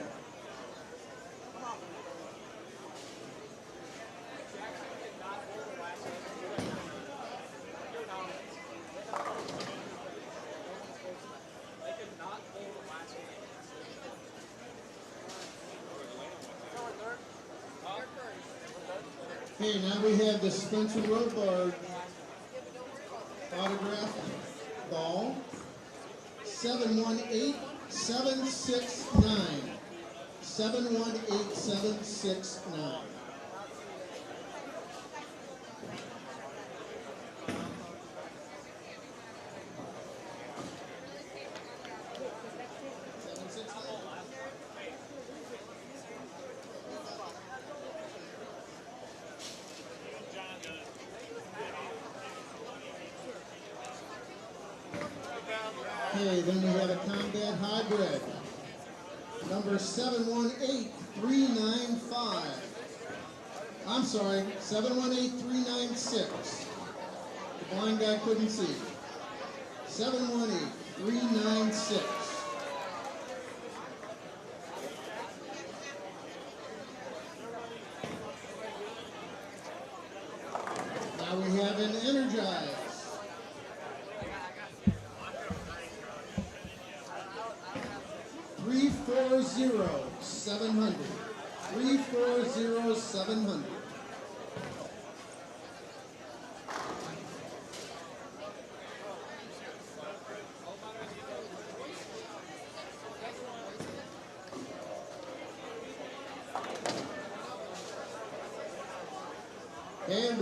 Okay, now we have the Spencer Rothbard autographed ball. 718769. 718769. Okay, then we have a combat hybrid. Number 718395. I'm sorry, 718396. The blind guy couldn't see. 718396. Now we have an Energize. 340-700. 340-700.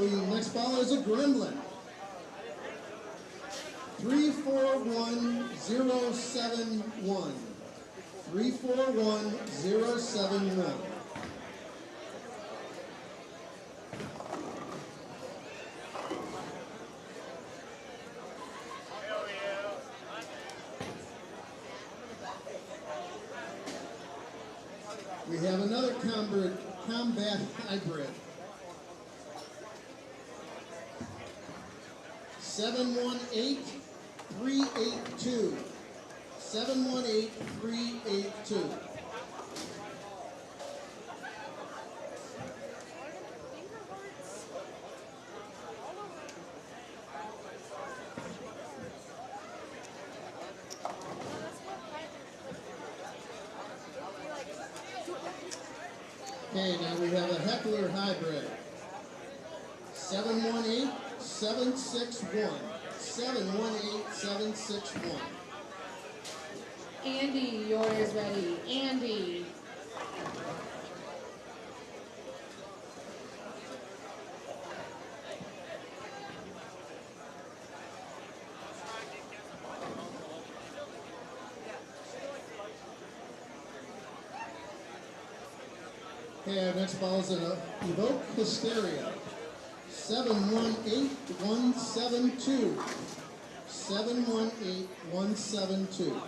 the next ball is a gremlin. 341071. 341071. We have another combat hybrid. 718382. 718382. Okay, now we have a heckler hybrid. 718761. 718761. Andy, yours ready. Andy. Okay, our next ball is an Evoke Hysteria. 718172. 718172.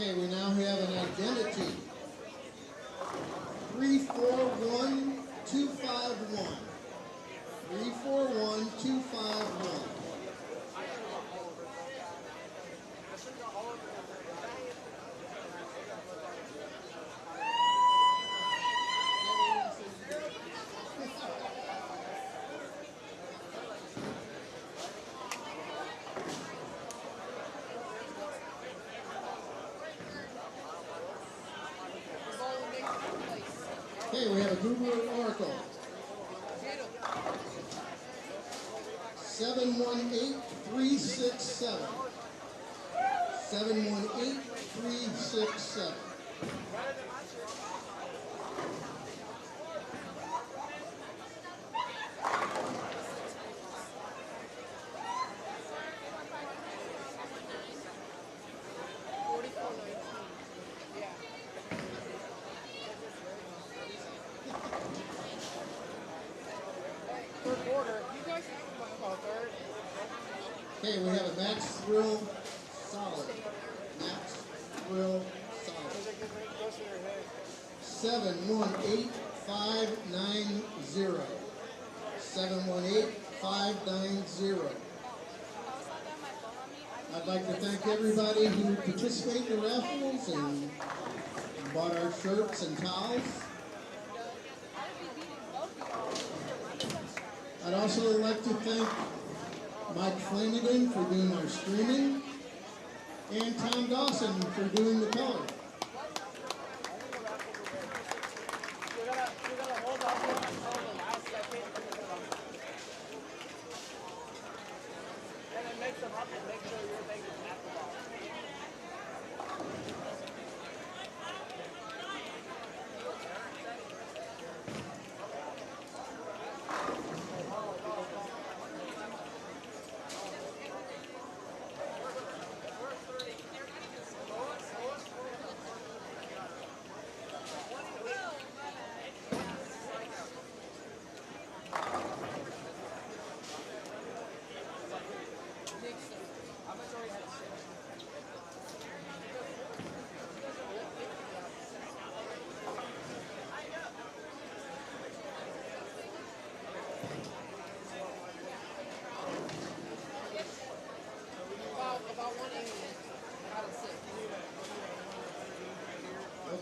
Okay, we now have an identity. 341251. 341251. Okay, we have a Google Oracle. 718367. 718367. Okay, we have a Max Thrill Solid. Max Thrill Solid. 718590. 718590. I'd like to thank everybody who participated in the raffles and bought our shirts and towels. I'd also like to thank Mike Flanagan for doing our streaming, and Tom Dawson for doing the color.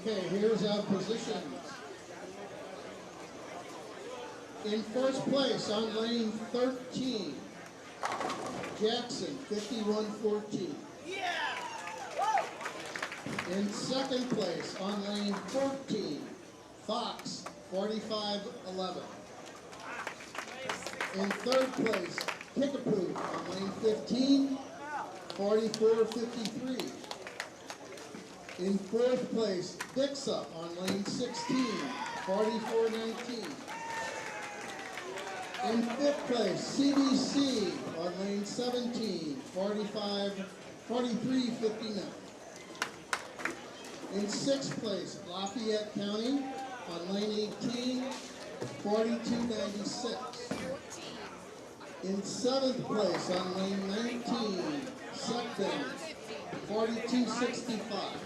Okay, here's our positions. In first place on lane 13, Jackson, 51-14. In second place on lane 14, Fox, 45-11. In third place, Kickapoo on lane 15, 44-53. In fourth place, Dixa on lane 16, 44-19. In fifth place, CBC on lane 17, 43-59. In sixth place, Lafayette County on lane 18, 42-96. In seventh place on lane 19, Sutton, 42-65.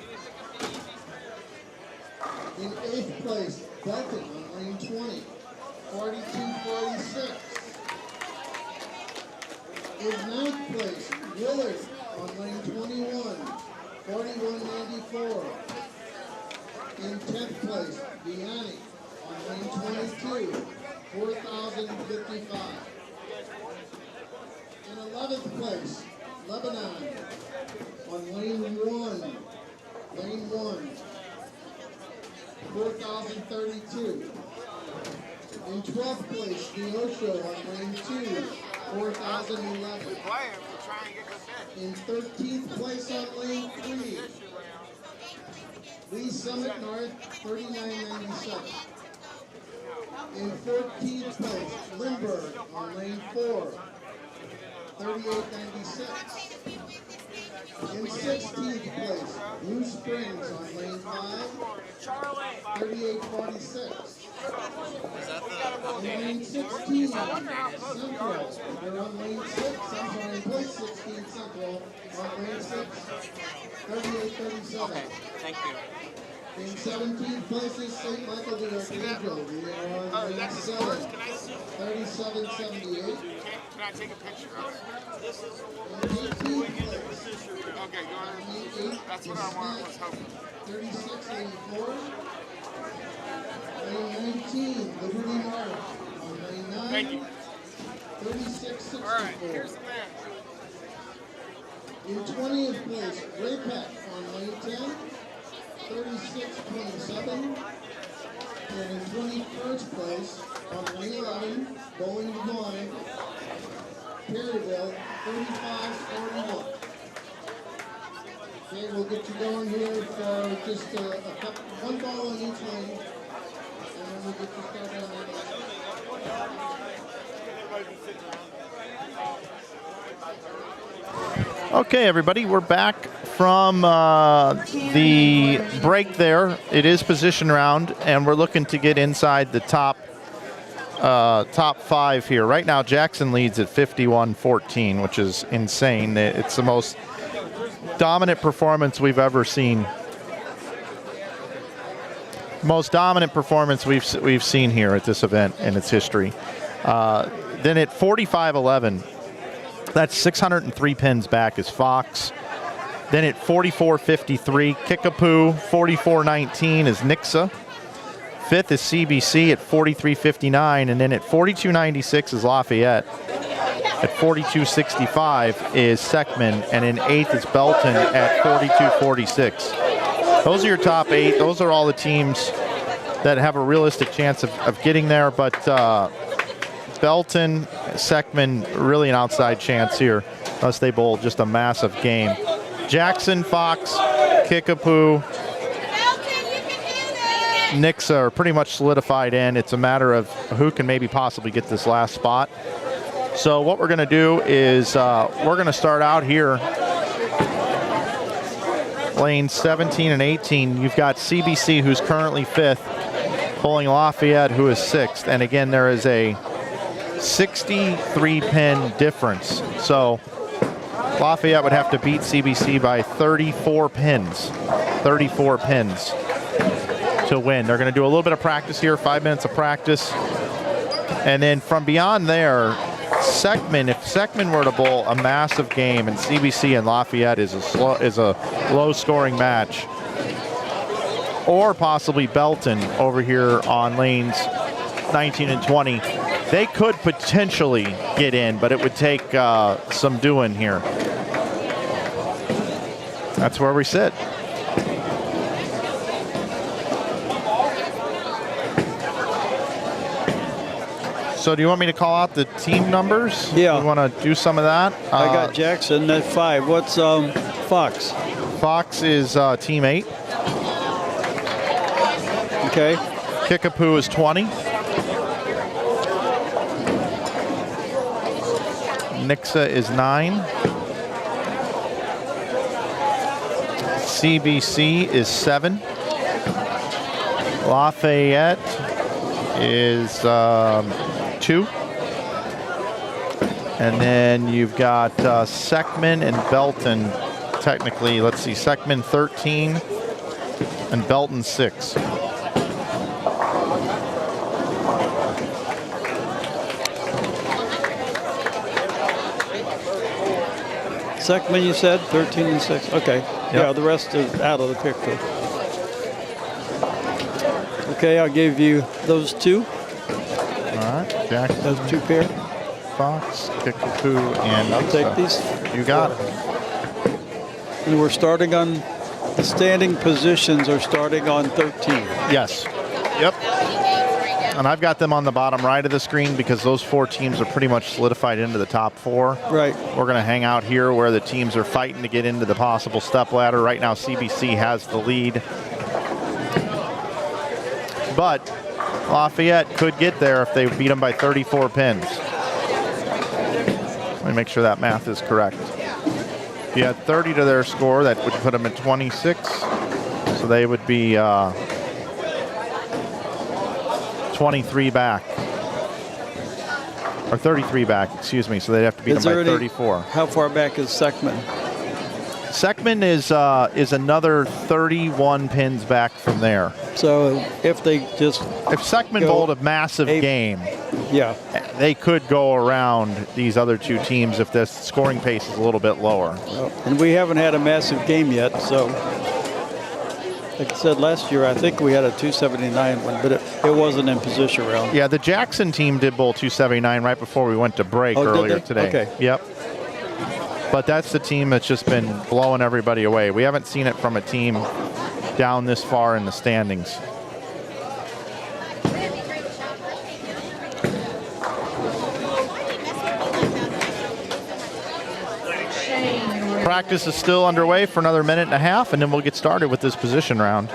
In eighth place, Belton on lane 20, 42-46. In ninth place, Willard on lane 21, 41-94. In 10th place, Vianney on lane 22, 4,055. In 11th place, Lebanon on lane 1, 4,032. In 12th place, Neosho on lane 2, 4,011. In 13th place on lane 3, Lee Summit North, 39.97. In 14th place, Lindbergh on lane 4, 38.96. In 16th place, Blue Springs on lane 5, 38.46. In lane 16, Central, they're on lane 6, I'm sorry, in place 16, Central, on lane 6, 38.37. Thank you. In 17th place is St. Michael de Archangel, we are on lane 7, 37.78. Can I take a picture of it? This is In 18th place, okay, go ahead. lane 8 That's is what I was Snatch, hoping. 36.84. Lane 19, Liberty North, on lane 9, Thank you. 36.64. All right, here's the man. In 20th place, Raypack on lane 10, 36.27. And in 21st place, on lane 11, Bowling Boy, Perryville, 35.41. Okay, we'll get you going here for just a couple, one ball on each lane, and then we'll get you started on that. Okay, everybody, we're back from the break there. It is position round, and we're looking to get inside the top 5 here. Right now, Jackson leads at 51-14, which is insane. It's the most dominant performance we've ever seen. Most dominant performance we've seen here at this event in its history. Then at 45-11, that's 603 pins back is Fox. Then at 44-53, Kickapoo. 44-19 is Nixa. 5th is CBC at 43-59, and then at 42-96 is Lafayette. At 42-65 is Seckman, and in 8th is Belton at 42-46. Those are your top 8. Those are all the teams that have a realistic chance of getting there, but Belton, Seckman, really an outside chance here, unless they bowl just a massive game. Jackson, Fox, Kickapoo, Nixa are pretty much solidified in. It's a matter of who can maybe possibly get this last spot. So what we're going to do is we're going to start out here. Lane 17 and 18, you've got CBC, who's currently 5th, pulling Lafayette, who is 6th. And again, there is a 63-pin difference. So Lafayette would have to beat CBC by 34 pins. 34 pins to win. They're going to do a little bit of practice here, 5 minutes of practice. And then from beyond there, Seckman, if Seckman were to bowl a massive game, and CBC and Lafayette is a low-scoring match, or possibly Belton over here on lanes 19 and 20. They could potentially get in, but it would take some doing here. That's where we sit. So do you want me to call out the team numbers? Yeah. You want to do some of that? I got Jackson at 5. What's Fox? Fox is team 8. Okay. Kickapoo is 20. Nixa is 9. CBC is 7. Lafayette is 2. And then you've got Seckman and Belton. Technically, let's see, Seckman 13 and Belton 6. Seckman, you said 13 and 6. Okay. Yep. Yeah, the rest is out of the picture. Okay, I'll give you those 2. All right, Jackson. Those 2 pair. Fox, Kickapoo, and I'll take these. You got it. And we're starting on the standing positions are starting on 13. Yes. Yep. And I've got them on the bottom right of the screen because those 4 teams are pretty much solidified into the top 4. Right. We're going to hang out here where the teams are fighting to get into the possible step ladder. Right now, CBC has the lead. But Lafayette could get there if they beat them by 34 pins. Let me make sure that math is correct. If you had 30 to their score, that would put them at 26. So they would be 23 back. Or 33 back, excuse me. So they'd have to beat them by 34. How far back is Seckman? Seckman is another 31 pins back from there. So if they just... If Seckman bowled a massive game, yeah, they could go around these other 2 teams if the scoring pace is a little bit lower. And we haven't had a massive game yet, so... Like I said, last year, I think we had a 279 one, but it wasn't in position round. Yeah, the Jackson team did bowl 279 right before we went to break earlier today. Okay. Yep. But that's the team that's just been blowing everybody away. We haven't seen it from a team down this far in the standings. Practice is still underway for another minute and a half, and then we'll get started with this position round.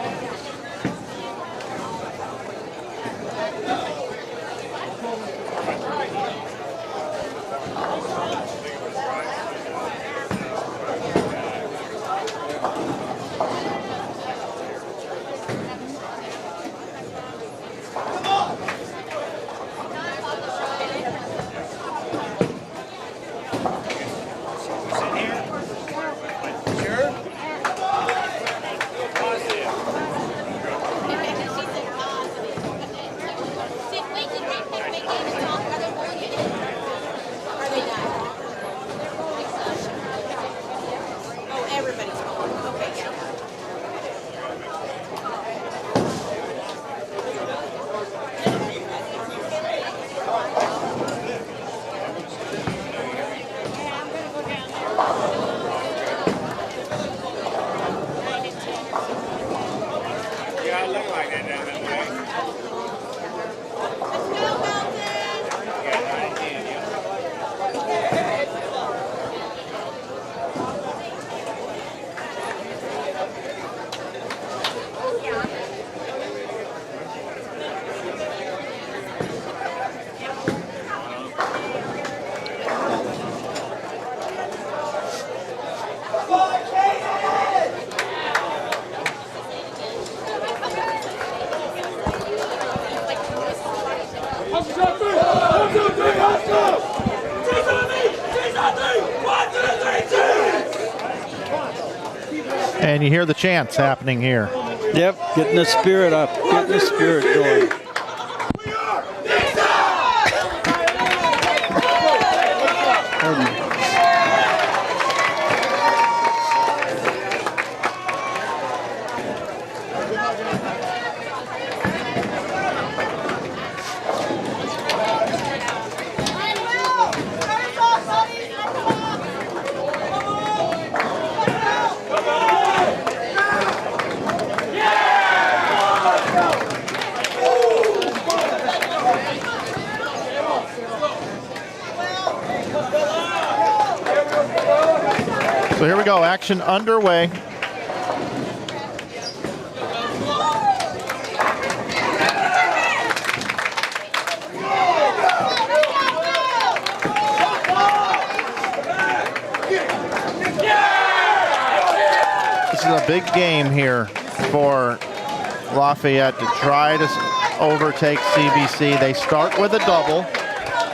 And you hear the chants happening here. Yep, getting the spirit up, getting the spirit going. here we go, action underway. This is a big game here for Lafayette to try to overtake CBC. They start with a double.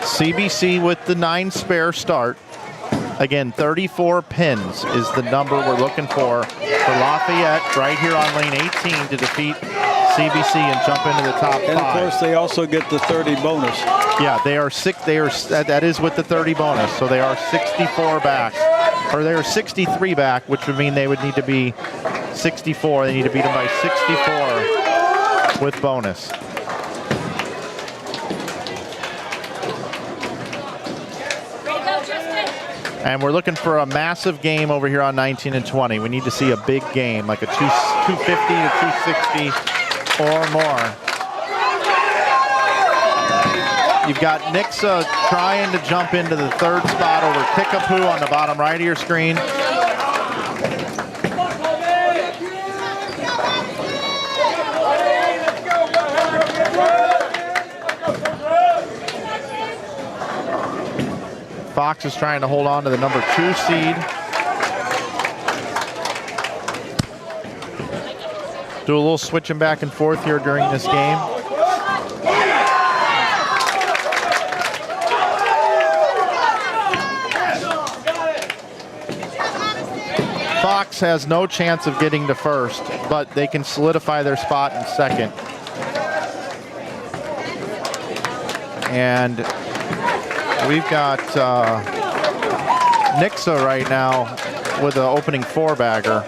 CBC with the 9 spare start. Again, 34 pins is the number we're looking for Lafayette right here on lane 18 to defeat CBC and jump into the top 5. And of course, they also get the 30 bonus. Yeah, they are that is with the 30 bonus, so they are 64 back. Or they are 63 back, which would mean they would need to be 64. They need to beat them by 64 with bonus. And we're looking for a massive game over here on 19 and 20. We need to see a big game, like a 250 to 260 or more. You've got Nixa trying to jump into the 3rd spot over Kickapoo on the bottom right of your screen. Fox is trying to hold on to the number 2 seed. Do a little switching back and forth here during this game. Fox has no chance of getting to 1st, but they can solidify their spot in 2nd. And we've got Nixa right now with an opening 4-bagger.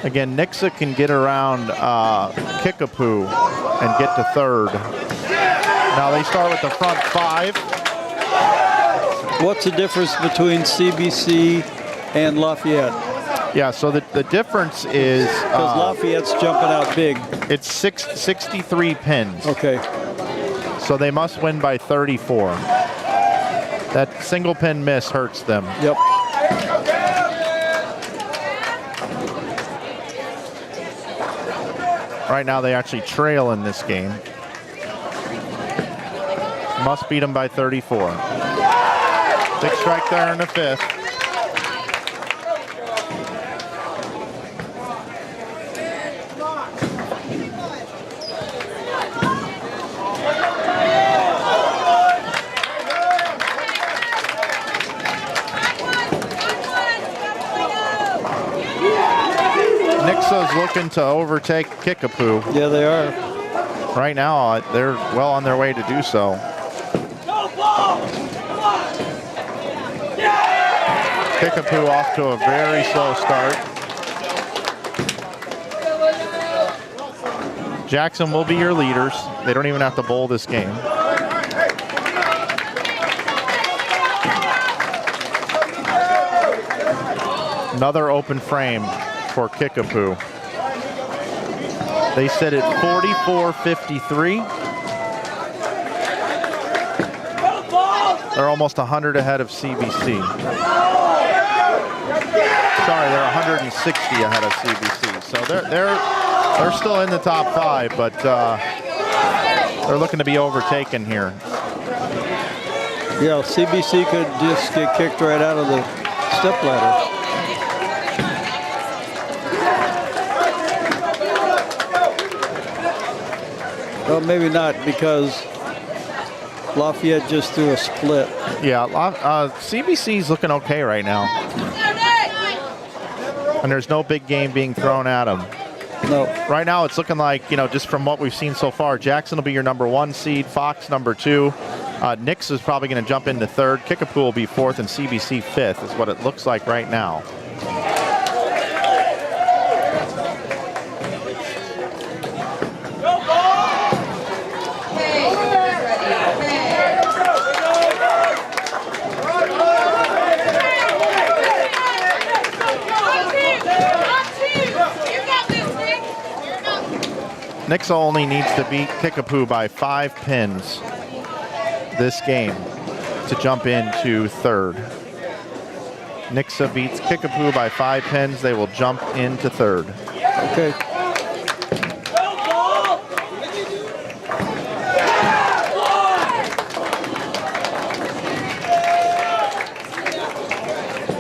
Again, Nixa can get around Kickapoo and get to 3rd. Now they start with the front 5. What's the difference between CBC and Lafayette? Yeah, so the difference is... Because Lafayette's jumping out big. It's 63 pins. Okay. So they must win by 34. That single pin miss hurts them. Yep. Right now they actually trail in this game. Must beat them by 34. Big strike there in the 5th. Nixa's looking to overtake Kickapoo. Yeah, they are. Right now, they're well on their way to do so. Kickapoo off to a very slow start. Jackson will be your leaders. They don't even have to bowl this game. Another open frame for Kickapoo. They sit at 44.53. They're almost 100 ahead of CBC. Sorry, they're 160 ahead of CBC. So they're still in the top 5, but they're looking to be overtaken here. Yeah, CBC could just get kicked right out of the stepladder. Well, maybe not, because Lafayette just threw a split. Yeah, CBC's looking okay right now. And there's no big game being thrown at them. No. Right now it's looking like, just from what we've seen so far, Jackson will be your number 1 seed, Fox number 2. Nix is probably going to jump into 3rd. Kickapoo will be 4th and CBC 5th is what it looks like right now. Nixa only needs to beat Kickapoo by 5 pins this game to jump into 3rd. Nixa beats Kickapoo by 5 pins. They will jump into third. Okay.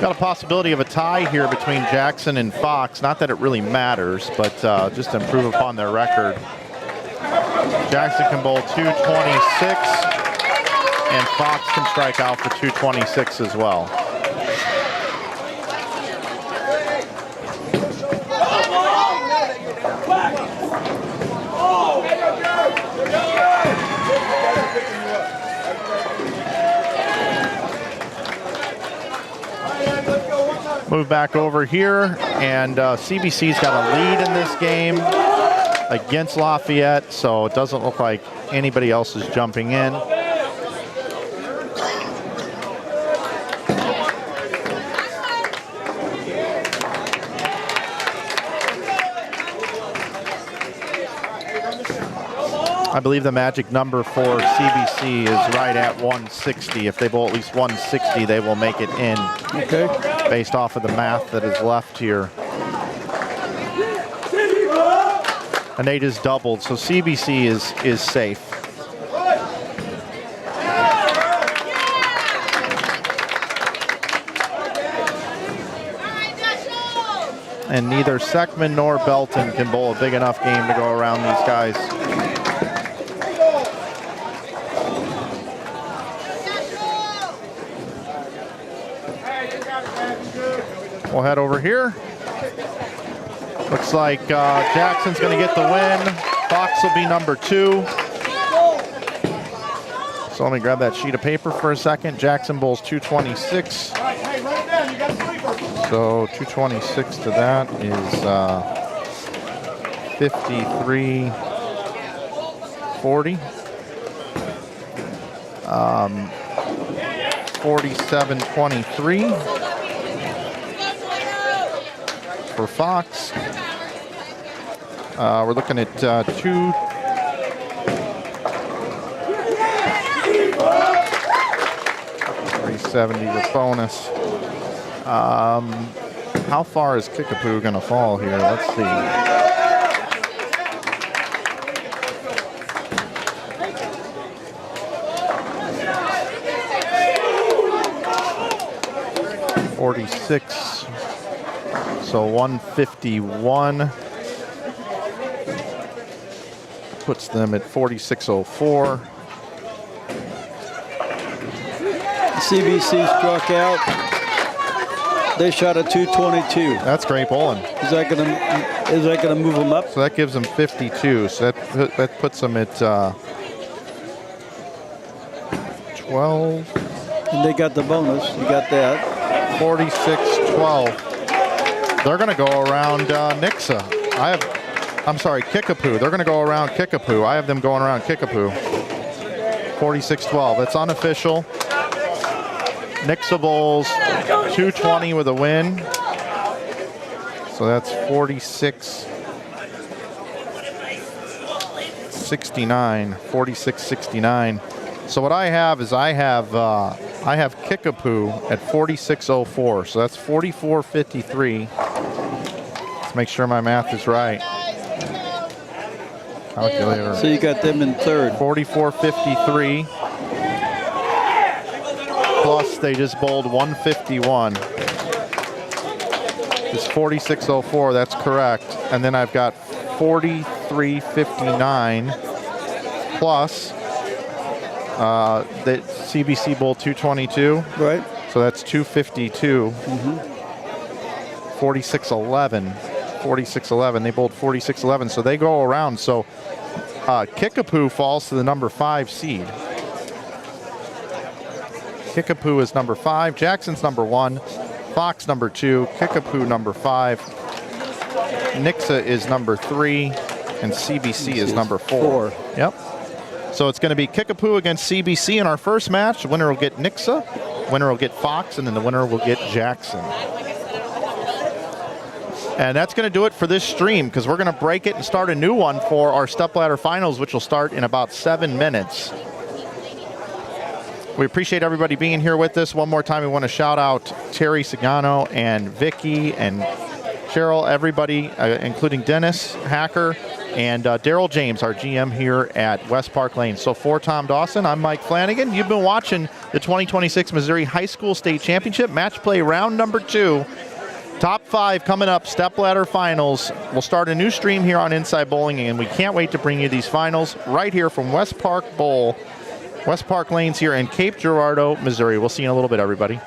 Got a possibility of a tie here between Jackson and Fox. Not that it really matters, but just to improve upon their record. Jackson can bowl 226, and Fox can strike out for 226 as well. Move back over here, and CBC's got a lead in this game against Lafayette, so it doesn't look like anybody else is jumping in. I believe the magic number for CBC is right at 160. If they bowl at least 160, they will make it in. Okay. Based off of the math that is left here. And they just doubled, so CBC is safe. And neither Seckman nor Belton can bowl a big enough game to go around these guys. We'll head over here. Looks like Jackson's going to get the win. Fox will be number 2. So let me grab that sheet of paper for a second. Jackson bowls 226. So 226 to that is 53.40. 47.23. For Fox. We're looking at 370 with bonus. How far is Kickapoo going to fall here? Let's see. $46. So 151 puts them at 46.04. CBC struck out. They shot a 222. That's great bowling. Is that gonna move them up? So that gives them 52. So that puts them at 12. And they got the bonus. You got that. 46-12. They're going to go around Nixa. I'm sorry, Kickapoo. They're going to go around Kickapoo. I have them going around Kickapoo. 46-12. That's unofficial. Nixa bowls 220 with a win. So that's 46-69. 46-69. So what I have is I have Kickapoo at 46.04. So that's 44.53. Let's make sure my math is right. Calculator. So you got them in third. 44.53. Plus they just bowled 151. It's 46.04. That's correct. And then I've got 43.59 plus the CBC bowled 222. Right. So that's 252. 46-11. 46-11. They bowled 46-11. So they go around. So Kickapoo falls to the number 5 seed. Kickapoo is number 5. Jackson's number 1. Fox number 2. Kickapoo number 5. Nixa is number 3. And CBC is number 4. Yep. So it's going to be Kickapoo against CBC in our first match. The winner will get Nixa, winner will get Fox, and then the winner will get Jackson. And that's going to do it for this stream, because we're going to break it and start a new one for our stepladder finals, which will start in about 7 minutes. We appreciate everybody being here with us. One more time, we want to shout out Terry Sagano and Vicky and Cheryl, everybody, including Dennis Hacker and Daryl James, our GM here at West Park Lane. So for Tom Dawson, I'm Mike Flanagan. You've been watching the 2026 Missouri High School State Championship Match Play Round number 2. Top 5 coming up, stepladder finals. We'll start a new stream here on Inside Bowling, and we can't wait to bring you these finals right here from West Park Bowl, West Park Lanes here in Cape Girardeau, Missouri. We'll see you in a little bit, everybody.